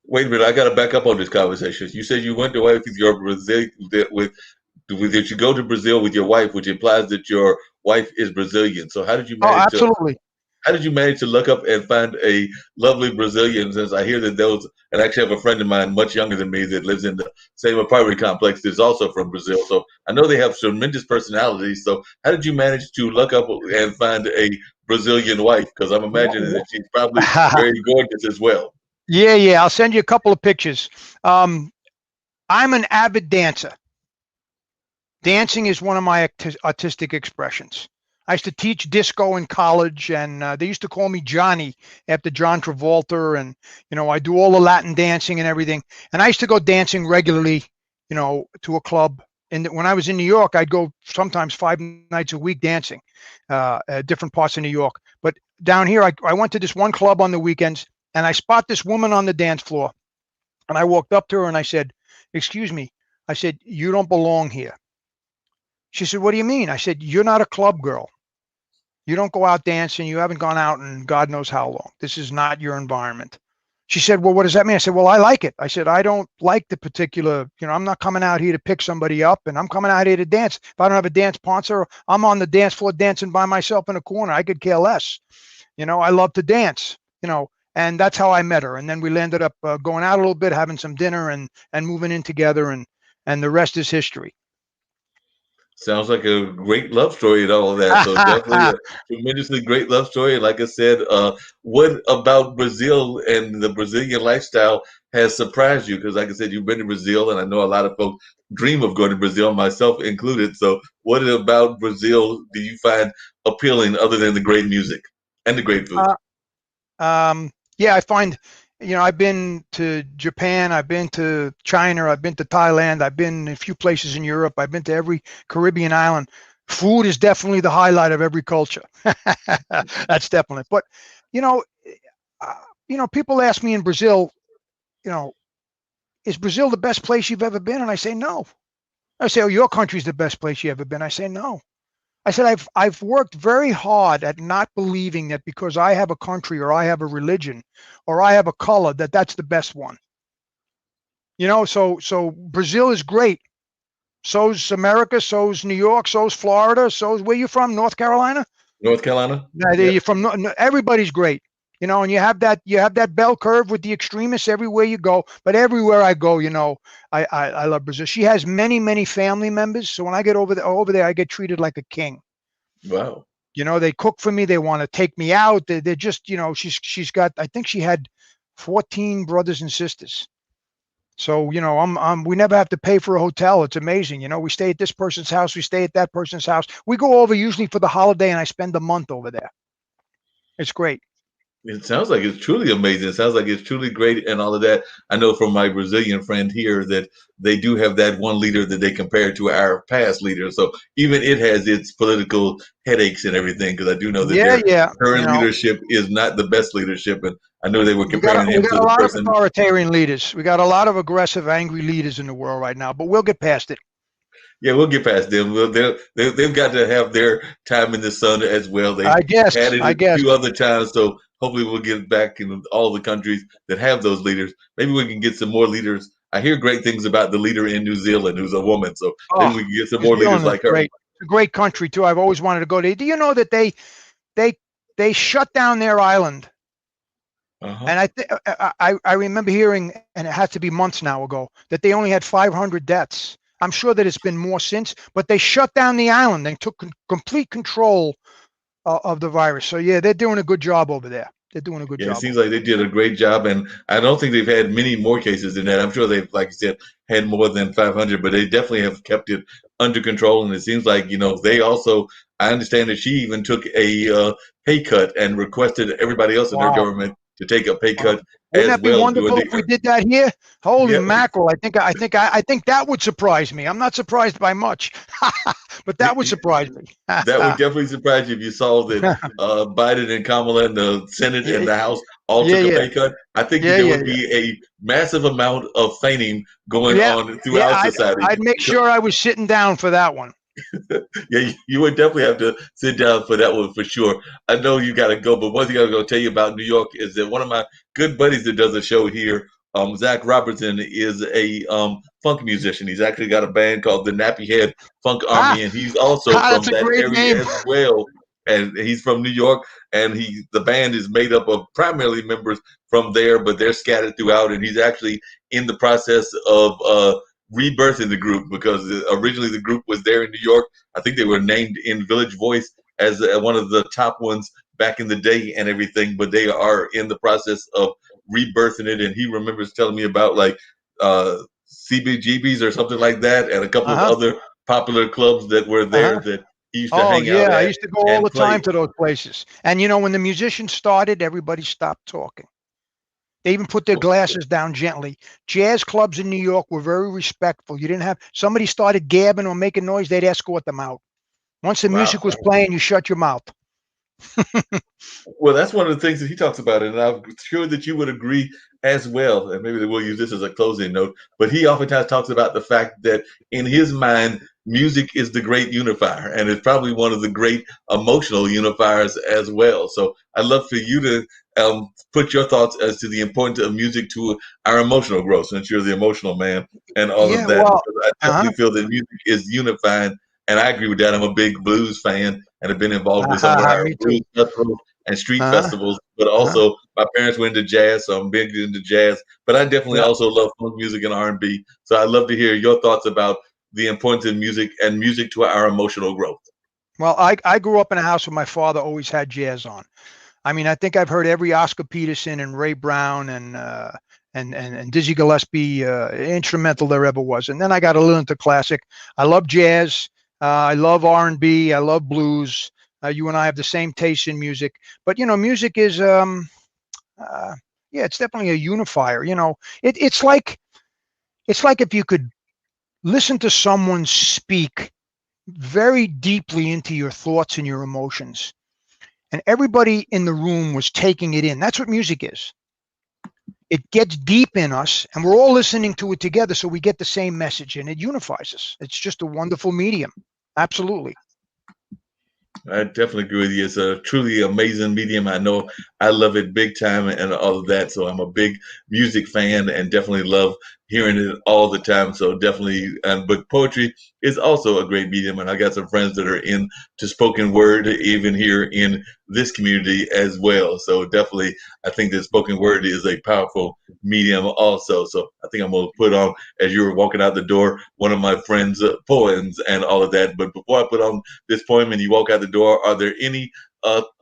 Wait a minute, I got to back up on this conversation. You said you went to wife with your Brazil, that you go to Brazil with your wife, which implies that your wife is Brazilian. So how did you manage absolutely. How did you manage to look up and find a lovely Brazilian? Since I hear that and I actually have a friend of mine much younger than me that lives in the same apartment complex that's also from Brazil. So I know they have tremendous personalities. So how did you manage to look up and find a Brazilian wife? Because I'm imagining that she's probably very gorgeous as well. Yeah. I'll send you a couple of pictures. I'm an avid dancer. Dancing is one of my artistic expressions. I used to teach disco in college, and they used to call me Johnny after John Travolta. And, I do all the Latin dancing and everything. And I used to go dancing regularly, to a club when I was in New York, I'd go sometimes 5 nights a week dancing, at different parts of New York. But down here, I went to this one club on the weekends, and I spot this woman on the dance floor, and I walked up to her and I said, "Excuse me," I said, "you don't belong here." She said, "What do you mean?" I said, "You're not a club girl. You don't go out dancing. You haven't gone out in God knows how long. This is not your environment." She said, "Well, what does that mean?" I said, "Well, I like it." I said, "I don't like the particular, I'm not coming out here to pick somebody up, and I'm coming out here to dance. If I don't have a dance sponsor, I'm on the dance floor dancing by myself in a corner. I could care less. I love to dance, and that's how I met her. And then we ended up going out a little bit, having some dinner and moving in together, and the rest is history." Sounds like a great love story and all of that. So definitely a tremendously great love story. And like I said, what about Brazil and the Brazilian lifestyle has surprised you? Because like I said, you've been to Brazil, and I know a lot of folks dream of going to Brazil, myself included. So what about Brazil do you find appealing other than the great music and the great food? Yeah, I find, I've been to Japan, I've been to China, I've been to Thailand, I've been a few places in Europe, I've been to every Caribbean island. Food is definitely the highlight of every culture. That's definitely. But, you know, people ask me in Brazil, you know, is Brazil the best place you've ever been? And I say, no. I say, oh, your country's the best place you ever been. I say, no. I said, I've worked very hard at not believing that because I have a country or I have a religion or I have a color that's the best one. So Brazil is great. So's America, so's New York, so's Florida, so's where you from? North Carolina? North Carolina? Yeah, Yeah. you're from everybody's great. And you have that bell curve with the extremists everywhere you go. But everywhere I go, I love Brazil. She has many, many family members. So when I get over there, I get treated like a king. Wow. They cook for me. They want to take me out. They're just, she's got, I think she had 14 brothers and sisters. So, we never have to pay for a hotel. It's amazing. We stay at this person's house. We stay at that person's house. We go over usually for the holiday, and I spend a month over there. It's great. It sounds like it's truly amazing. It sounds like it's truly great and all of that. I know from my Brazilian friend here that they do have that one leader that they compare to our past leader. So even it has its political headaches and everything, because I do know that their current leadership is not the best leadership. And I know they were comparing him to the person. We got a lot of authoritarian leaders. We got a lot of aggressive, angry leaders in the world right now, but we'll get past it. Yeah, we'll get past them. They've got to have their time in the sun as well. They I guess. had it a few other times, so hopefully we'll get back in all the countries that have those leaders. Maybe we can get some more leaders. I hear great things about the leader in New Zealand, who's a woman. So maybe we can get some more leaders like her. It's a great country too. I've always wanted to go there. Do you know that they shut down their island? And I remember hearing, and it had to be months now ago, that they only had 500 deaths. I'm sure that it's been more since, but they shut down the island. They took complete control of the virus. So yeah, they're doing a good job over there. They're doing a good job. It seems like they did a great job, and I don't think they've had many more cases than that. I'm sure they've, like you said, had more than 500, but they definitely have kept it under control. And it seems like, they also, I understand that she even took a pay cut and requested everybody else in their government to take a pay cut. Wouldn't that be wonderful if we did that here? Holy mackerel! I think that would surprise me. I'm not surprised by much, but that would surprise me. That would definitely surprise you if you saw that Biden and Kamala in the Senate and the House all took a pay cut. I think there would be a massive amount of feigning going on throughout society. I'd make sure I was sitting down for that one. Yeah, you would definitely have to sit down for that one for sure. I know you got to go, but one thing I'm going to tell you about New York is that one of my good buddies that does a show here, Zach Robertson, is a funk musician. He's actually got a band called the Nappy Head Funk Army, and he's also from that area as well. And he's from New York, and the band is made up of primarily members from there, but they're scattered throughout. And he's actually in the process of rebirthing the group, because originally the group was there in New York. I think they were named in Village Voice as one of the top ones back in the day and everything, but they are in the process of rebirthing it. And he remembers telling me about like CBGBs or something like that, and a couple of other popular clubs that were there that he used to hang out at. I used to go all the time to those places. And when the musicians started, everybody stopped talking. They even put their glasses down gently. Jazz clubs in New York were very respectful. You didn't have somebody started gabbing or making noise, they'd escort them out. Once the Wow. music was playing, you shut your mouth. Well, that's one of the things that he talks about, and I'm sure that you would agree as well. And maybe we'll use this as a closing note. But he oftentimes talks about the fact that in his mind, music is the great unifier, and it's probably one of the great emotional unifiers as well. So I'd love for you to put your thoughts as to the importance of music to our emotional growth, since you're the emotional man and all Yeah, of that. well, Because I definitely feel that music is unifying, and I agree with that. I'm a big blues fan and have been involved in some of our me too. blues festivals and street Uh-huh. festivals, but Uh-huh. also my parents were into jazz, so I'm big into jazz. But I definitely Yeah. also love funk music and R&B. So I'd love to hear your thoughts about the importance of music and music to our emotional growth. Well, I grew up in a house where my father always had jazz on. I mean, I think I've heard every Oscar Peterson and Ray Brown and Dizzy Gillespie instrumental there ever was. And then I got a little into classic. I love jazz. I love R&B. I love blues. You and I have the same taste in music. But music is yeah, it's definitely a unifier. It's like if you could listen to someone speak very deeply into your thoughts and your emotions, and everybody in the room was taking it in. That's what music is. It gets deep in us, and we're all listening to it together, so we get the same message, and it unifies us. It's just a wonderful medium. Absolutely. I definitely agree with you. It's a truly amazing medium. I know I love it big time and all of that. So I'm a big music fan and definitely love hearing it all the time. So definitely, but poetry is also a great medium. And I got some friends that are into spoken word, even here in this community as well. So definitely, I think that spoken word is a powerful medium also. So I think I'm going to put on, as you were walking out the door, one of my friends' poems and all of that. But before I put on this poem and you walk out the door, are there any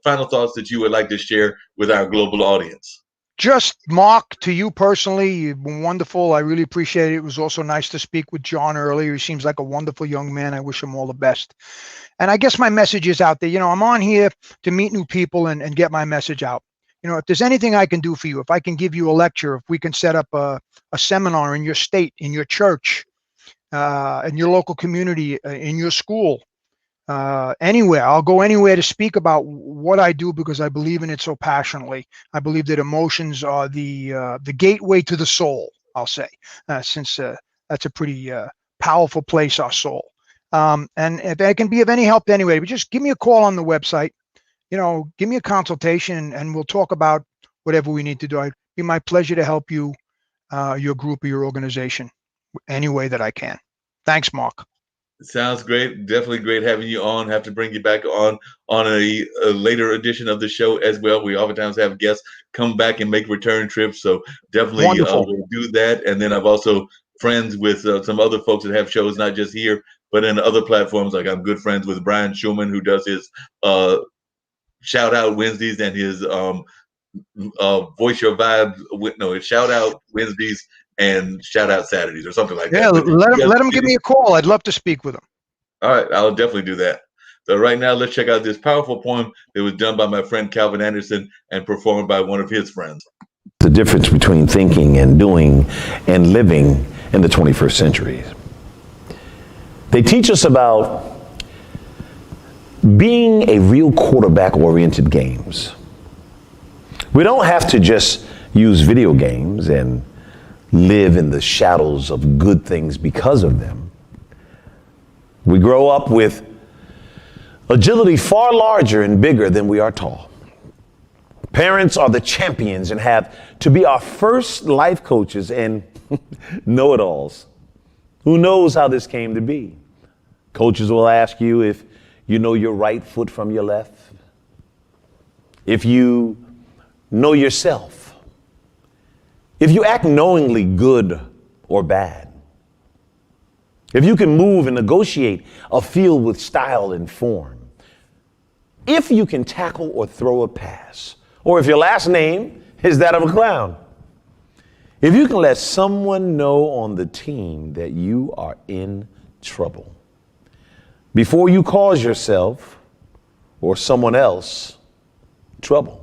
final thoughts that you would like to share with our global audience? Just Mark, to you personally, you've been wonderful. I really appreciate it. It was also nice to speak with John earlier. He seems like a wonderful young man. I wish him all the best. And I guess my message is out there. I'm on here to meet new people and get my message out. If there's anything I can do for you, if I can give you a lecture, if we can set up a seminar in your state, in your church, in your local community, in your school, anywhere. I'll go anywhere to speak about what I do because I believe in it so passionately. I believe that emotions are the gateway to the soul, I'll say, since that's a pretty powerful place, our soul. And if I can be of any help anyway, but just give me a call on the website, give me a consultation and we'll talk about whatever we need to do. It'd be my pleasure to help you, your group or your organization any way that I can. Thanks, Mark. Sounds great. Definitely great having you on. Have to bring you back on a later edition of the show as well. We oftentimes have guests come back and make return trips, so definitely we'll do that. And then I've also friends with some other folks that have shows not just here but in other platforms. Like I'm good friends with Brian Schumann, who does his Shout Out Wednesdays and his Voice Your Vibe. No, it's Shout Out Wednesdays and Shout Out Saturdays or something like that. Yeah, let him give me a call. I'd love to speak with him. All right, I'll definitely do that. So right now, let's check out this powerful poem that was done by my friend Calvin Anderson and performed by one of his friends. The difference between thinking and doing and living in the 21st century. They teach us about being a real quarterback-oriented games. We don't have to just use video games and live in the shadows of good things because of them. We grow up with agility far larger and bigger than we are tall. Parents are the champions and have to be our first life coaches and know-it-alls. Who knows how this came to be? Coaches will ask you if you know your right foot from your left, if you know yourself, if you act knowingly good or bad, if you can move and negotiate a field with style and form, if you can tackle or throw a pass, or if your last name is that of a clown, if you can let someone know on the team that you are in trouble before you cause yourself or someone else trouble.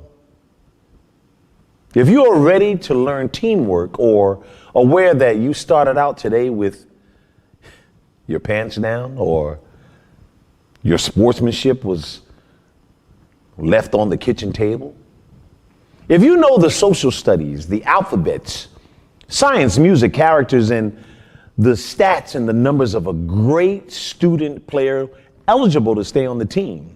If you are ready to learn teamwork or aware that you started out today with your pants down or your sportsmanship was left on the kitchen table, if you know the social studies, the alphabets, science, music, characters, and the stats and the numbers of a great student player eligible to stay on the team,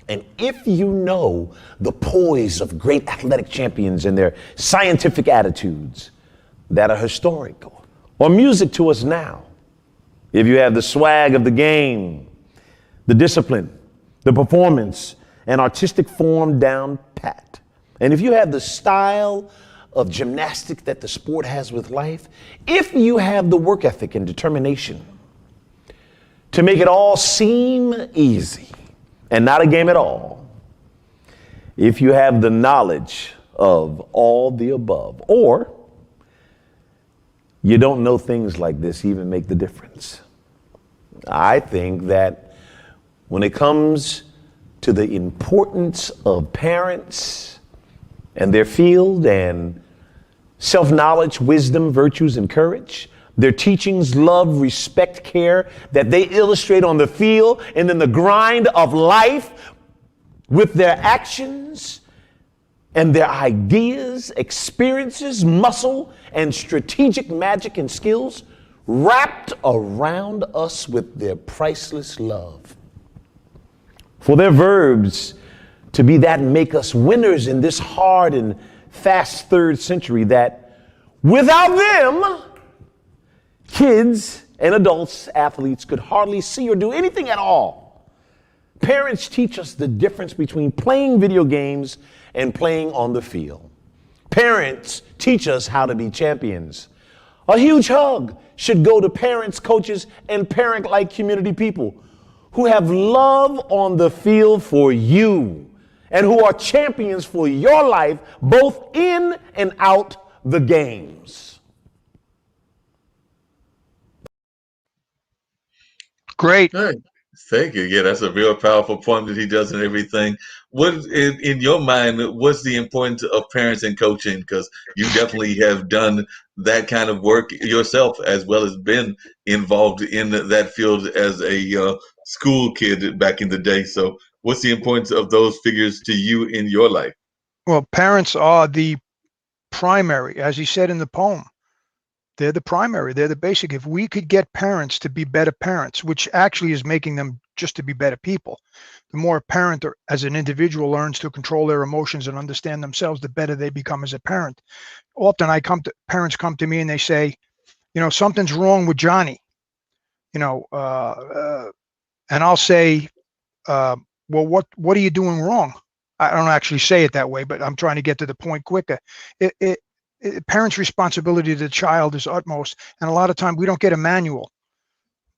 and if you know the poise of great athletic champions and their scientific attitudes that are historical or music to us now, if you have the swag of the game, the discipline, the performance, and artistic form down pat, and if you have the style of gymnastics that the sport has with life, if you have the work ethic and determination to make it all seem easy and not a game at all, if you have the knowledge of all the above, or you don't know things like this even make the difference, I think that when it comes to the importance of parents and their field and self-knowledge, wisdom, virtues, and courage, their teachings, love, respect, care that they illustrate on the field and in the grind of life with their actions and their ideas, experiences, muscle, and strategic magic and skills wrapped around us with their priceless love. For their verbs to be that make us winners in this hard and fast third century that without them, kids and adults, athletes could hardly see or do anything at all. Parents teach us the difference between playing video games and playing on the field. Parents teach us how to be champions. A huge hug should go to parents, coaches, and parent-like community people who have love on the field for you and who are champions for your life, both in and out the games. Great. Hey, thank you. Yeah, that's a real powerful point that he does and everything. What, in your mind, what's the importance of parents and coaching? Because you definitely have done that kind of work yourself, as well as been involved in that field as a school kid back in the day. So, what's the importance of those figures to you in your life? Well, parents are the primary, as he said in the poem. They're the primary, they're the basic. If we could get parents to be better parents, which actually is making them just to be better people, the more a parent or as an individual learns to control their emotions and understand themselves, the better they become as a parent. Often parents come to me and they say, something's wrong with Johnny, and I'll say, well, what are you doing wrong? I don't actually say it that way, but I'm trying to get to the point quicker. Parents' responsibility to the child is utmost, and a lot of time we don't get a manual.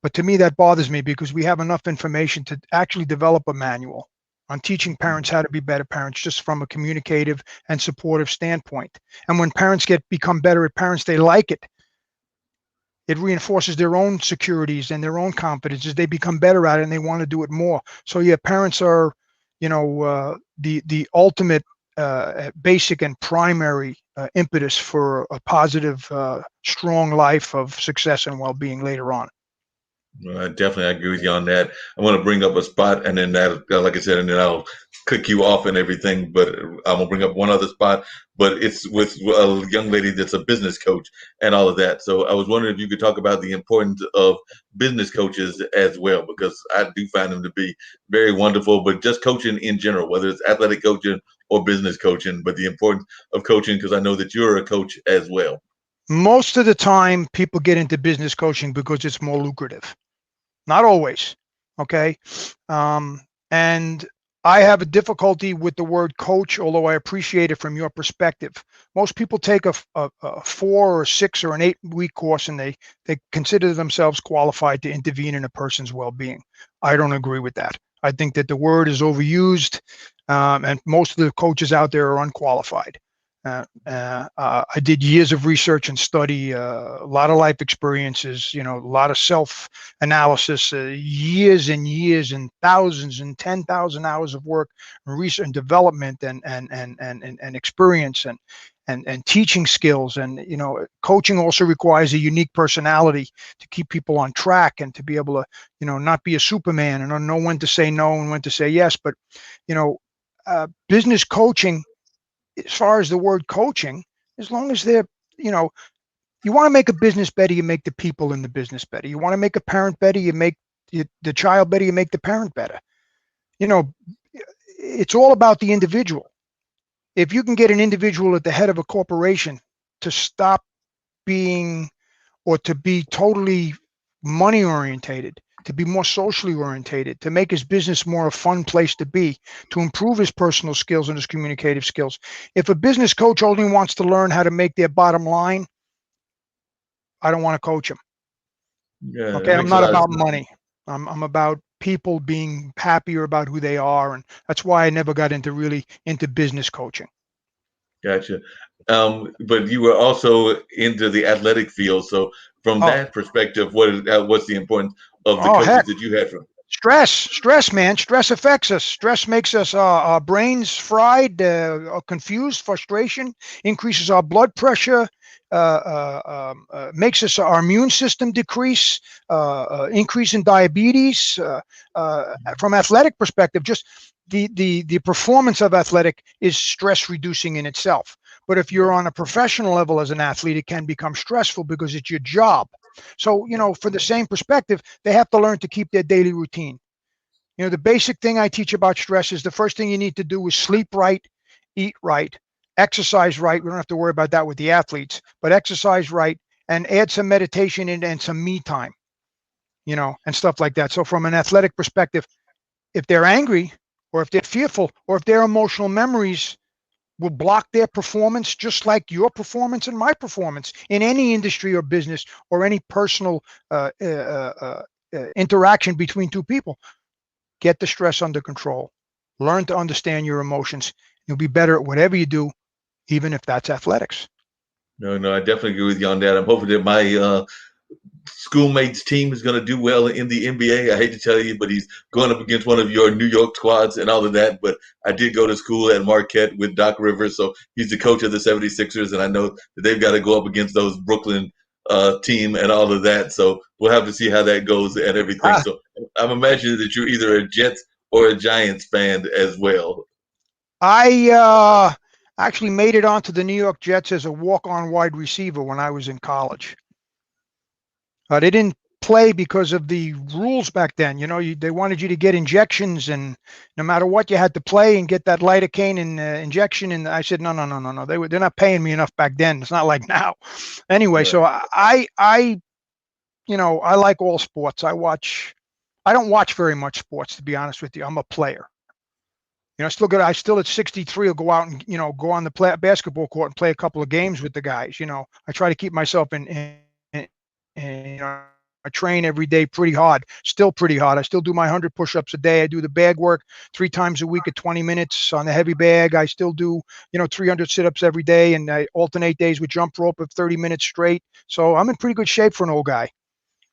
But to me, that bothers me because we have enough information to actually develop a manual on teaching parents how to be better parents, just from a communicative and supportive standpoint. And when parents become better at parents, they like it. It reinforces their own securities and their own confidences. They become better at it and they want to do it more. So yeah, parents are, the ultimate basic and primary impetus for a positive, strong life of success and well-being later on. Well, I agree with you on that. I want to bring up a spot, and then that, like I said, and then I'll click you off and everything. But I'm gonna bring up one other spot, but it's with a young lady that's a business coach and all of that. So I was wondering if you could talk about the importance of business coaches as well, because I do find them to be very wonderful. But just coaching in general, whether it's athletic coaching or business coaching, but the importance of coaching, because I know that you're a coach as well. Most of the time, people get into business coaching because it's more lucrative. Not always, okay? And I have a difficulty with the word coach, although I appreciate it from your perspective. Most people take a 4 or 6 or an 8-week course and they consider themselves qualified to intervene in a person's well-being. I don't agree with that. I think that the word is overused, and most of the coaches out there are unqualified. I did years of research and study, a lot of life experiences, a lot of self-analysis, years and years and thousands and 10,000 hours of work and research and development and experience. and teaching skills. And, coaching also requires a unique personality to keep people on track and to be able to, not be a Superman and know when to say no and when to say yes. But, business coaching, as far as the word coaching, as long as they're, you want to make a business better, you make the people in the business better. You want to make a parent better, you make the child better, you make the parent better. It's all about the individual. If you can get an individual at the head of a corporation to stop being, or to be totally money orientated, to be more socially orientated, to make his business more a fun place to be, to improve his personal skills and his communicative skills. If a business coach only wants to learn how to make their bottom line, I don't want to coach him. Yeah, okay, I'm not about money. I'm about people being happier about who they are, and that's why I never got into business coaching. Gotcha. But you were also into the athletic field, so from that perspective, what's the importance of the coaches that you had from? Stress, man. Stress affects us. Stress makes us our brains fried, confused, frustration, increases our blood pressure, makes us our immune system decrease, increase in diabetes. From athletic perspective, just the performance of athletic is stress reducing in itself. But if you're on a professional level as an athlete, it can become stressful because it's your job. So, for the same perspective, they have to learn to keep their daily routine. The basic thing I teach about stress is the first thing you need to do is sleep right, eat right, exercise right. We don't have to worry about that with the athletes, but exercise right and add some meditation in and some me time, and stuff like that. So from an athletic perspective, if they're angry or if they're fearful or if their emotional memories will block their performance, just like your performance and my performance in any industry or business or any personal interaction between two people. Get the stress under control. Learn to understand your emotions. You'll be better at whatever you do, even if that's athletics. No, I definitely agree with you on that. I'm hoping that my schoolmate's team is going to do well in the NBA. I hate to tell you, but he's going up against one of your New York Squads and all of that. But I did go to school at Marquette with Doc Rivers, so he's the coach of the 76ers, and I know that they've got to go up against those Brooklyn team and all of that. So we'll have to see how that goes and everything. So I'm imagining that you're either a Jets or a Giants fan as well. I actually made it onto the New York Jets as a walk-on wide receiver when I was in college. They didn't play because of the rules back then. They wanted you to get injections, and no matter what, you had to play and get that lidocaine and injection. And I said, no. They're not paying me enough back then. It's not like now. Anyway, right. So I like all sports. I don't watch very much sports, to be honest with you. I'm a player. I still at 63 will go out and, go on the basketball court and play a couple of games with the guys. I try to keep myself in I train every day pretty hard, still pretty hard. I still do my 100 push-ups a day. I do the bag work 3 times a week at 20 minutes on the heavy bag. I still do, 300 sit-ups every day, and I alternate days with jump rope of 30 minutes straight. So I'm in pretty good shape for an old guy.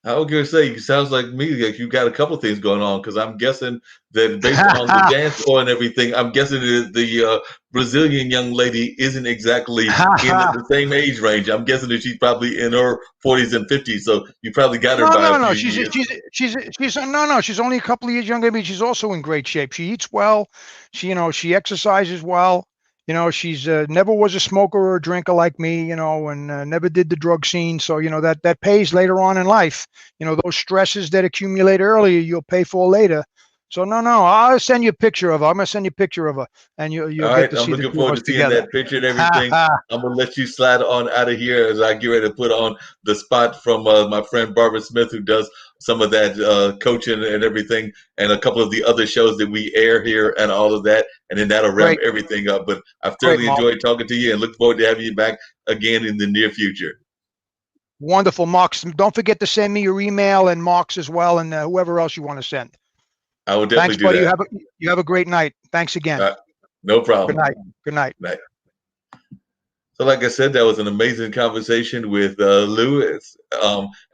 I was going to say, it sounds like me, like you got a couple of things going on, because I'm guessing that based on the dance floor and everything, I'm guessing that the Brazilian young lady isn't exactly in the same age range. I'm guessing that she's probably in her 40s and 50s, so you probably got her by a few years. She's only a couple of years younger than me. She's also in great shape. She eats well. She exercises well. She's never was a smoker or a drinker like me, and never did the drug scene. So, that pays later on in life. Those stresses that accumulate earlier, you'll pay for later. So, no, I'll send you a picture of her. I'm going to send you a picture of her, and you'll get to see the two of us together. I'm looking forward to seeing that picture and everything. I'm going to let you slide on out of here as I get ready to put on the spot from my friend Barbara Smith, who does some of that coaching and everything, and a couple of the other shows that we air here and all of that, and then that'll wrap everything up. But I've thoroughly enjoyed talking to you and look forward to having you back again in the near future. Wonderful, Marks. Don't forget to send me your email and Marks as well, and whoever else you want to send. I will definitely do that. Thanks, buddy. You have a great night. Thanks again. No problem. Good night. Night. So, like I said, that was an amazing conversation with Lewis,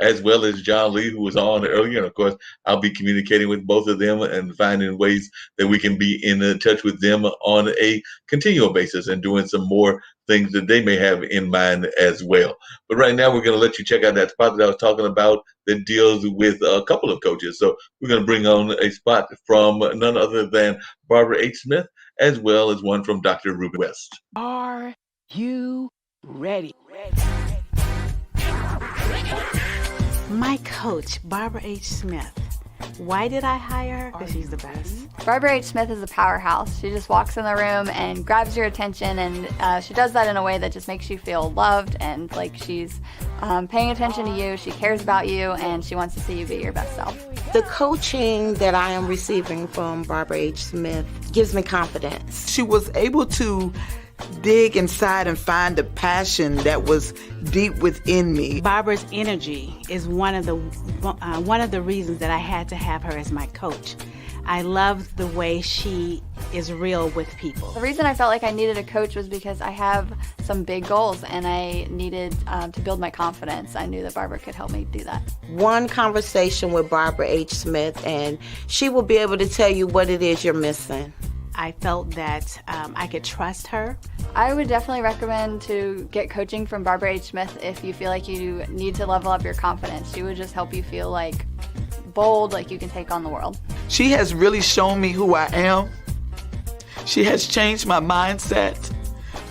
as well as John Lee, who was on earlier. And of course, I'll be communicating with both of them and finding ways that we can be in touch with them on a continual basis and doing some more things that they may have in mind as well. But right now, we're going to let you check out that spot that I was talking about that deals with a couple of coaches. So, we're going to bring on a spot from none other than Barbara H. Smith, as well as one from Dr. Ruben West. Are you ready? My coach, Barbara H. Smith. Why did I hire her? Because she's the best. Barbara H. Smith is a powerhouse. She just walks in the room and grabs your attention, and she does that in a way that just makes you feel loved and like she's paying attention to you, she cares about you, and she wants to see you be your best self. The coaching that I am receiving from Barbara H. Smith gives me confidence. She was able to dig inside and find the passion that was deep within me. Barbara's energy is one of the reasons that I had to have her as my coach. I love the way she is real with people. The reason I felt like I needed a coach was because I have some big goals and I needed to build my confidence. I knew that Barbara could help me do that. One conversation with Barbara H. Smith and she will be able to tell you what it is you're missing. I felt that I could trust her. I would definitely recommend to get coaching from Barbara H. Smith if you feel like you need to level up your confidence. She would just help you feel like bold, like you can take on the world. She has really shown me who I am. She has changed my mindset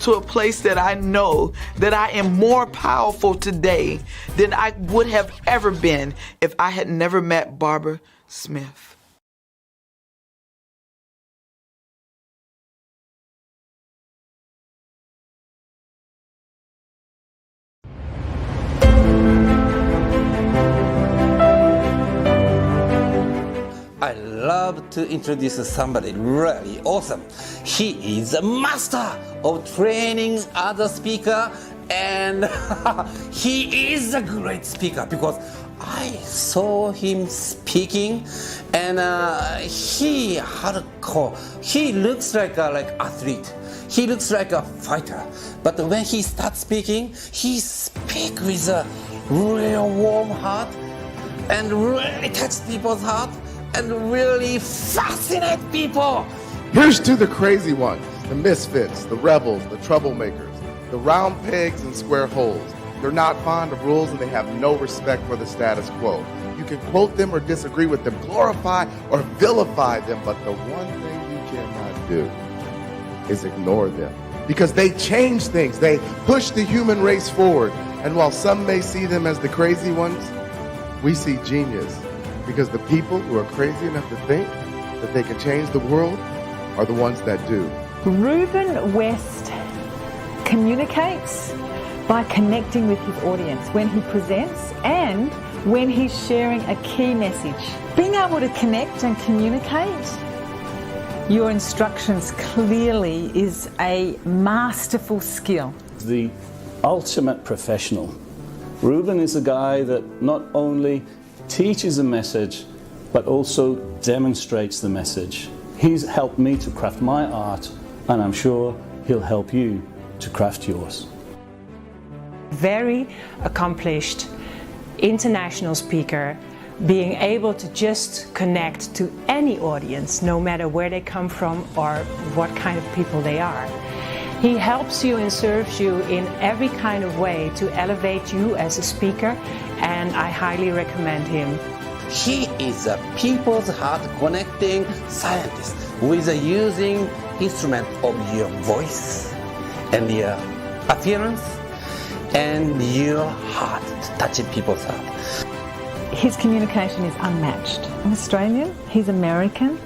to a place that I know that I am more powerful today than I would have ever been if I had never met Barbara Smith. I love to introduce somebody really awesome. He is a master of training other speaker, and he is a great speaker because I saw him speaking, and he hardcore. He looks like athlete. He looks like a fighter. But when he starts speaking, he speaks with a real warm heart and really touch people's heart and really fascinate people. Here's to the crazy ones, the misfits, the rebels, the troublemakers, the round pegs and square holes. They're not fond of rules and they have no respect for the status quo. You can quote them or disagree with them, glorify or vilify them, but the one thing you cannot do is ignore them. Because they change things, they push the human race forward. And while some may see them as the crazy ones, we see genius. Because the people who are crazy enough to think that they can change the world are the ones that do. Ruben West communicates by connecting with his audience when he presents and when he's sharing a key message. Being able to connect and communicate your instructions clearly is a masterful skill. The ultimate professional. Ruben is a guy that not only teaches a message, but also demonstrates the message. He's helped me to craft my art, and I'm sure he'll help you to craft yours. Very accomplished international speaker, being able to just connect to any audience, no matter where they come from or what kind of people they are. He helps you and serves you in every kind of way to elevate you as a speaker, and I highly recommend him. He is a people's heart connecting scientist with a using instrument of your voice and your appearance and your heart to touch people's heart. His communication is unmatched. I'm Australian, he's American,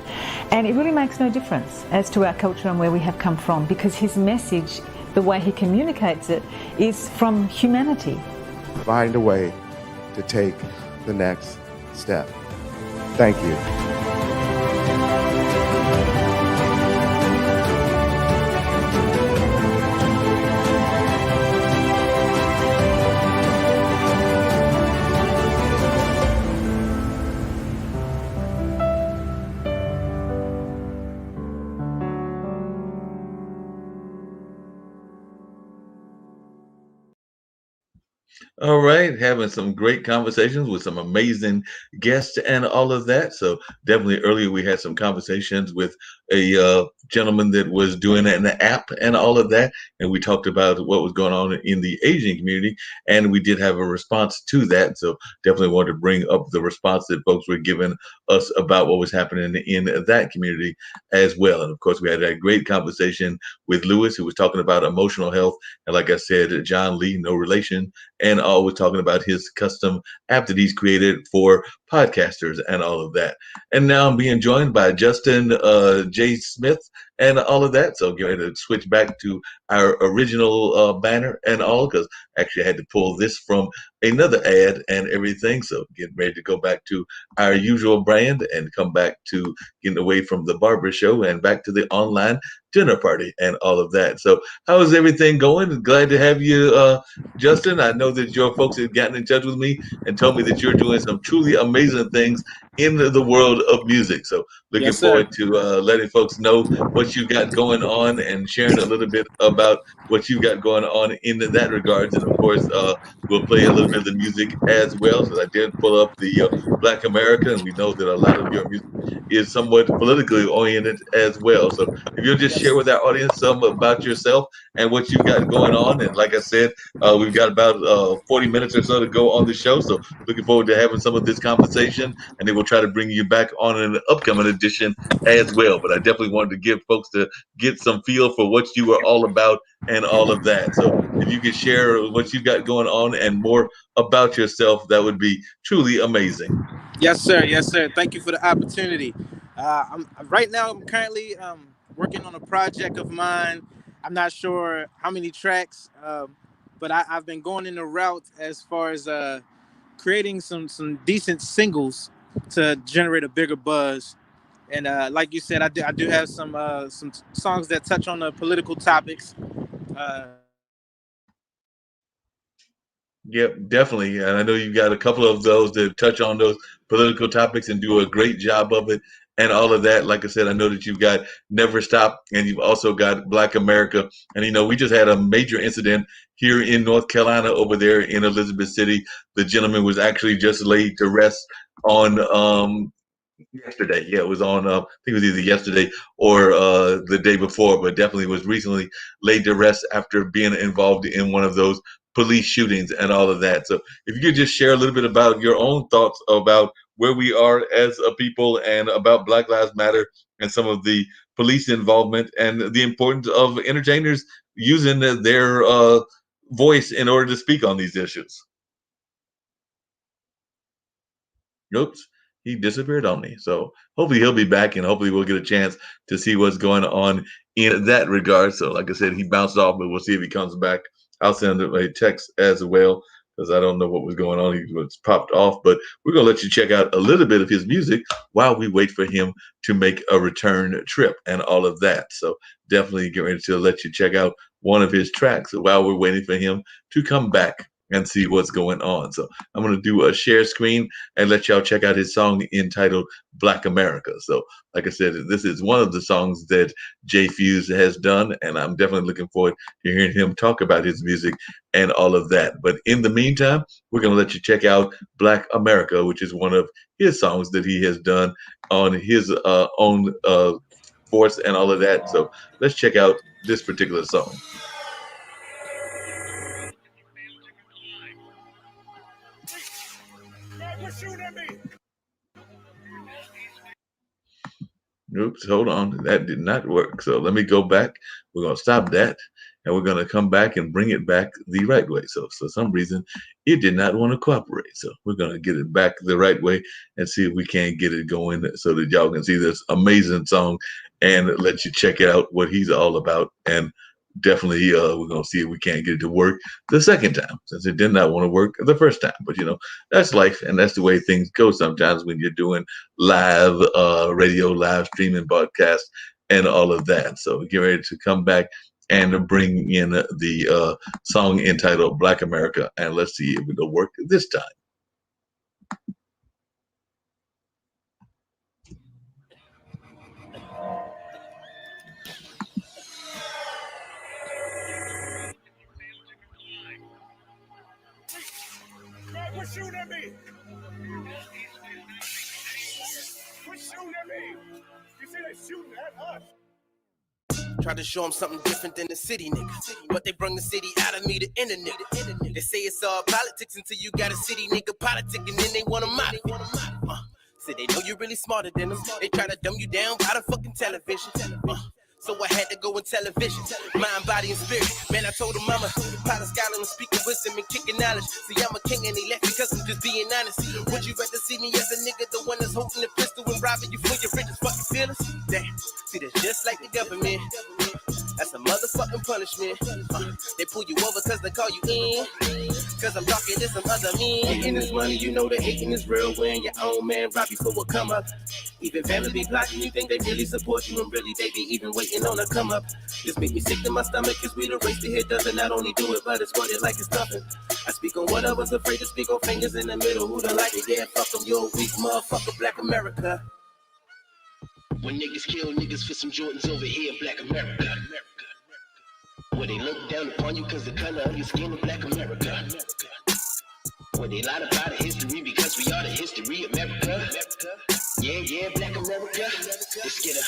and it really makes no difference as to our culture and where we have come from, because his message, the way he communicates it, is from humanity. Find a way to take the next step. Thank you. All right, having some great conversations with some amazing guests and all of that. So definitely earlier we had some conversations with a gentleman that was doing an app and all of that, and we talked about what was going on in the Asian community, and we did have a response to that. So definitely wanted to bring up the response that folks were giving us about what was happening in that community as well. And of course, we had a great conversation with Lewis, who was talking about emotional health, and like I said, John Lee, no relation, and always talking about his custom app that he's created for podcasters and all of that. And now I'm being joined by Justin J. Smith and all of that. So get ready to switch back to our original banner and all, because actually I had to pull this from another ad and everything. So getting ready to go back to our usual brand and come back to getting away from the barber show and back to the online dinner party and all of that. So how is everything going? Glad to have you, Justin. I know that your folks have gotten in touch with me and told me that you're doing some truly amazing things in the world of music. So looking Yes, sir. forward to letting folks know what you've got going on and sharing a little bit about what you've got going on in that regards. And of course, we'll play a little bit of the music as well. So I did pull up the Black America, and we know that a lot of your music is somewhat politically oriented as well. So if you'll just share with our audience some about yourself and what you've got going on. And like I said, we've got about 40 minutes or so to go on the show. So looking forward to having some of this conversation, and then we'll try to bring you back on an upcoming edition as well. But I definitely wanted to give folks to get some feel for what you are all about and all of that. So if you could share what you've got going on and more about yourself, that would be truly amazing. Yes, sir. Yes, sir. Thank you for the opportunity. Right now. I'm currently working on a project of mine. I'm not sure how many tracks, but I've been going in the route as far as creating some decent singles to generate a bigger buzz. And like you said, I do have some songs that touch on the political topics. Uh, Yep, definitely. And I know you've got a couple of those that touch on those political topics and do a great job of it and all of that. Like I said, I know that you've got Never Stop, and you've also got Black America. And, we just had a major incident here in North Carolina over there in Elizabeth City. The gentleman was actually just laid to rest on yesterday. Yeah, it was on, I think it was either yesterday or the day before, but definitely was recently laid to rest after being involved in one of those police shootings and all of that. So if you could just share a little bit about your own thoughts about where we are as a people and about Black Lives Matter and some of the police involvement and the importance of entertainers using their voice in order to speak on these issues. Oops, he disappeared on me. So hopefully he'll be back, and hopefully we'll get a chance to see what's going on in that regard. So like I said, he bounced off, but we'll see if he comes back. I'll send him a text as well, because I don't know what was going on. He was popped off, but we're going to let you check out a little bit of his music while we wait for him to make a return trip and all of that. So definitely get ready to let you check out one of his tracks while we're waiting for him to come back and see what's going on. So I'm going to do a share screen and let y'all check out his song entitled Black America. So like I said, this is one of the songs that Jay Fuse has done, and I'm definitely looking forward to hearing him talk about his music and all of that. But in the meantime, we're going to let you check out Black America, which is one of his songs that he has done on his own force and all of that. So let's check out this particular song. Oops, hold on. That did not work. So let me go back. We're going to stop that, and we're going to come back and bring it back the right way. So for some reason, it did not want to cooperate. So we're going to get it back the right way and see if we can't get it going so that y'all can see this amazing song and let you check out what he's all about. And definitely we're going to see if we can't get it to work the second time, since it did not want to work the first time. But that's life, and that's the way things go sometimes when you're doing live radio, live streaming, podcast, and all of that. So get ready to come back and bring in the song entitled Black America, and let's see if it'll work this time. shooting at me? Quit shooting at me. You see they shooting at us. Try to show them something different than the city nigga. But they bring the city out of me to end a nigga. They say it's all politics until you got a city nigga politic and then they want 'em out of it. Say they know you're really smarter than them. They try to dumb you down by the fucking television. So I had to go in television, mind, body, and spirit. Man, I told him I'm a pot of scholar and speaking wisdom and kicking knowledge. See, I'm a king and he left because I'm just being honest. Would you rather see me as a nigga, the one that's holding the pistol and robbing you for your riches fucking feelings? Damn, see, that's just like the government. That's a motherfucking punishment. They pull you over cause they call you in. Cause I'm talking to some other men. Hating this money, you know the hating is real. When your own man rob you for what come up. Even family be plotting, you think they really support you, and really they be even waiting on a come up. This make me sick to my stomach, cause we the race to hit doesn't not only do it, but it's what it like it's nothing. I speak on what I was afraid to speak on, fingers in the middle, who don't like it, yeah, fuck them, you're a weak motherfucker, Black America. When niggas kill niggas for some Jordans over here in Black America. Where they look down upon you cause the color of your skin in Black America. Where they lie about the history because we are the history of America. Yeah, Black America. Let's get it.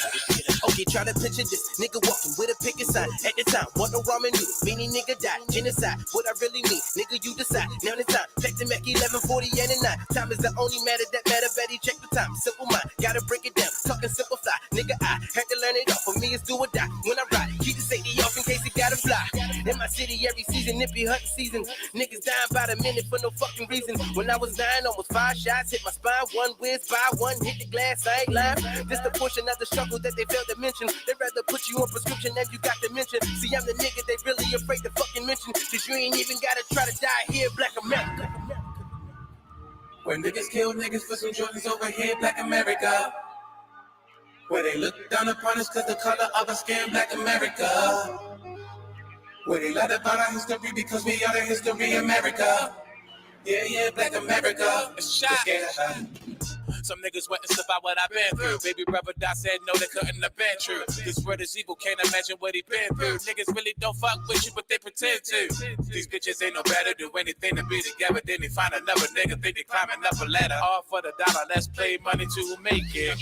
Okay, try to picture this nigga walking with a picket sign. At the time, want no ramen noodles, meaning nigga die. Genocide, what I really mean, nigga, you decide. Now the time, check the Mac 11:40 and a 9. Time is the only matter that matter, Betty, check the time. Simple mind, gotta break it down. Talking simplify, nigga, I had to learn it all. For me, it's do or die. When I ride, keep the safety off in case it gotta fly. In my city, every season, it be hunting season. Niggas dying by the minute for no fucking reason. When I was 9, almost 5 shots hit my spine. One whiz by one, hit the glass, I ain't lying. This the portion of the struggle that they failed to mention. They'd rather put you on prescription than you got to mention. See, I'm the nigga they really afraid to fucking mention. Cause you ain't even gotta try to die here, Black America. When niggas kill niggas for some Jordans over here, Black America. Where they look down upon us cause the color of our skin, Black America. Where they lied about our history because we are the history of America. Yeah, Black America. Let's get it. Some niggas went and slip out what I've been through. Baby brother Dot said no, they couldn't have been true. This word is evil, can't imagine what he been through. Niggas really don't fuck with you, but they pretend to. These bitches ain't no better, do anything to be together. Then they find another nigga, think they climbing up a ladder. All for the dollar, let's play money to make it.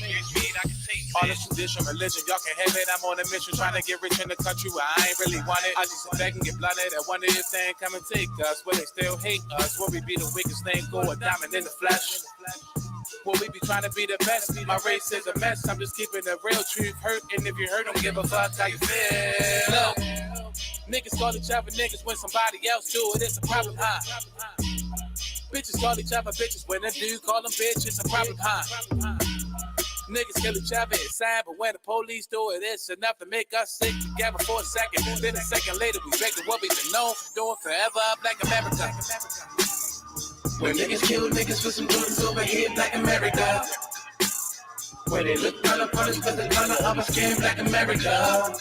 All this tradition, religion, y'all can have it. I'm on a mission trying to get rich in the country where I ain't really want it. I just sit back and get blinded. I wonder if they ain't come and take us. Will they still hate us? Will we be the weakest thing, go a diamond in the flesh? Will we be trying to be the best? My race is a mess. I'm just keeping the real truth hurt. And if you hurt, don't give a fuck how you feel. Niggas call each other niggas when somebody else do it. It's a problem, huh? Bitches call each other bitches when a dude call them bitch. It's a problem, huh? Niggas kill each other inside, but when the police do it, it's enough to make us sick together for a second. Then a second later, we break the what we've been known for doing forever, Black America. When niggas kill niggas for some Jordans over here, Black America. Where they look down upon us for the color of our skin, Black America.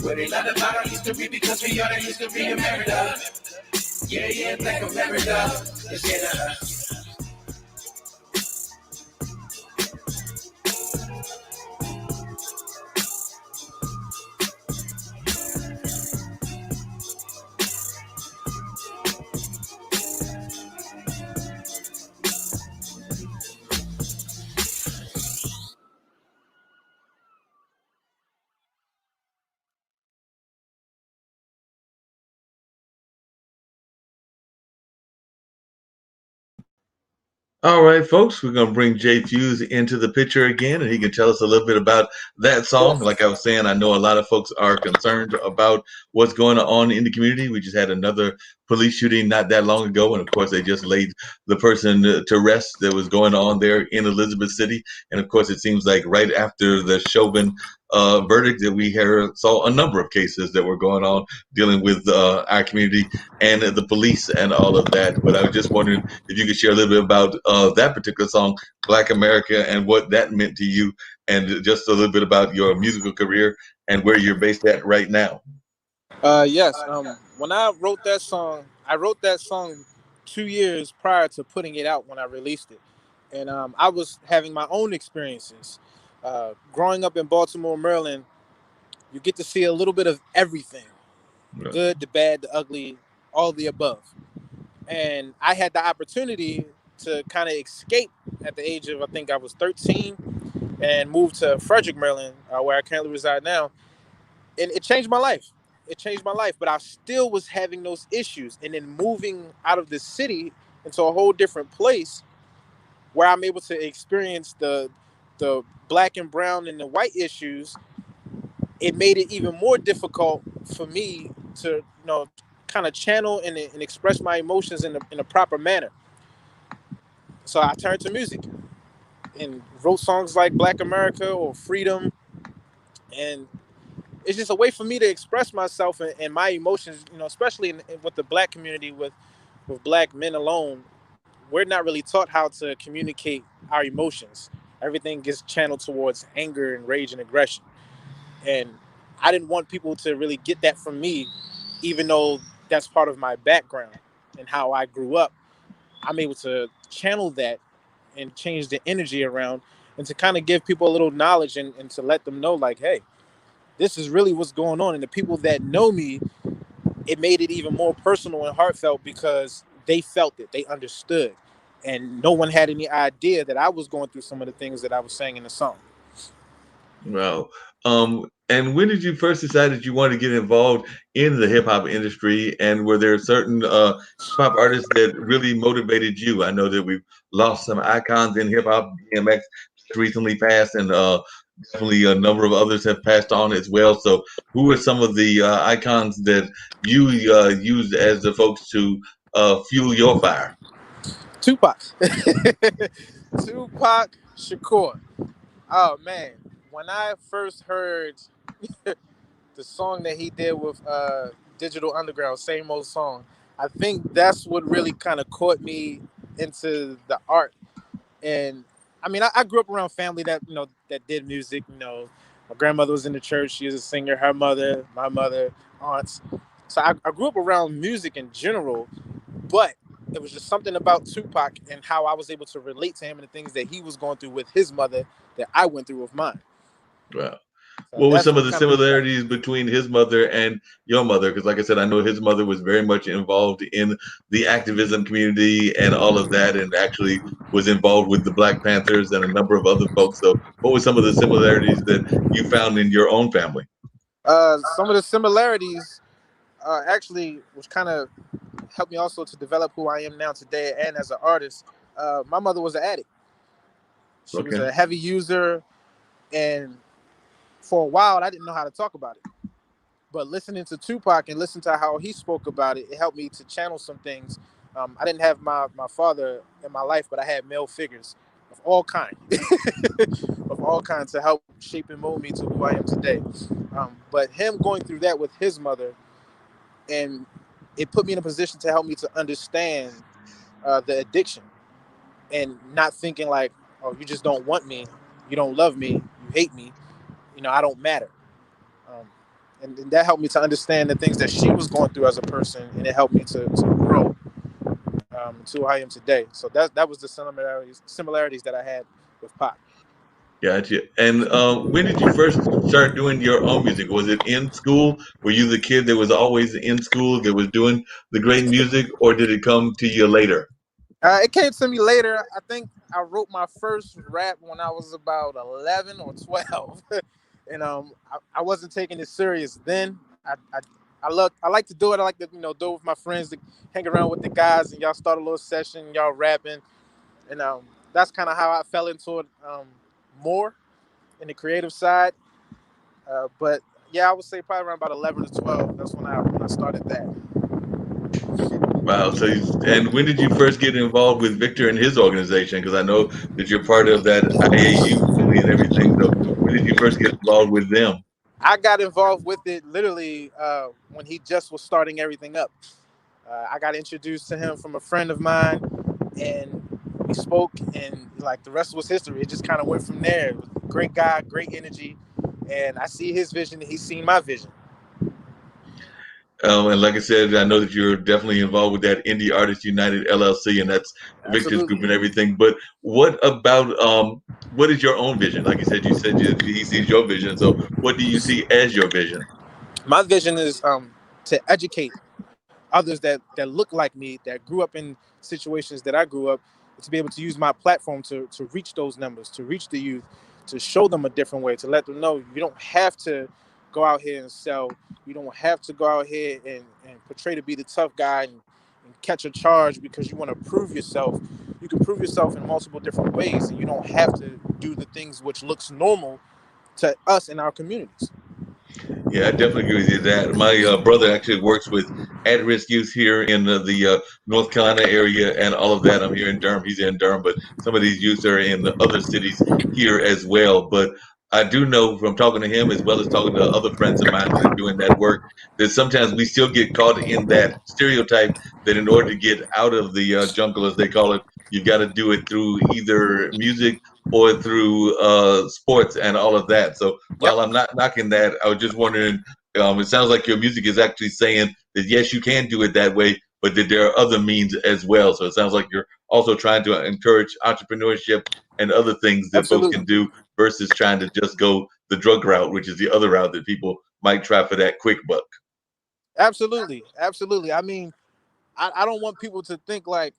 Where they lied about our history because we are the history of America. Yeah, Black America. Let's get it. All right, folks, we're going to bring Jay Fuse into the picture again, and he can tell us a little bit about that song. Like I was saying, I know a lot of folks are concerned about what's going on in the community. We just had another police shooting not that long ago, and of course, they just laid the person to rest that was going on there in Elizabeth City. And of course, it seems like right after the Chauvin verdict that we saw a number of cases that were going on dealing with our community and the police and all of that. But I was just wondering if you could share a little bit about that particular song, Black America, and what that meant to you, and just a little bit about your musical career and where you're based at right now. Yes. When I wrote that song 2 years prior to putting it out when I released it. And I was having my own experiences. Growing up in Baltimore, Maryland, you get to see a little bit of everything. The good, the bad, the ugly, all the above. and I had the opportunity to kind of escape at the age of, I think I was 13, and moved to Frederick, Maryland, where I currently reside now. And it changed my life. It changed my life, but I still was having those issues. And then moving out of the city into a whole different place where I'm able to experience the black and brown and the white issues, it made it even more difficult for me to, kind of channel and express my emotions in a proper manner. So I turned to music and wrote songs like Black America or Freedom. And it's just a way for me to express myself and my emotions, especially with the black community, with black men alone. We're not really taught how to communicate our emotions. Everything gets channeled towards anger and rage and aggression. And I didn't want people to really get that from me, even though that's part of my background and how I grew up. I'm able to channel that and change the energy around, and to kind of give people a little knowledge and to let them know, like, hey, this is really what's going on. And the people that know me, it made it even more personal and heartfelt because they felt it, they understood. And no one had any idea that I was going through some of the things that I was saying in the song. Wow. And when did you first decide that you wanted to get involved in the hip hop industry? And were there certain hip hop artists that really motivated you? I know that we've lost some icons in hip hop. DMX recently passed, and definitely a number of others have passed on as well. So who are some of the icons that you used as the folks to fuel your fire? Tupac. Tupac Shakur. Oh, man. When I first heard the song that he did with Digital Underground, Same Old Song, I think that's what really kind of caught me into the art. And I mean, I grew up around family that, that did music. My grandmother was in the church. She was a singer. Her mother, my mother, aunts. So I grew up around music in general, but it was just something about Tupac and how I was able to relate to him and the things that he was going through with his mother that I went through with mine. Wow. So What were that's some of what the kind of- similarities between his mother and your mother? Because like I said, I know his mother was very much involved in the activism community and all of that, and actually was involved with the Black Panthers and a number of other folks. So what were some of the similarities that you found in your own family? Some of the similarities actually was kind of helped me also to develop who I am now today and as an artist. My mother was an addict. She was Okay. a heavy user, and for a while I didn't know how to talk about it. But listening to Tupac and listening to how he spoke about it, it helped me to channel some things. I didn't have my father in my life, but I had male figures of all kinds, to help shape and mold me to who I am today. But him going through that with his mother, and it put me in a position to help me to understand the addiction, and not thinking like, oh, you just don't want me, you don't love me, you hate me, I don't matter. And that helped me to understand the things that she was going through as a person, and it helped me to grow to who I am today. So that was the similarities that I had with Pac. Gotcha. And when did you first start doing your own music? Was it in school? Were you the kid that was always in school that was doing the great music, or did it come to you later? It came to me later. I think I wrote my first rap when I was about 11 or 12. And I wasn't taking it serious then. I like to do it. I like to do it with my friends, to hang around with the guys, and y'all start a little session, y'all rapping, and that's kind of how I fell into it more in the creative side. But yeah, I would say probably around about 11 to 12. That's when I started that. Wow. So, and when did you first get involved with Victor and his organization? Because I know that you're part of that IAU and everything. So, when did you first get involved with them? I got involved with it literally when he just was starting everything up. I got introduced to him from a friend of mine, and we spoke, and like the rest was history. It just kind of went from there. Great guy, great energy, and I see his vision, and he's seen my vision. And like I said, I know that you're definitely involved with that Indie Artists United LLC, and that's Victor's group and everything. But what about what is your own vision? Like you said he sees your vision. So what do you see as your vision? My vision is to educate others that look like me, that grew up in situations that I grew up, to be able to use my platform to reach those numbers, to reach the youth, to show them a different way, to let them know you don't have to go out here and sell. You don't have to go out here and portray to be the tough guy and catch a charge because you want to prove yourself. You can prove yourself in multiple different ways, and you don't have to do the things which looks normal to us in our communities. Yeah, I definitely agree with you that my brother actually works with at-risk youth here in the North Carolina area and all of that. I'm here in Durham. He's in Durham, but some of these youth are in the other cities here as well. But I do know from talking to him as well as talking to other friends of mine that are doing that work that sometimes we still get caught in that stereotype that in order to get out of the jungle, as they call it, you've got to do it through either music or through sports and all of that. So while I'm not knocking that, I was just wondering, it sounds like your music is actually saying that yes, you can do it that way, but that there are other means as well. So it sounds like you're also trying to encourage entrepreneurship and other things that folks can do versus trying to just go the drug route, which is the other route that people might try for that quick buck. Absolutely. I mean, I don't want people to think like,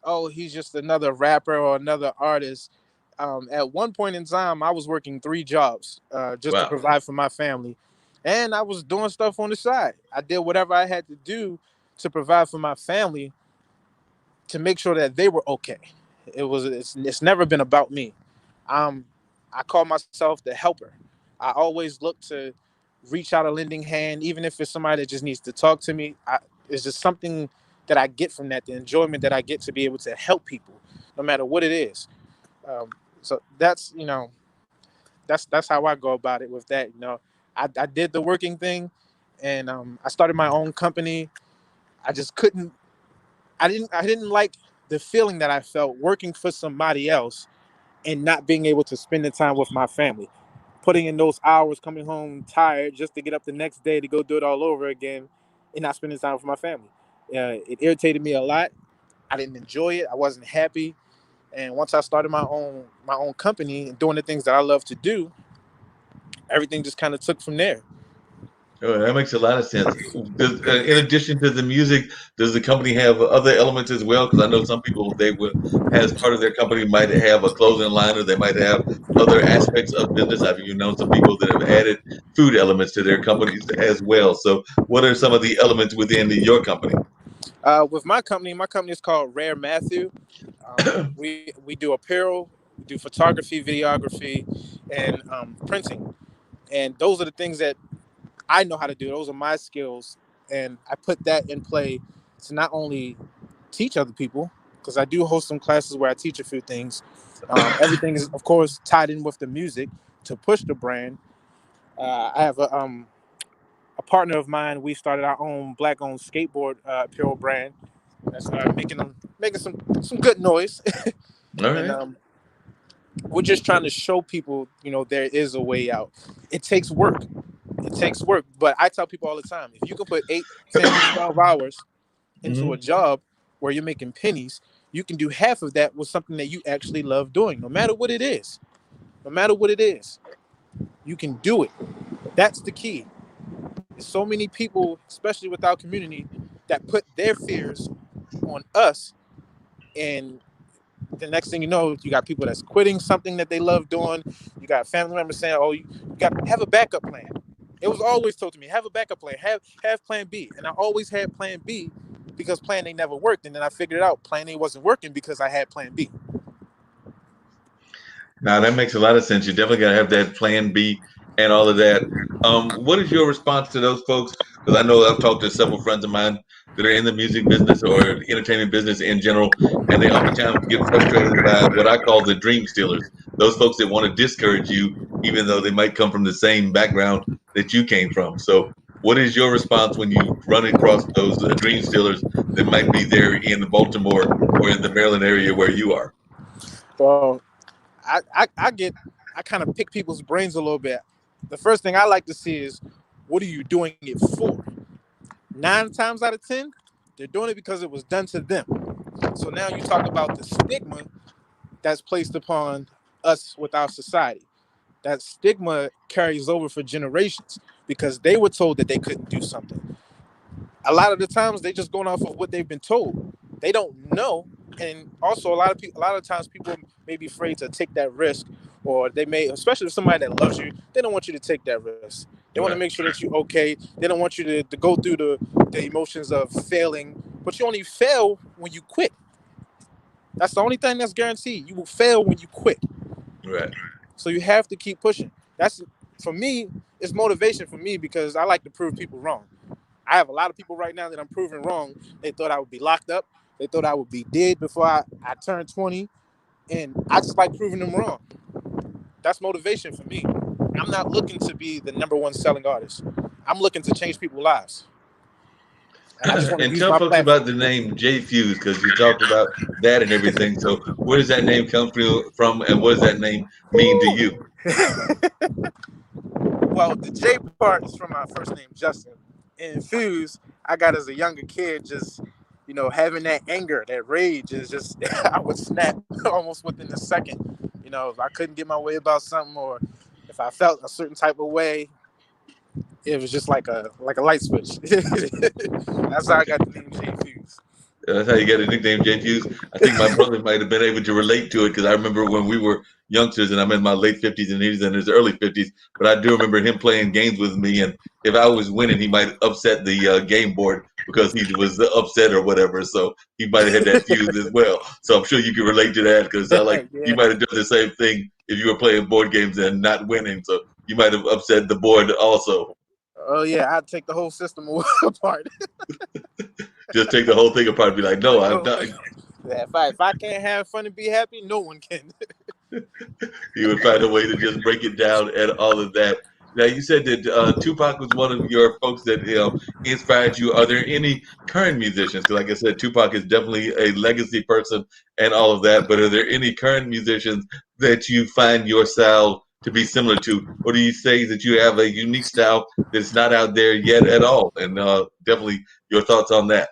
oh, he's just another rapper or another artist. At one point in time, I was working 3 jobs just to provide for my family. And I was doing stuff on the side. I did whatever I had to do to provide for my family to make sure that they were okay. It's never been about me. I call myself the helper. I always look to reach out a lending hand, even if it's somebody that just needs to talk to me. It's just something that I get from that, the enjoyment that I get to be able to help people, no matter what it is. So that's that's how I go about it with that. I did the working thing, and I started my own company. I just couldn't. I didn't like the feeling that I felt working for somebody else and not being able to spend the time with my family, putting in those hours, coming home tired just to get up the next day to go do it all over again, and not spending time with my family. It irritated me a lot. I didn't enjoy it. I wasn't happy. And once I started my own company and doing the things that I love to do, everything just kind of took from there. Oh, that makes a lot of sense. In addition to the music, does the company have other elements as well? Because I know some people, they would, as part of their company, might have a clothing line, or they might have other aspects of business. I've even known some people that have added food elements to their companies as well. So what are some of the elements within your company? With my company is called Rare Matthew. We do apparel, we do photography, videography, and printing. And those are the things that I know how to do. Those are my skills. And I put that in play to not only teach other people, because I do host some classes where I teach a few things. Everything is, of course, tied in with the music to push the brand. I have a partner of mine. We started our own Black-owned skateboard apparel brand. That's making some good noise. All right. And we're just trying to show people, there is a way out. It takes work. But I tell people all the time, if you can put 8, 10, 12 hours into a job where you're making pennies, you can do half of that with something that you actually love doing, no matter what it is. You can do it. That's the key. There's so many people, especially with our community, that put their fears on us, and the next thing you know, you got people that's quitting something that they love doing. You got family members saying, "Oh, you got to have a backup plan." It was always told to me, "Have a backup plan, have plan B," and I always had plan B because plan A never worked, and then I figured out plan A wasn't working because I had plan B. Now that makes a lot of sense. You definitely got to have that plan B and all of that. What is your response to those folks? Because I know I've talked to several friends of mine that are in the music business or entertainment business in general, and they oftentimes get frustrated by what I call the dream stealers. Those folks that want to discourage you, even though they might come from the same background that you came from. So what is your response when you run across those dream stealers that might be there in Baltimore or in the Maryland area where you are? Well, I kind of pick people's brains a little bit. The first thing I like to see is, what are you doing it for? 9 times out of 10, they're doing it because it was done to them. So now you talk about the stigma that's placed upon us with our society. That stigma carries over for generations because they were told that they couldn't do something. a lot of the times they just going off of what they've been told. They don't know, and also a lot of times people may be afraid to take that risk, or they may, especially if somebody that loves you, they don't want you to take that risk. They want to make sure that you're okay. They don't want you to go through the emotions of failing, but you only fail when you quit. That's the only thing that's guaranteed. You will fail when you quit. Right. So you have to keep pushing. That's, for me, it's motivation for me, because I like to prove people wrong. I have a lot of people right now that I'm proving wrong. They thought I would be locked up. They thought I would be dead before I turned 20. And I just like proving them wrong. That's motivation for me. I'm not looking to be the #1 selling artist. I'm looking to change people's lives. And I just want to And use tell my folks platform. about the name J Fuse, because you talked about that and everything. So where does that name come from, and what does that name mean to you? Well, the J part is from my first name, Justin. And Fuse, I got as a younger kid, just, having that anger, that rage is just, I would snap almost within a second. If I couldn't get my way about something, or if I felt a certain type of way, it was just like a light switch. That's how I got the name J Fuse. That's how you get a nickname, J Fuse. I think my brother might have been able to relate to it, because I remember when we were youngsters, and I'm in my late 50s and he's in his early 50s. But I do remember him playing games with me, and if I was winning, he might upset the game board because he was upset or whatever. So he might have had that fuse as well. So I'm sure you can relate to that, because like you might have done the same thing if you were playing board games and not winning. So you might have upset the board also. Oh yeah, I'd take the whole system apart. Just take the whole thing apart and be like, no, I'm not. If I can't have fun and be happy, no one can. You would find a way to just break it down and all of that. Now, you said that Tupac was one of your folks that inspired you. Are there any current musicians? Because, like I said, Tupac is definitely a legacy person and all of that. But are there any current musicians that you find your style to be similar to? Or do you say that you have a unique style that's not out there yet at all? And definitely your thoughts on that.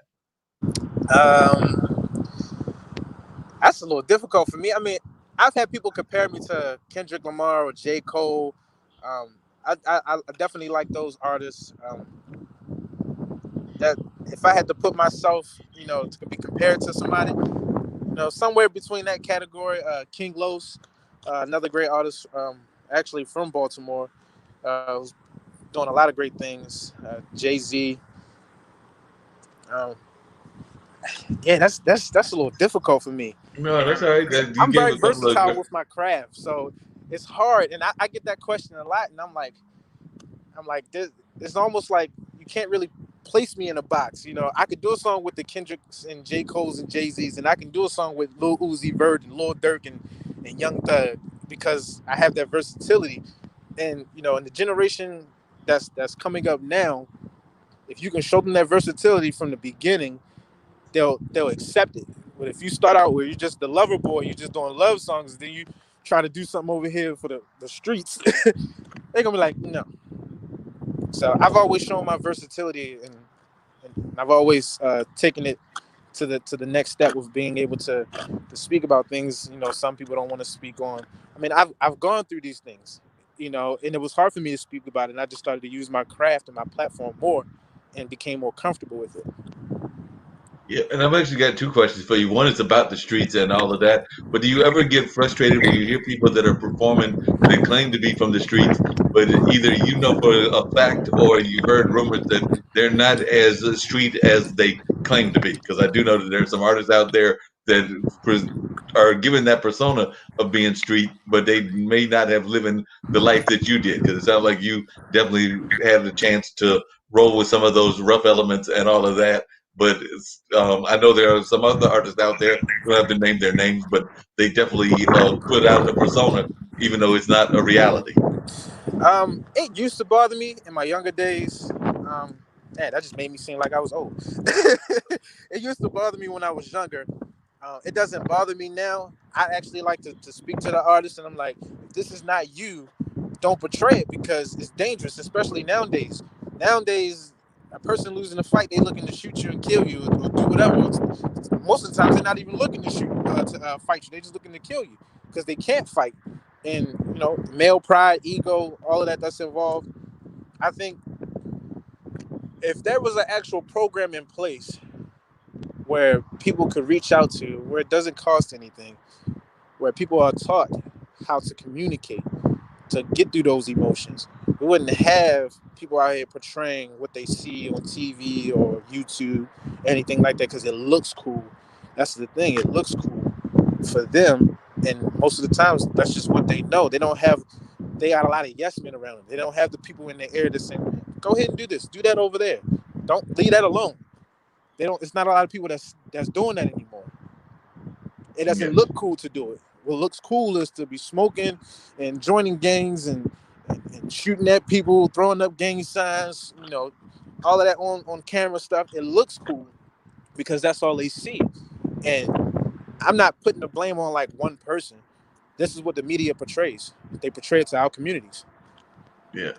That's a little difficult for me. I mean, I've had people compare me to Kendrick Lamar or J. Cole. I definitely like those artists. That if I had to put myself, to be compared to somebody, somewhere between that category, King Los, another great artist, actually from Baltimore, was doing a lot of great things. Jay-Z. Yeah, that's a little difficult for me. No, that's all right. I'm very versatile with my craft, so it's hard. And I get that question a lot, and I'm like, it's almost like you can't really place me in a box. I could do a song with the Kendricks and J. Cole's and Jay-Z's, and I can do a song with Lil Uzi Vert and Lil Durk and Young Thug, because I have that versatility. And in the generation that's coming up now, if you can show them that versatility from the beginning, they'll accept it. But if you start out where you're just the lover boy, you're just doing love songs, then you try to do something over here for the streets, they're gonna be like, no. So I've always shown my versatility, and I've always taken it to the next step with being able to speak about things some people don't want to speak on. I mean, I've gone through these things, and it was hard for me to speak about it, and I just started to use my craft and my platform more and became more comfortable with it. Yeah, and I've actually got two questions for you. One is about the streets and all of that. But do you ever get frustrated when you hear people that are performing that claim to be from the streets, but either for a fact or you heard rumors that they're not as street as they claim to be? Because I do know that there are some artists out there that are given that persona of being street, but they may not have lived the life that you did. Because it sounds like you definitely had the chance to roll with some of those rough elements and all of that. But I know there are some other artists out there who have to name their names, but they definitely put out a persona, even though it's not a reality. It used to bother me in my younger days. That just made me seem like I was old. It used to bother me when I was younger. It doesn't bother me now. I actually like to speak to the artist, and I'm like, if this is not you, don't portray it, because it's dangerous, especially nowadays. Nowadays, a person losing a fight, they looking to shoot you and kill you or do whatever. Most of the time, they're not even looking to fight you. They're just looking to kill you because they can't fight. And male pride, ego, all of that's involved. I think if there was an actual program in place where people could reach out to, where it doesn't cost anything, where people are taught how to communicate, to get through those emotions, we wouldn't have people out here portraying what they see on TV or YouTube, anything like that, because it looks cool. That's the thing, it looks cool for them, and most of the times that's just what they know. They got a lot of yes men around them. They don't have the people in their ear that say, go ahead and do this, do that over there. Don't leave that alone. It's not a lot of people that's doing that anymore. It doesn't look cool to do it. What looks cool is to be smoking and joining gangs and shooting at people, throwing up gang signs, all of that on camera stuff. It looks cool because that's all they see. And I'm not putting the blame on like one person. This is what the media portrays. They portray it to our communities. Yeah,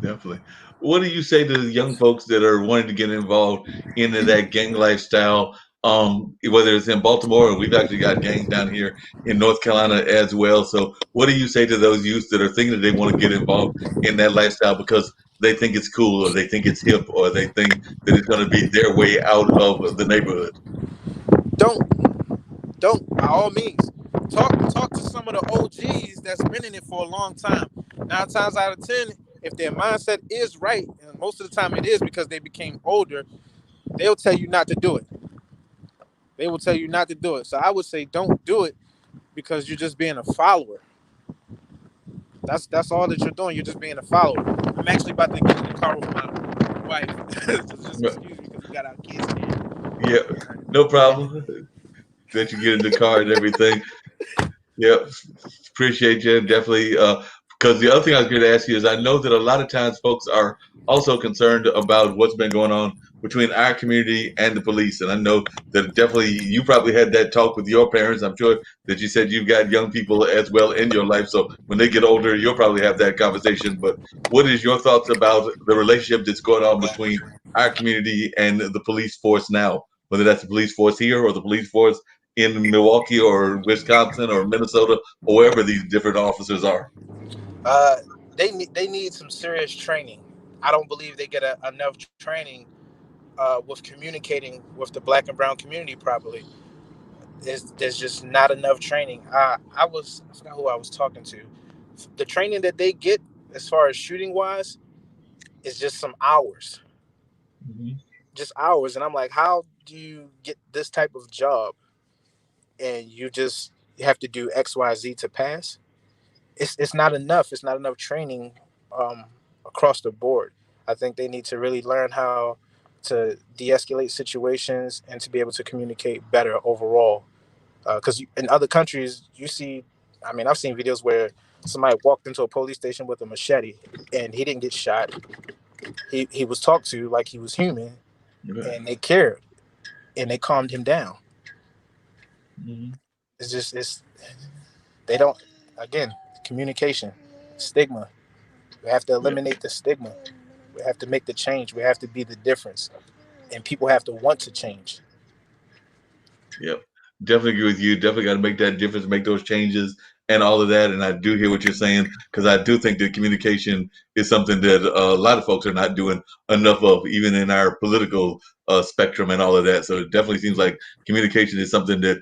definitely. What do you say to the young folks that are wanting to get involved into that gang lifestyle? Whether it's in Baltimore, or we've actually got gangs down here in North Carolina as well. So what do you say to those youth that are thinking that they want to get involved in that lifestyle because they think it's cool, or they think it's hip, or they think that it's going to be their way out of the neighborhood? Don't, by all means, talk to some of the OGs that's been in it for a long time. 9 times out of 10, if their mindset is right, and most of the time it is because they became older, they'll tell you not to do it. They will tell you not to do it. So I would say don't do it because you're just being a follower. That's all that you're doing. You're just being a follower. I'm actually about to get in the car with my wife. Just excuse me because we got our kids here. Yeah, no problem. Let you get in the car and everything. Yep, appreciate you. Definitely. Because the other thing I was going to ask you is I know that a lot of times folks are also concerned about what's been going on between our community and the police. And I know that definitely you probably had that talk with your parents. I'm sure that you said you've got young people as well in your life. So when they get older, you'll probably have that conversation. But what is your thoughts about the relationship that's going on between our community and the police force now, whether that's the police force here or the police force in Milwaukee or Wisconsin or Minnesota or wherever these different officers are? They need some serious training. I don't believe they get enough training with communicating with the Black and brown community properly. There's just not enough training. I forgot who I was talking to. The training that they get as far as shooting wise is just some hours. Just hours. And I'm like, how do you get this type of job and you have to do XYZ to pass? It's not enough. It's not enough training across the board. I think they need to really learn how to de-escalate situations and to be able to communicate better overall. Because in other countries, you see, I've seen videos where somebody walked into a police station with a machete and he didn't get shot. He was talked to like he was human, and they cared and they calmed him down. They don't, again, communication, stigma. We have to eliminate the stigma. We have to make the change. We have to be the difference. And people have to want to change. Yep. Definitely agree with you. Definitely got to make that difference, make those changes and all of that. And I do hear what you're saying, because I do think that communication is something that a lot of folks are not doing enough of, even in our political spectrum and all of that. So it definitely seems like communication is something that,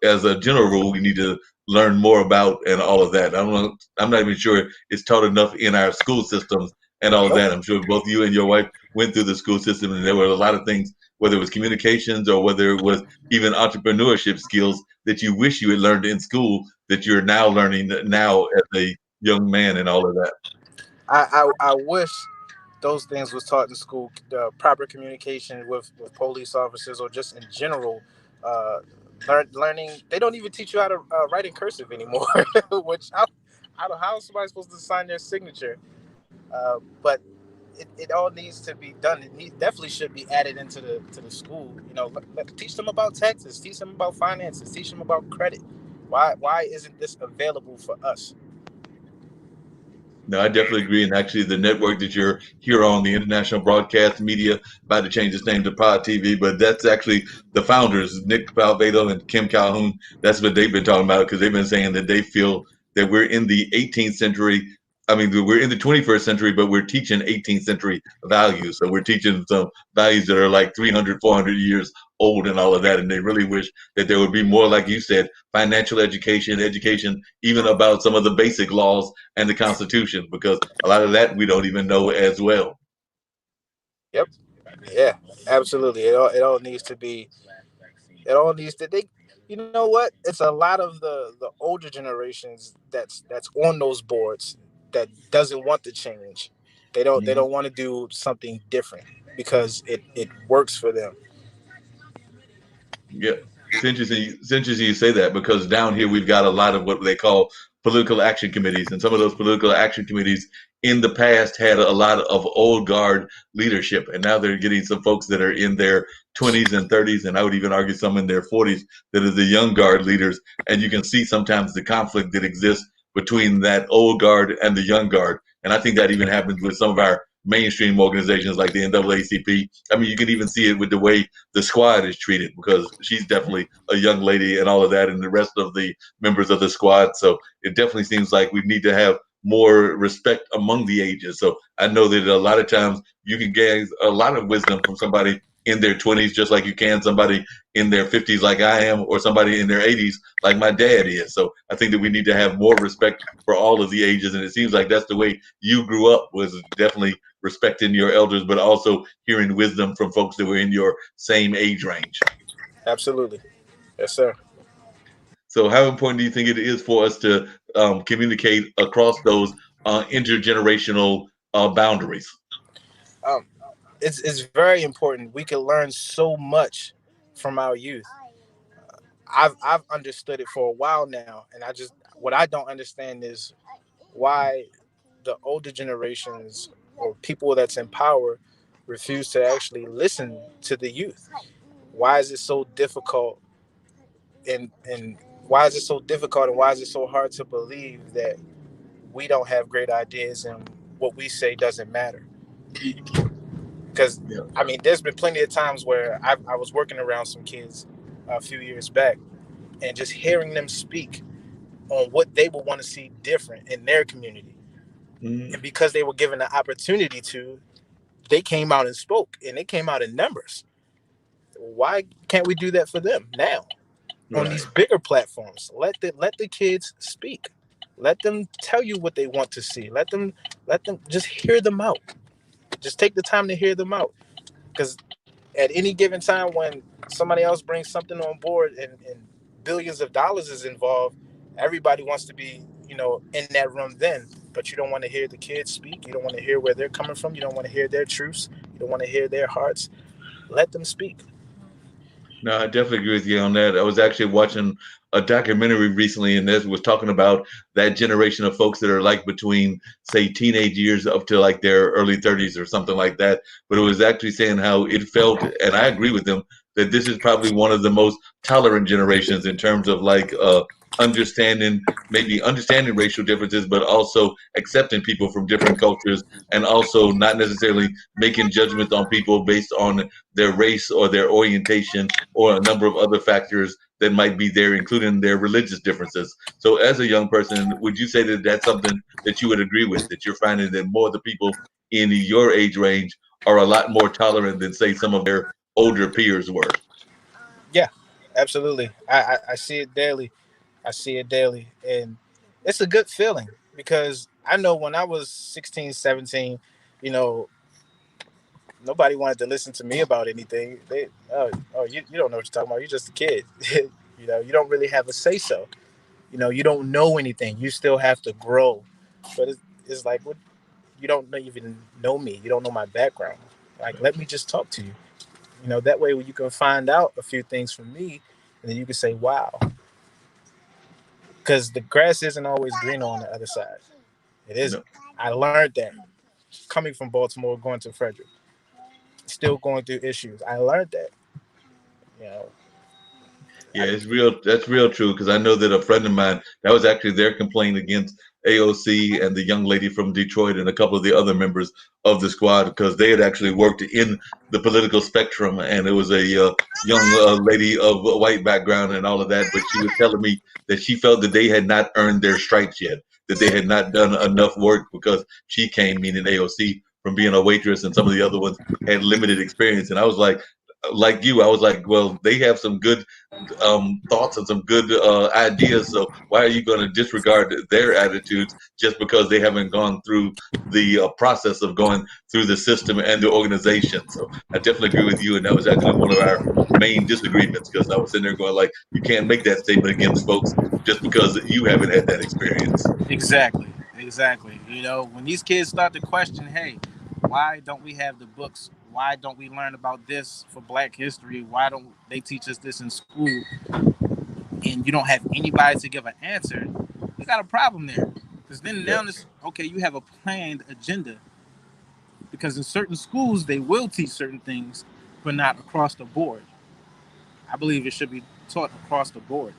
as a general rule, we need to learn more about and all of that. I'm not even sure it's taught enough in our school systems and all of that. I'm sure both you and your wife went through the school system, and there were a lot of things, whether it was communications or whether it was even entrepreneurship skills that you wish you had learned in school that you're now learning now as a young man and all of that. I wish those things was taught in school, the proper communication with police officers or just in general. Learning, they don't even teach you how to write in cursive anymore, which how is somebody supposed to sign their signature? But it all needs to be done. Definitely should be added into the school. Teach them about taxes, teach them about finances, teach them about credit. Why isn't this available for us? No, I definitely agree. And actually, the network that you're here on, the International Broadcast Media, about to change its name to Pod TV, but that's actually the founders, Nick Palvedo and Kim Calhoun. That's what they've been talking about, because they've been saying that they feel that we're in the 18th century I mean, we're in the 21st century, but we're teaching 18th century values. So we're teaching some values that are like 300, 400 years old and all of that. And they really wish that there would be more, like you said, financial education, even about some of the basic laws and the Constitution, because a lot of that we don't even know as well. Yep. Yeah, absolutely. It all needs to be. It all needs to. You know what? It's a lot of the older generations that's on those boards that doesn't want to change. They don't want to do something different because it works for them. Yeah, it's interesting you say that, because down here we've got a lot of what they call political action committees, and some of those political action committees in the past had a lot of old guard leadership, and now they're getting some folks that are in their 20s and 30s, and I would even argue some in their 40s that are the young guard leaders, and you can see sometimes the conflict that exists between that old guard and the young guard. And I think that even happens with some of our mainstream organizations like the NAACP. I mean, you can even see it with the way the squad is treated, because she's definitely a young lady and all of that, and the rest of the members of the squad. So it definitely seems like we need to have more respect among the ages. So I know that a lot of times you can gain a lot of wisdom from somebody in their 20s, just like you can somebody in their 50s like I am, or somebody in their 80s like my dad is. So I think that we need to have more respect for all of the ages, and it seems like that's the way you grew up, was definitely respecting your elders, but also hearing wisdom from folks that were in your same age range. Absolutely. Yes, sir. So how important do you think it is for us to communicate across those intergenerational boundaries? It's very important. We can learn so much from our youth. I've understood it for a while now, and what I don't understand is why the older generations or people that's in power refuse to actually listen to the youth. Why is it so difficult? And why is it so difficult, and why is it so hard to believe that we don't have great ideas and what we say doesn't matter? Because I mean, there's been plenty of times where I was working around some kids a few years back, and just hearing them speak on what they would want to see different in their community. And because they were given the opportunity to, they came out and spoke, and they came out in numbers. Why can't we do that for them now? On these bigger platforms? Let the kids speak. Let them tell you what they want to see. Let them just hear them out. Just take the time to hear them out. Because at any given time when somebody else brings something on board and billions of dollars is involved, everybody wants to be, in that room then. But you don't want to hear the kids speak. You don't want to hear where they're coming from. You don't want to hear their truths. You don't want to hear their hearts. Let them speak. No, I definitely agree with you on that. I was actually watching a documentary recently, and this was talking about that generation of folks that are like between, say, teenage years up to like their early 30s or something like that. But it was actually saying how it felt, and I agree with them, that this is probably one of the most tolerant generations in terms of like understanding racial differences, but also accepting people from different cultures, and also not necessarily making judgments on people based on their race or their orientation or a number of other factors that might be there, including their religious differences. So as a young person, would you say that that's something that you would agree with, that you're finding that more of the people in your age range are a lot more tolerant than, say, some of their older peers were? Yeah, absolutely. I see it daily. And it's a good feeling, because I know when I was 16, 17, nobody wanted to listen to me about anything. You don't know what you're talking about. You're just a kid. You don't really have a say so. You don't know anything. You still have to grow. But it's like, what? You don't even know me. You don't know my background. Like, let me just talk to you. That way you can find out a few things from me, and then you can say, wow. Because the grass isn't always greener on the other side. It isn't. I learned that coming from Baltimore, going to Frederick, still going through issues. I learned that. Yeah, it's real. That's real true, because I know that a friend of mine, that was actually their complaint against AOC and the young lady from Detroit and a couple of the other members of the squad, because they had actually worked in the political spectrum, and it was a young lady of a white background and all of that, but she was telling me that she felt that they had not earned their stripes yet, that they had not done enough work because she came, meaning AOC, from being a waitress, and some of the other ones had limited experience. And I was like you, I was like, well, they have some good thoughts and some good ideas. So why are you going to disregard their attitudes just because they haven't gone through the process of going through the system and the organization? So I definitely agree with you, and that was actually one of our main disagreements, because I was sitting there going like, you can't make that statement against folks just because you haven't had that experience. Exactly. You know, when these kids start to question, hey, why don't we have the books? Why don't we learn about this for Black history? Why don't they teach us this in school? And you don't have anybody to give an answer. You got a problem there. Because then now this, okay, you have a planned agenda. Because in certain schools, they will teach certain things, but not across the board. I believe it should be taught across the board.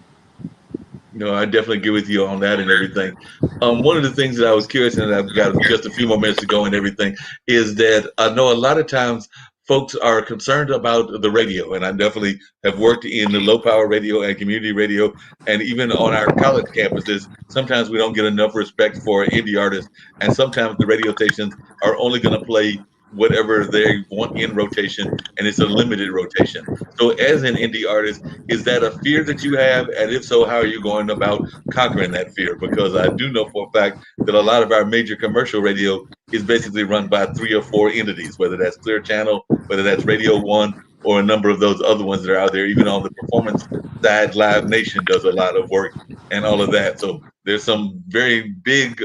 No, I definitely agree with you on that and everything. One of the things that I was curious, and I've got just a few more minutes to go and everything, is that I know a lot of times folks are concerned about the radio, and I definitely have worked in the low power radio and community radio, and even on our college campuses, sometimes we don't get enough respect for indie artists, and sometimes the radio stations are only going to play whatever they want in rotation, and it's a limited rotation. So as an indie artist, is that a fear that you have? And if so, how are you going about conquering that fear? Because I do know for a fact that a lot of our major commercial radio is basically run by 3 or 4 entities, whether that's Clear Channel, whether that's Radio One, or a number of those other ones that are out there. Even on the performance side, Live Nation does a lot of work and all of that. So there's some very big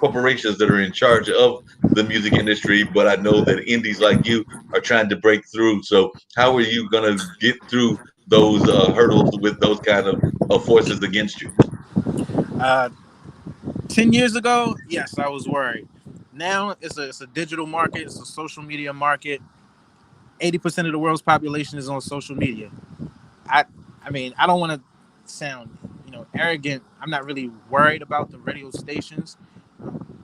corporations that are in charge of the music industry, but I know that indies like you are trying to break through. So how are you going to get through those hurdles with those kind of forces against you? 10 years ago, yes, I was worried. Now it's a digital market. It's a social media market. 80% of the world's population is on social media. I mean, I don't want to sound, arrogant. I'm not really worried about the radio stations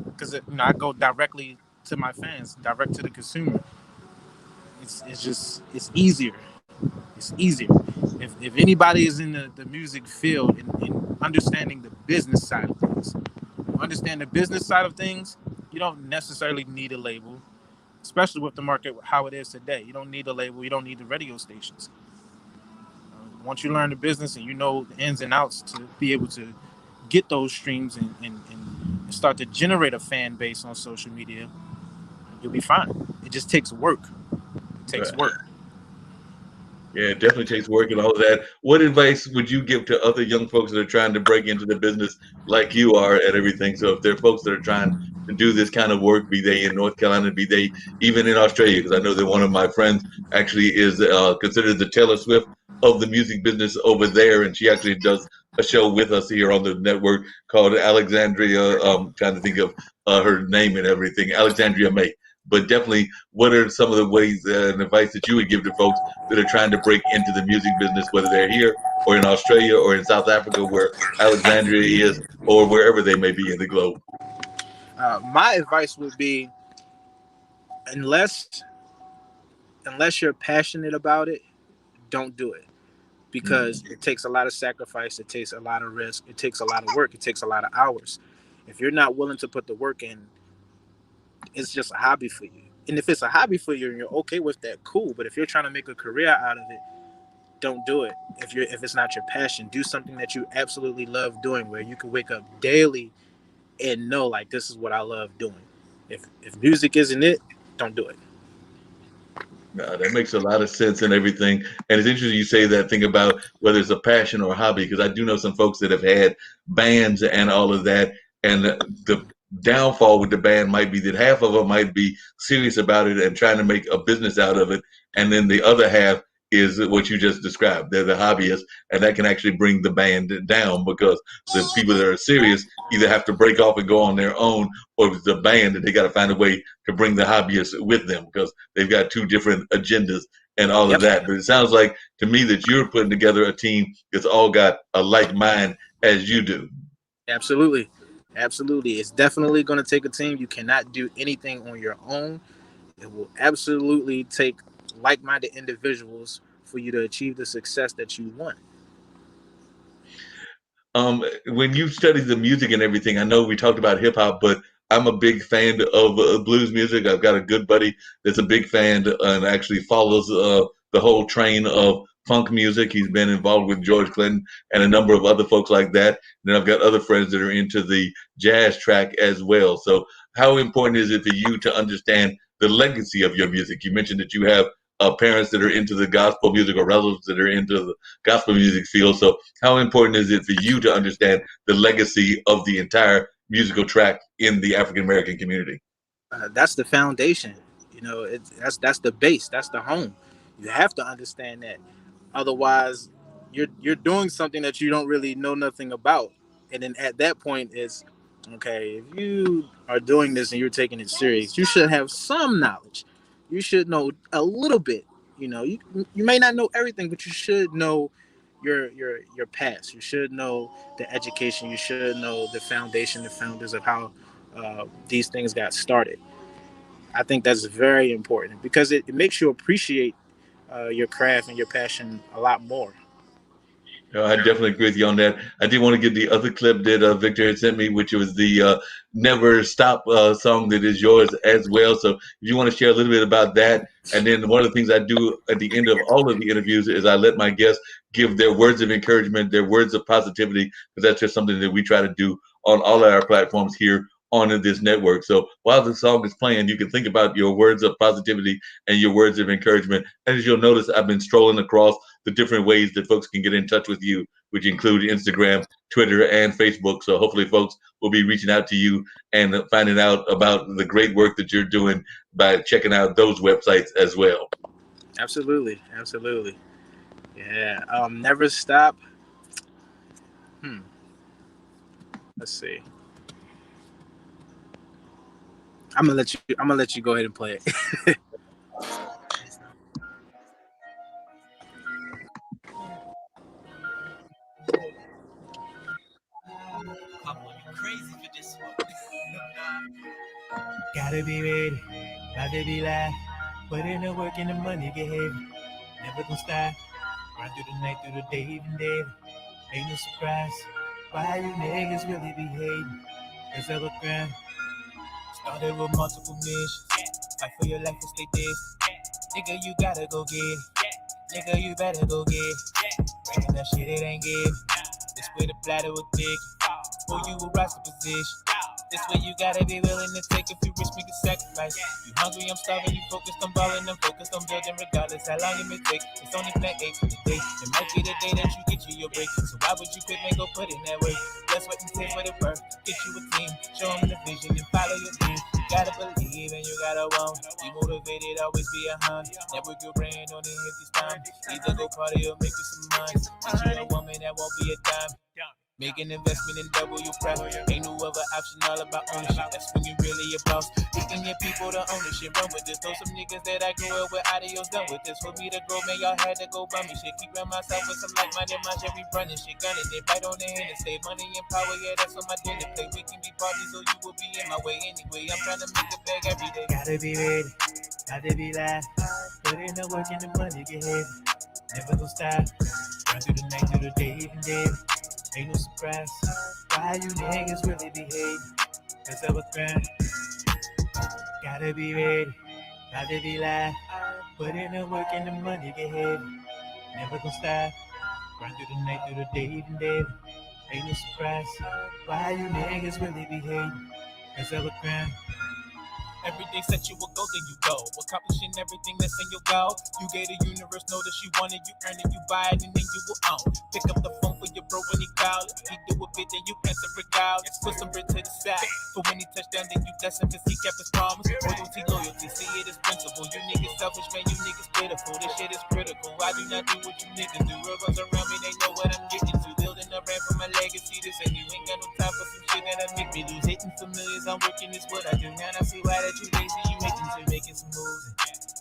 because I go directly to my fans, direct to the consumer. It's easier. It's easier. If anybody is in the music field and understanding the business side of things, you don't necessarily need a label, especially with the market how it is today. You don't need a label. You don't need the radio stations. Once you learn the business and you know the ins and outs to be able to get those streams and start to generate a fan base on social media, you'll be fine. It just takes work. It takes work. Yeah, it definitely takes work and all of that. What advice would you give to other young folks that are trying to break into the business like you are and everything? So if there are folks that are trying to do this kind of work, be they in North Carolina, be they even in Australia, because I know that one of my friends actually is considered the Taylor Swift of the music business over there, and she actually does a show with us here on the network called Alexandria. Trying to think of her name and everything, Alexandria May. But definitely, what are some of the ways and advice that you would give to folks that are trying to break into the music business, whether they're here or in Australia or in South Africa, where Alexandria is, or wherever they may be in the globe? My advice would be, unless you're passionate about it, don't do it, because it takes a lot of sacrifice, it takes a lot of risk, it takes a lot of work, it takes a lot of hours. If you're not willing to put the work in, it's just a hobby for you. And if it's a hobby for you and you're okay with that, cool. But if you're trying to make a career out of it, don't do it. If it's not your passion, do something that you absolutely love doing, where you can wake up daily and know, like, this is what I love doing. If music isn't it, don't do it. No, that makes a lot of sense and everything. And it's interesting you say that thing about whether it's a passion or a hobby, because I do know some folks that have had bands and all of that. And the downfall with the band might be that half of them might be serious about it and trying to make a business out of it. And then the other half is what you just described. They're the hobbyists, and that can actually bring the band down, because the people that are serious either have to break off and go on their own, or it's the band that they got to find a way to bring the hobbyists with them, because they've got 2 different agendas and all of that. But it sounds like to me that you're putting together a team that's all got a like mind as you do. Absolutely. It's definitely going to take a team. You cannot do anything on your own. It will absolutely take like-minded individuals for you to achieve the success that you want. When you study the music and everything, I know we talked about hip hop, but I'm a big fan of blues music. I've got a good buddy that's a big fan and actually follows the whole train of funk music. He's been involved with George Clinton and a number of other folks like that. And then I've got other friends that are into the jazz track as well. So how important is it for you to understand the legacy of your music? You mentioned that you have parents that are into the gospel music or relatives that are into the gospel music field. So how important is it for you to understand the legacy of the entire musical track in the African American community? That's the foundation. You know, that's the base. That's the home. You have to understand that. Otherwise, you're doing something that you don't really know nothing about. And then at that point, it's okay. If you are doing this and you're taking it serious, you should have some knowledge. You should know a little bit. You know, you may not know everything, but you should know your past. You should know the education. You should know the foundation, the founders of how these things got started. I think that's very important because it makes you appreciate your craft and your passion a lot more. I definitely agree with you on that. I did want to give the other clip that Victor had sent me, which was the Never Stop song that is yours as well. So if you want to share a little bit about that. And then one of the things I do at the end of all of the interviews is I let my guests give their words of encouragement, their words of positivity, because that's just something that we try to do on all of our platforms here on this network. So while the song is playing, you can think about your words of positivity and your words of encouragement. And as you'll notice, I've been strolling across the different ways that folks can get in touch with you, which include Instagram, Twitter, and Facebook. So hopefully folks will be reaching out to you and finding out about the great work that you're doing by checking out those websites as well. Absolutely. Absolutely. Yeah. Never Stop. Let's see. I'm gonna let you go ahead and play it. Gotta be ready, about to be live. Put in the work and the money get heavy. Never gonna stop. Run through the night, through the day, even day. Ain't no surprise. Why you niggas really be hating? Cause of a grind. Started with multiple missions. Fight for your life and stay distant. Nigga, you gotta go get it. Nigga, you better go get it. Breaking that shit, it ain't good. This way the bladder will dig. Or you will rise to position. This way you gotta be willing to take a few risks, make a sacrifice. You hungry, I'm starving, you focused on balling, I'm focused on building regardless how long it may take. It's only plan A for the day. It might be the day that you get you your break. So why would you quit, man, go put in that work. Let's wait and take what it worth. Get you a team, show them the vision and follow your dream. You gotta believe and you gotta want. Be motivated, always be 100. Never good brain on it if it's time. Either go party or make you some money. Get you a woman that won't be a dime. Make an investment and double your profit. Ain't no other option, all about ownership. That's when you really a boss. You can get people to ownership. Run with this. Throw some niggas that I grew up with. Adios, done with this. For me to grow, man, y'all had to go bum me shit. Keep around myself with some like-minded minds. Yeah, we running shit, gunning it. Bite on the hand and save money and power. Yeah, that's on my dinner plate. We can be parties, so you will be in my way anyway. I'm trying to make a bag every day. Gotta be ready, gotta be live. Put in the work and the money get heavy. Never gonna stop. Run through the night, through the day, even day. Ain't no surprise. Why you niggas really be hating? Cause of a grind. Gotta be ready, gotta be live. Put in the work and the money get heavy. Never gonna stop. Run through the night, through the day, even day. Ain't no surprise. Why you niggas really be hating? Cause of a grind. Every day set you a goal, then you go. Accomplishing everything that's in your goal. You gave the universe notice you want it, you earn it, you buy it, and then you will own. Pick up the phone for your bro when he call. He do a bit, then you answer regardless. Put some bread to the side. For when he touchdown, then you bless him, cause he kept his promise. Loyalty, see it as principle. You niggas selfish, man, you niggas pitiful. This shit is critical. I do not do what you niggas do. Rebels around me, they know what I'm getting to. Building a ramp for my legacy, this and you ain't got no time for some shit that'll make me lose. Hitting familiars, I'm working, is what I do. Now I see why that you lazy, you hating to making some moves.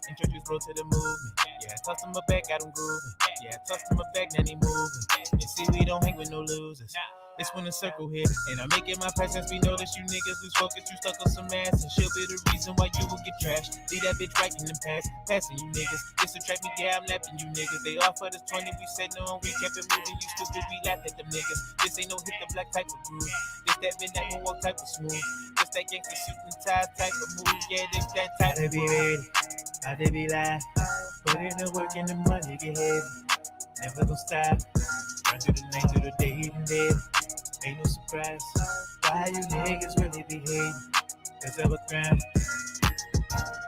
Introduce bro to the movement. Yeah, I tossed him a back, got him grooving. Yeah, I tossed him a back, now he moving. And see, we don't hang with no losers. It's when the circle hit, and I'm making my presence be noticed. You niggas lose focus, you stuck on some ass, and she'll be the reason why you will get trashed. Leave that bitch right in the past, passing you niggas. Distract me, yeah, I'm lapping you niggas. They offered us 20, we said no, we kept it moving. You stupid, we laughed at them niggas. This ain't no hit the black type of groove. This that midnight moonwalk type of smooth. This that gangsta suit and tie type of move. Yeah, this that type of move. Gotta be live, put in the work and the money get heavy. Never gonna stop, run through the night, through the day, even dead. Ain't no surprise, why you niggas really be hating? Cause of a crime,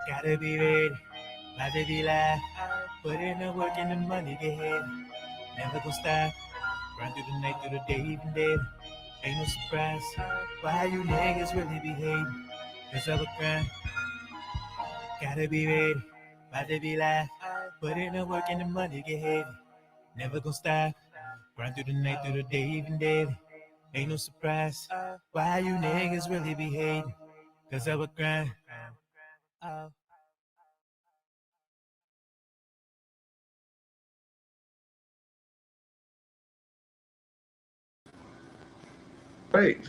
gotta be ready, gotta be live. Put in the work and the money get heavy. Never gonna stop, run through the night, through the day, even dead. Ain't no surprise, why you niggas really be hating? Cause of a crime, gotta be ready, gotta be live. Put in the work and the money get heavy. Never gonna stop, run through the night, through the day, even dead. Ain't no surprise, why you niggas really be hating? Cause of a grind. Right.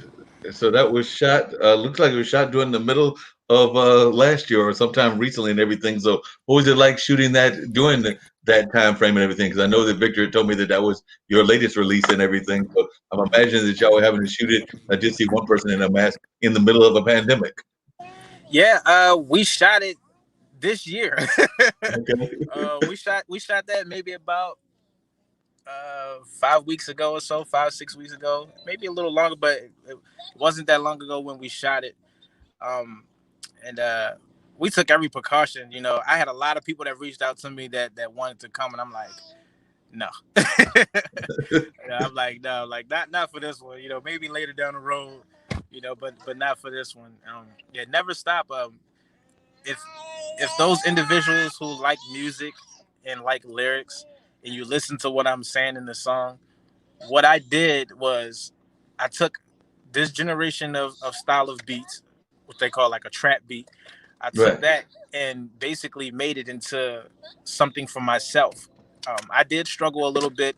So that was shot. Looks like it was shot during the middle of last year or sometime recently and everything. So what was it like shooting that during that time frame and everything? Because I know that Victor had told me that that was your latest release and everything. So I'm imagining that y'all were having to shoot it. I did see one person in a mask in the middle of a pandemic. Yeah, we shot it this year. Okay. We shot that maybe about 5 weeks ago or so, 5-6 weeks ago, maybe a little longer, but it wasn't that long ago when we shot it. And we took every precaution. You know, I had a lot of people that reached out to me that wanted to come, and I'm like, no. I'm like, no, like not for this one. You know, maybe later down the road. You know, but not for this one. Yeah, never stop. If those individuals who like music and like lyrics, and you listen to what I'm saying in the song, what I did was I took this generation of style of beats, what they call like a trap beat. I took that and basically made it into something for myself. I did struggle a little bit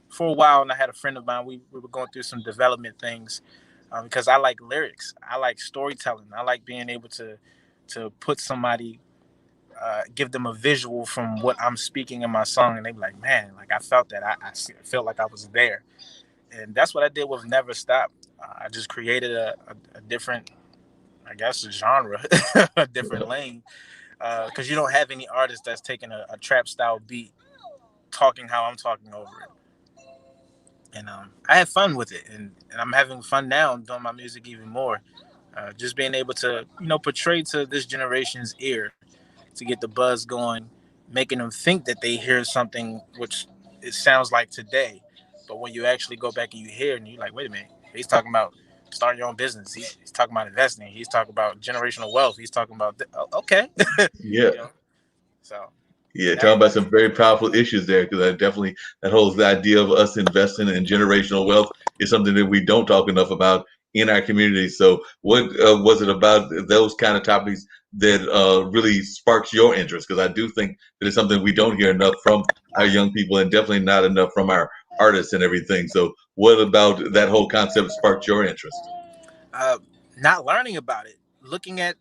for a while, and I had a friend of mine. We were going through some development things because I like lyrics. I like storytelling. I like being able to put somebody, give them a visual from what I'm speaking in my song, and they be like, man, like I felt that. I felt like I was there. And that's what I did with Never Stop. I just created a different, I guess, a genre, a different lane. Because you don't have any artist that's taking a trap style beat, talking how I'm talking over it. And I had fun with it, and I'm having fun now. I'm doing my music even more. Just being able to, portray to this generation's ear, to get the buzz going, making them think that they hear something which it sounds like today. But when you actually go back and you hear it, and you're like, wait a minute, he's talking about starting your own business. He's talking about investing. He's talking about generational wealth. He's talking about, okay. Yeah. So. Yeah, talking about some very powerful issues there, because I definitely, that holds the idea of us investing in generational wealth is something that we don't talk enough about in our community. So what was it about those kind of topics that really sparks your interest? Because I do think that it's something we don't hear enough from our young people, and definitely not enough from our artists and everything. So what about that whole concept sparked your interest? Not learning about it, looking at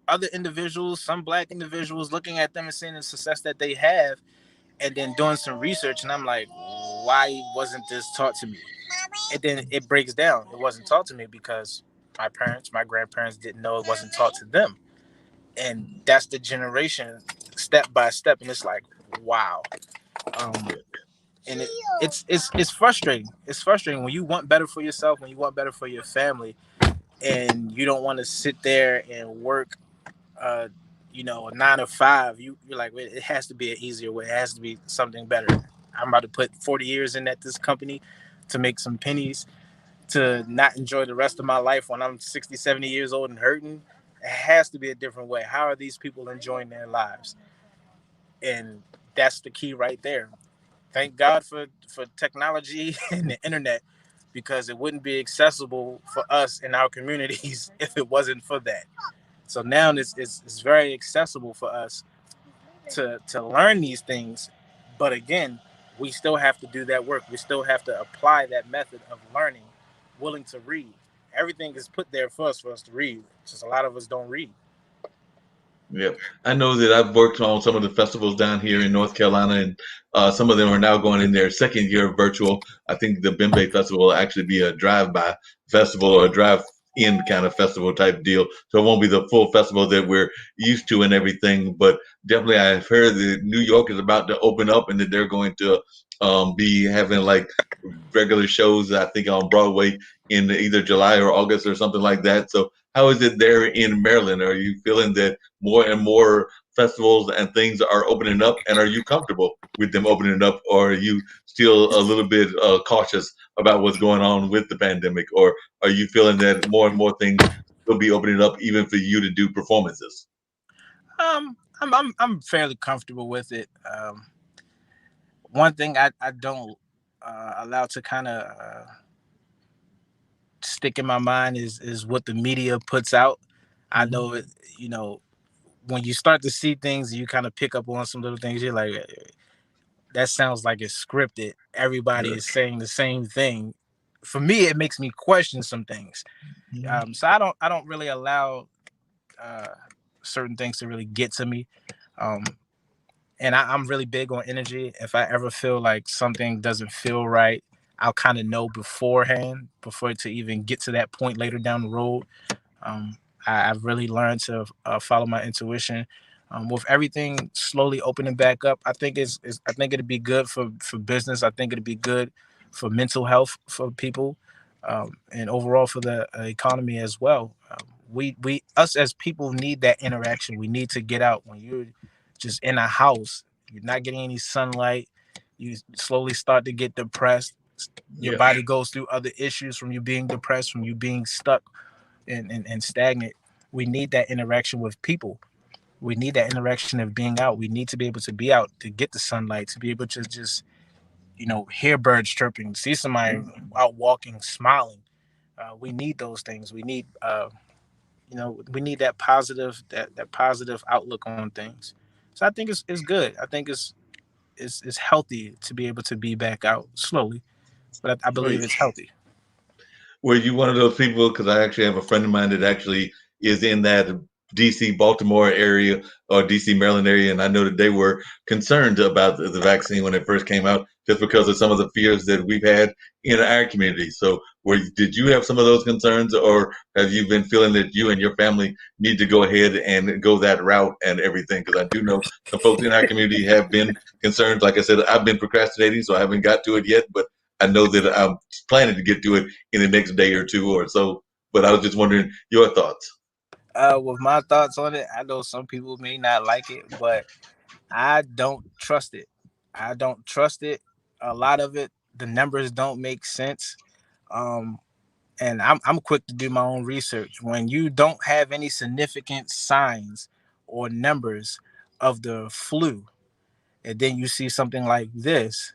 other individuals, some Black individuals, looking at them and seeing the success that they have, and then doing some research, and I'm like, why wasn't this taught to me? And then it breaks down. It wasn't taught to me because my parents, my grandparents didn't know, it wasn't taught to them. And that's the generation, step by step, and it's like, wow. And it's frustrating. It's frustrating when you want better for yourself, when you want better for your family, and you don't want to sit there and work a 9 to 5. You're like, wait, it has to be an easier way. It has to be something better. I'm about to put 40 years in at this company to make some pennies, to not enjoy the rest of my life when I'm 60, 70 years old and hurting. It has to be a different way. How are these people enjoying their lives? And that's the key right there. Thank God for technology and the internet, because it wouldn't be accessible for us in our communities if it wasn't for that. So now it's very accessible for us to learn these things. But again, we still have to do that work. We still have to apply that method of learning willing to read. Everything is put there for us to read. Just a lot of us don't read. Yeah, I know that I've worked on some of the festivals down here in North Carolina, and some of them are now going in their second year of virtual. I think the Bembe Festival will actually be a drive-by festival or a drive-in kind of festival type deal. So it won't be the full festival that we're used to and everything. But definitely, I've heard that New York is about to open up and that they're going to be having like regular shows, I think, on Broadway in either July or August or something like that. So how is it there in Maryland? Are you feeling that more and more festivals and things are opening up, and are you comfortable with them opening up, or are you still a little bit cautious about what's going on with the pandemic, or are you feeling that more and more things will be opening up even for you to do performances? I'm fairly comfortable with it. One thing I don't allow to kind of stick in my mind is what the media puts out. I know it, when you start to see things, you kind of pick up on some little things. You're like, that sounds like it's scripted. Everybody is saying the same thing. For me, it makes me question some things. So I don't really allow certain things to really get to me. And I'm really big on energy. If I ever feel like something doesn't feel right, I'll kind of know beforehand, before to even get to that point later down the road. I've really learned to follow my intuition. With everything slowly opening back up, I think I think it'd be good for business. I think it'd be good for mental health for people, and overall for the economy as well. Us as people need that interaction. We need to get out. When you're just in a house, you're not getting any sunlight, you slowly start to get depressed. Your body goes through other issues from you being depressed, from you being stuck and stagnant. We need that interaction with people. We need that interaction of being out. We need to be able to be out, to get the sunlight, to be able to just, hear birds chirping, see somebody out walking, smiling. We need those things. We need, we need that positive, that positive outlook on things. So I think it's good. I think it's healthy to be able to be back out slowly, but I believe it's healthy. Were you one of those people? Because I actually have a friend of mine that actually is in that DC, Baltimore area or DC, Maryland area, and I know that they were concerned about the vaccine when it first came out, just because of some of the fears that we've had in our community. So, did you have some of those concerns, or have you been feeling that you and your family need to go ahead and go that route and everything? Because I do know some folks in our community have been concerned. Like I said, I've been procrastinating, so I haven't got to it yet, but I know that I'm planning to get to it in the next day or two or so. But I was just wondering your thoughts. With my thoughts on it, I know some people may not like it, but I don't trust it. I don't trust it. A lot of it, the numbers don't make sense. And I'm quick to do my own research. When you don't have any significant signs or numbers of the flu, and then you see something like this,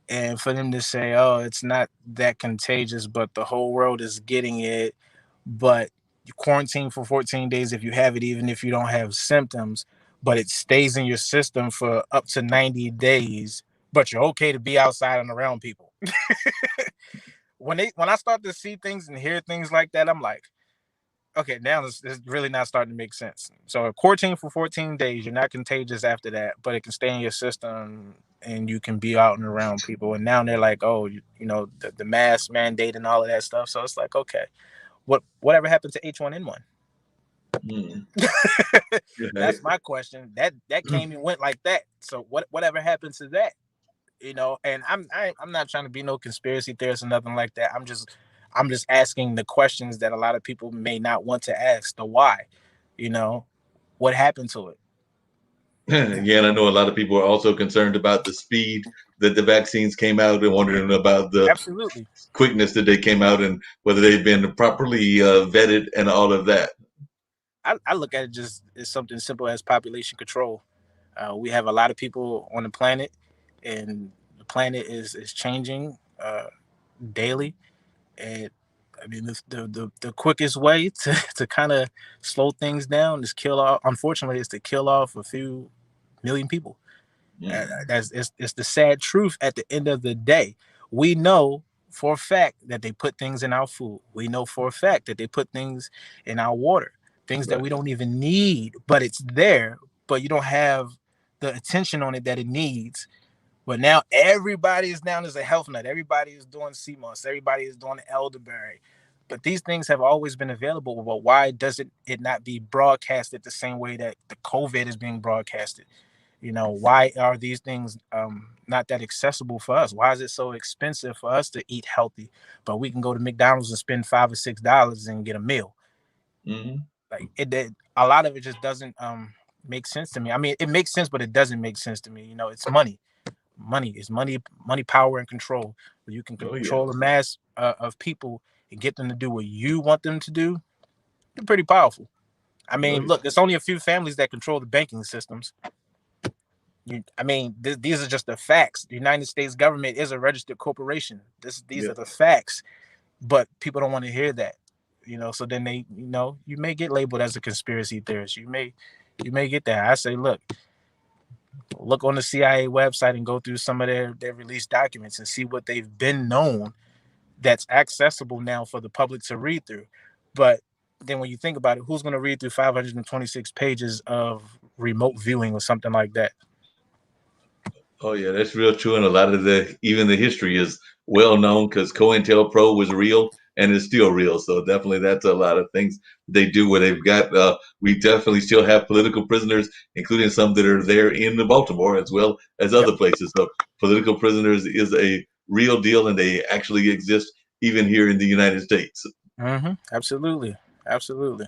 and for them to say, oh, it's not that contagious, but the whole world is getting it, but you quarantine for 14 days if you have it, even if you don't have symptoms, but it stays in your system for up to 90 days, but you're okay to be outside and around people. When I start to see things and hear things like that, I'm like, okay, now it's really not starting to make sense. So quarantine for 14 days, you're not contagious after that, but it can stay in your system and you can be out and around people. And now they're like, oh, the mask mandate and all of that stuff. So it's like, okay, whatever happened to H1N1? That's my question. That came and went like that. So whatever happened to that? And I'm not trying to be no conspiracy theorist or nothing like that. I'm just asking the questions that a lot of people may not want to ask. The why, what happened to it? Yeah, and I know a lot of people are also concerned about the speed that the vaccines came out and wondering about the absolutely quickness that they came out and whether they've been properly vetted and all of that. I look at it just as something simple as population control. We have a lot of people on the planet, and the planet is changing daily. And I mean, the quickest way to kind of slow things down is unfortunately, is to kill off a few million people. It's the sad truth at the end of the day. We know for a fact that they put things in our food. We know for a fact that they put things in our water, things that we don't even need, but it's there, but you don't have the attention on it that it needs. But now everybody is down as a health nut. Everybody is doing CMOS. Everybody is doing elderberry. But these things have always been available. But why does it not be broadcasted the same way that the COVID is being broadcasted? You know, why are these things not that accessible for us? Why is it so expensive for us to eat healthy, but we can go to McDonald's and spend $5 or $6 and get a meal? Like a lot of it just doesn't make sense to me. I mean, it makes sense, but it doesn't make sense to me. You know, it's money. Money is money, power, and control. Where you can control a mass of people and get them to do what you want them to do. You're pretty powerful. I mean, look, there's only a few families that control the banking systems. These are just the facts. The United States government is a registered corporation. These are the facts, but people don't want to hear that. You know, so then they, you know, you may get labeled as a conspiracy theorist. You may get that. I say, look on the CIA website and go through some of their released documents and see what they've been known that's accessible now for the public to read through. But then when you think about it, who's going to read through 526 pages of remote viewing or something like that? Oh yeah, that's real true. And a lot of even the history is well known because COINTELPRO was real and it's still real. So definitely that's a lot of things they do where they've got, we definitely still have political prisoners, including some that are there in Baltimore as well as other places. So political prisoners is a real deal and they actually exist even here in the United States. Absolutely. Absolutely.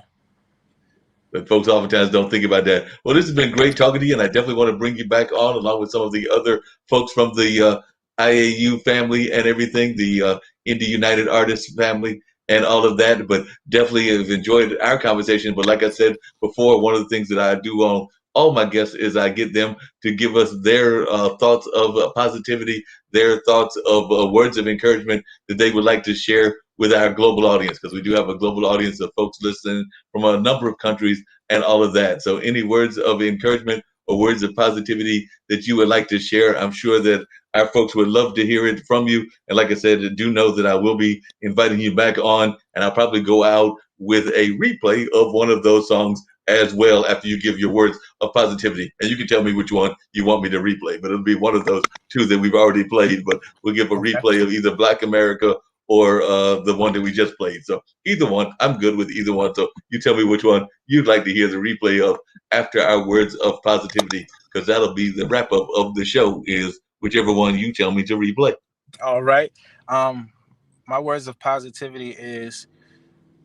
But folks oftentimes don't think about that. Well, this has been great talking to you, and I definitely want to bring you back on along with some of the other folks from the IAU family and everything, the Indie United Artists family and all of that. But definitely have enjoyed our conversation. But like I said before, one of the things that I do on all my guests is I get them to give us their thoughts of positivity, their thoughts of words of encouragement that they would like to share with our global audience, because we do have a global audience of folks listening from a number of countries and all of that. So any words of encouragement or words of positivity that you would like to share, I'm sure that our folks would love to hear it from you. And like I said, do know that I will be inviting you back on, and I'll probably go out with a replay of one of those songs as well after you give your words of positivity. And you can tell me which one you want me to replay, but it'll be one of those two that we've already played. But we'll give a replay of either Black America or the one that we just played. So either one, I'm good with either one. So you tell me which one you'd like to hear the replay of after our words of positivity, because that'll be the wrap up of the show, is whichever one you tell me to replay. All right. My words of positivity is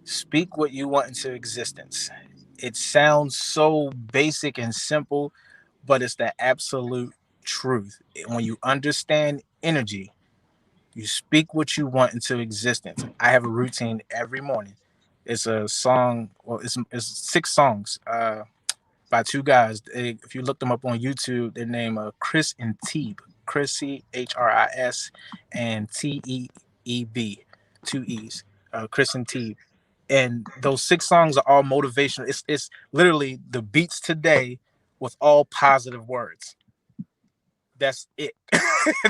speak what you want into existence. It sounds so basic and simple, but it's the absolute truth. When you understand energy, you speak what you want into existence. I have a routine every morning. It's a song, well, it's 6 songs by 2 guys. If you look them up on YouTube, their name Chris and Teeb. Chris, Chris, and Teeb, 2 E's. Chris and Teeb. And those 6 songs are all motivational. It's literally the beats today with all positive words. That's it.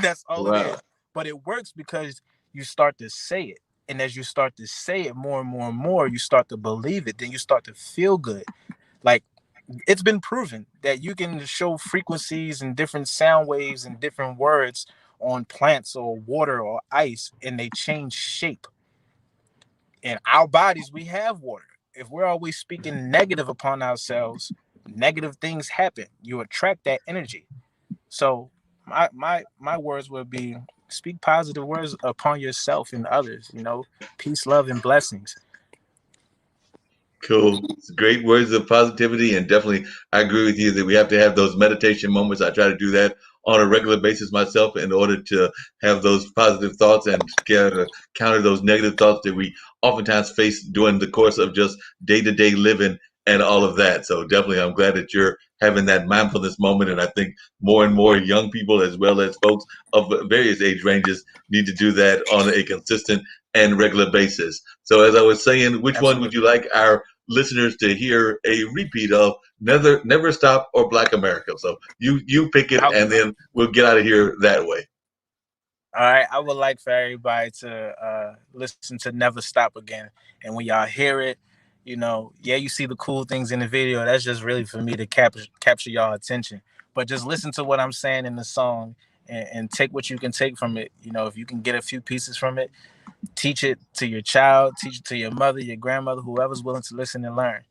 That's all it is. But it works because you start to say it. And as you start to say it more and more and more, you start to believe it. Then you start to feel good. Like, it's been proven that you can show frequencies and different sound waves and different words on plants or water or ice, and they change shape. In our bodies, we have water. If we're always speaking negative upon ourselves, negative things happen. You attract that energy. So my words would be, speak positive words upon yourself and others, you know, peace, love, and blessings. Cool. It's great words of positivity. And definitely, I agree with you that we have to have those meditation moments. I try to do that on a regular basis myself in order to have those positive thoughts and counter those negative thoughts that we oftentimes face during the course of just day-to-day living and all of that. So definitely, I'm glad that you're having that mindfulness moment. And I think more and more young people, as well as folks of various age ranges, need to do that on a consistent and regular basis. So as I was saying, which one would you like our listeners to hear a repeat of? Never Stop or Black America? So you pick it, and then we'll get out of here that way. All right, I would like for everybody to listen to Never Stop Again. And when y'all hear it, you know, yeah, you see the cool things in the video. That's just really for me to capture y'all attention. But just listen to what I'm saying in the song and take what you can take from it. You know, if you can get a few pieces from it, teach it to your child, teach it to your mother, your grandmother, whoever's willing to listen and learn.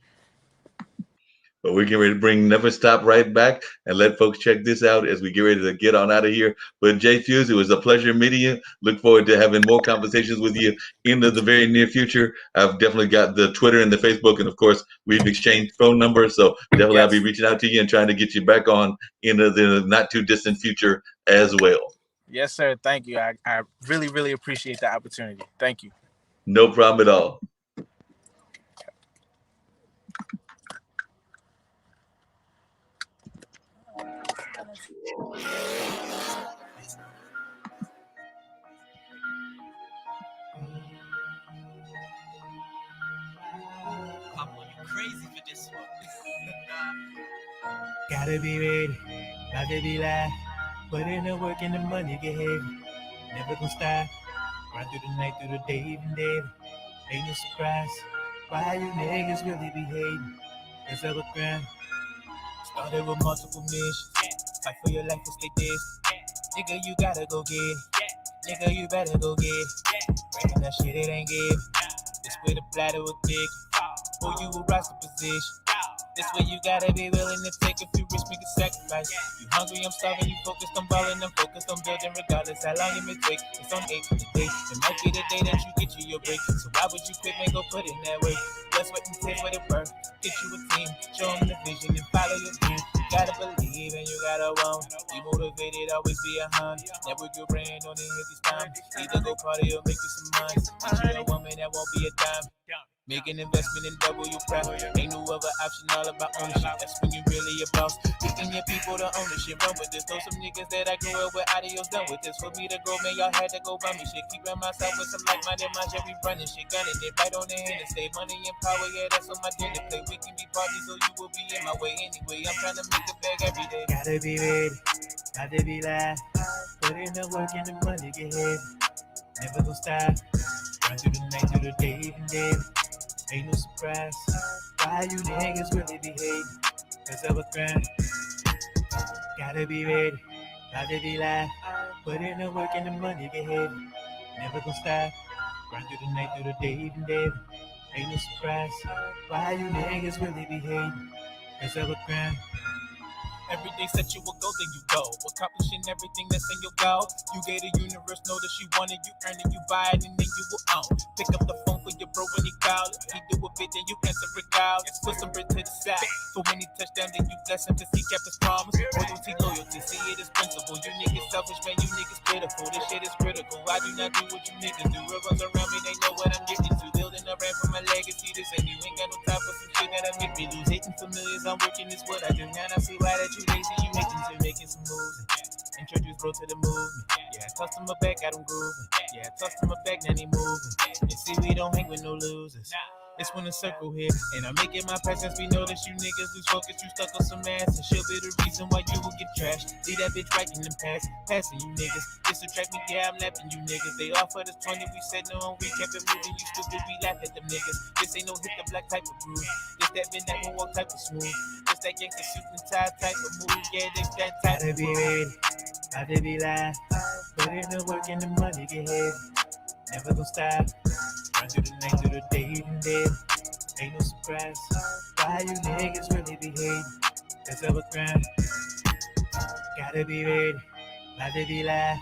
But we're getting ready to bring Never Stop right back and let folks check this out as we get ready to get on out of here. But Jay Fuse, it was a pleasure meeting you. Look forward to having more conversations with you in the very near future. I've definitely got the Twitter and the Facebook, and of course, we've exchanged phone numbers. So definitely I'll be reaching out to you and trying to get you back on in the not too distant future as well. Yes, sir. Thank you. I really, really appreciate the opportunity. Thank you. No problem at all. Crazy for this one. Gotta be ready, about to be live. Put in the work and the money get heavy. Never gonna stop. Run through the night, through the day, even daily. Ain't no surprise. Why you niggas really be hating? Cause of a grind. Started with multiple missions. Fight for your life and stay this. Nigga, you gotta go get it. Nigga, you better go get it. Breaking that shit, it ain't give. This way the bladder will dick. Or you will rise to position. This way you gotta be willing to take a few risks, make a sacrifice. You hungry, I'm starving, you focused on balling, I'm focused on building regardless how long it may take. It's on 8 the day. It might be the day that you get you your break. So why would you quit, man, go put in that work? That's what you take for the work. Get you a team, show them the vision and follow your dream. You gotta believe and you gotta want. Be motivated, always be 100. Never your brain on it hit these times. Either go party or make you some money. Get you a woman that won't be a dime. Make an investment and double your profit. Ain't no other option, all about ownership. That's when you really a boss. Picking your people to ownership. Run with this. Throw some niggas that I grew up with. Adios, done with this. For me to go, man, y'all had to go buy me shit. Keeping myself with some like-minded minds. Yeah, we running shit. Gunning it right on the hand and save money and power. Yeah, that's on my dinner plate. We can be parties, so you will be in my way anyway. I'm trying to make a bag every day. Gotta be ready. Gotta be live. Put in the work and the money get heavy. Never gonna stop. Run through the night, through the day, even daily. Ain't no surprise. Why you niggas really be hating? Cause of a grind. Gotta be ready. Gotta be live. Put in the work and the money get heavy. Never gonna stop. Run through the night, through the day, even daily. Ain't no surprise. Why you niggas really be hating? Cause of a grind. Every day set you a goal, then you go. Accomplishing everything that's in your goal. You gave the universe notice you want it, you earn it, you buy it, and then you will own. Pick up the phone for your bro when he call. He do a bit, then you answer it out. Put some bread to the side. For when he touchdown, then you bless him cause he kept his promise. Loyalty, see it as principle. You niggas selfish, man, you niggas pitiful. This shit is critical. I do not do what you niggas do. Rebels around me, they know what I'm getting to. Building a ramp for my legacy. This ain't you ain't got no time for some shit that'll make me lose. Hating familiars, I'm working, is what I do. Now I see why that you lazy, you making some moves. Introduce bro to the movement. Yeah, I tossed him a back, got him grooving. Yeah, I tossed him a back, now he moving. And see, we don't hang with no losers. It's when the circle here, and I'm making my presence. We know that you niggas lose focus, you stuck on some ass, and she'll be the reason why you will get trashed. Leave that bitch right in the past, passing you niggas. Distract me, yeah, I'm lapping you niggas. They offered us 20, we said no, and we kept it moving. You stupid, we laugh at them niggas. This ain't no hit the black type of groove. This that been that moonwalk type of smooth. This that gangsta suit and tie type of move. Yeah, this that type of move. Gotta be ready, gotta be live. Put in the work and the money get heavy. Never gonna stop. Run through the night, through the day, even dead. Ain't no surprise. Why you niggas really be hating? Cause of a grind. Gotta be ready. Gotta be live.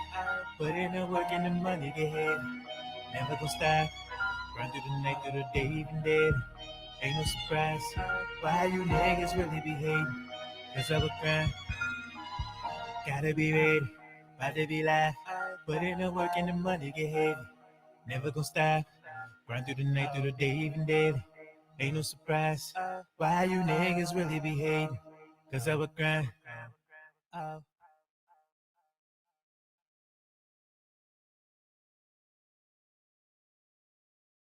Put in the work and the money get heavy. Never gonna stop. Run through the night, through the day, even dead. Ain't no surprise. Why you niggas really be hating? Cause of a grind. Gotta be ready. Gotta be live. Put in the work and the money get heavy. Never gonna stop. Run through the night, through the day, even daily. Ain't no surprise. Why you niggas really be hating? Cause of a grind.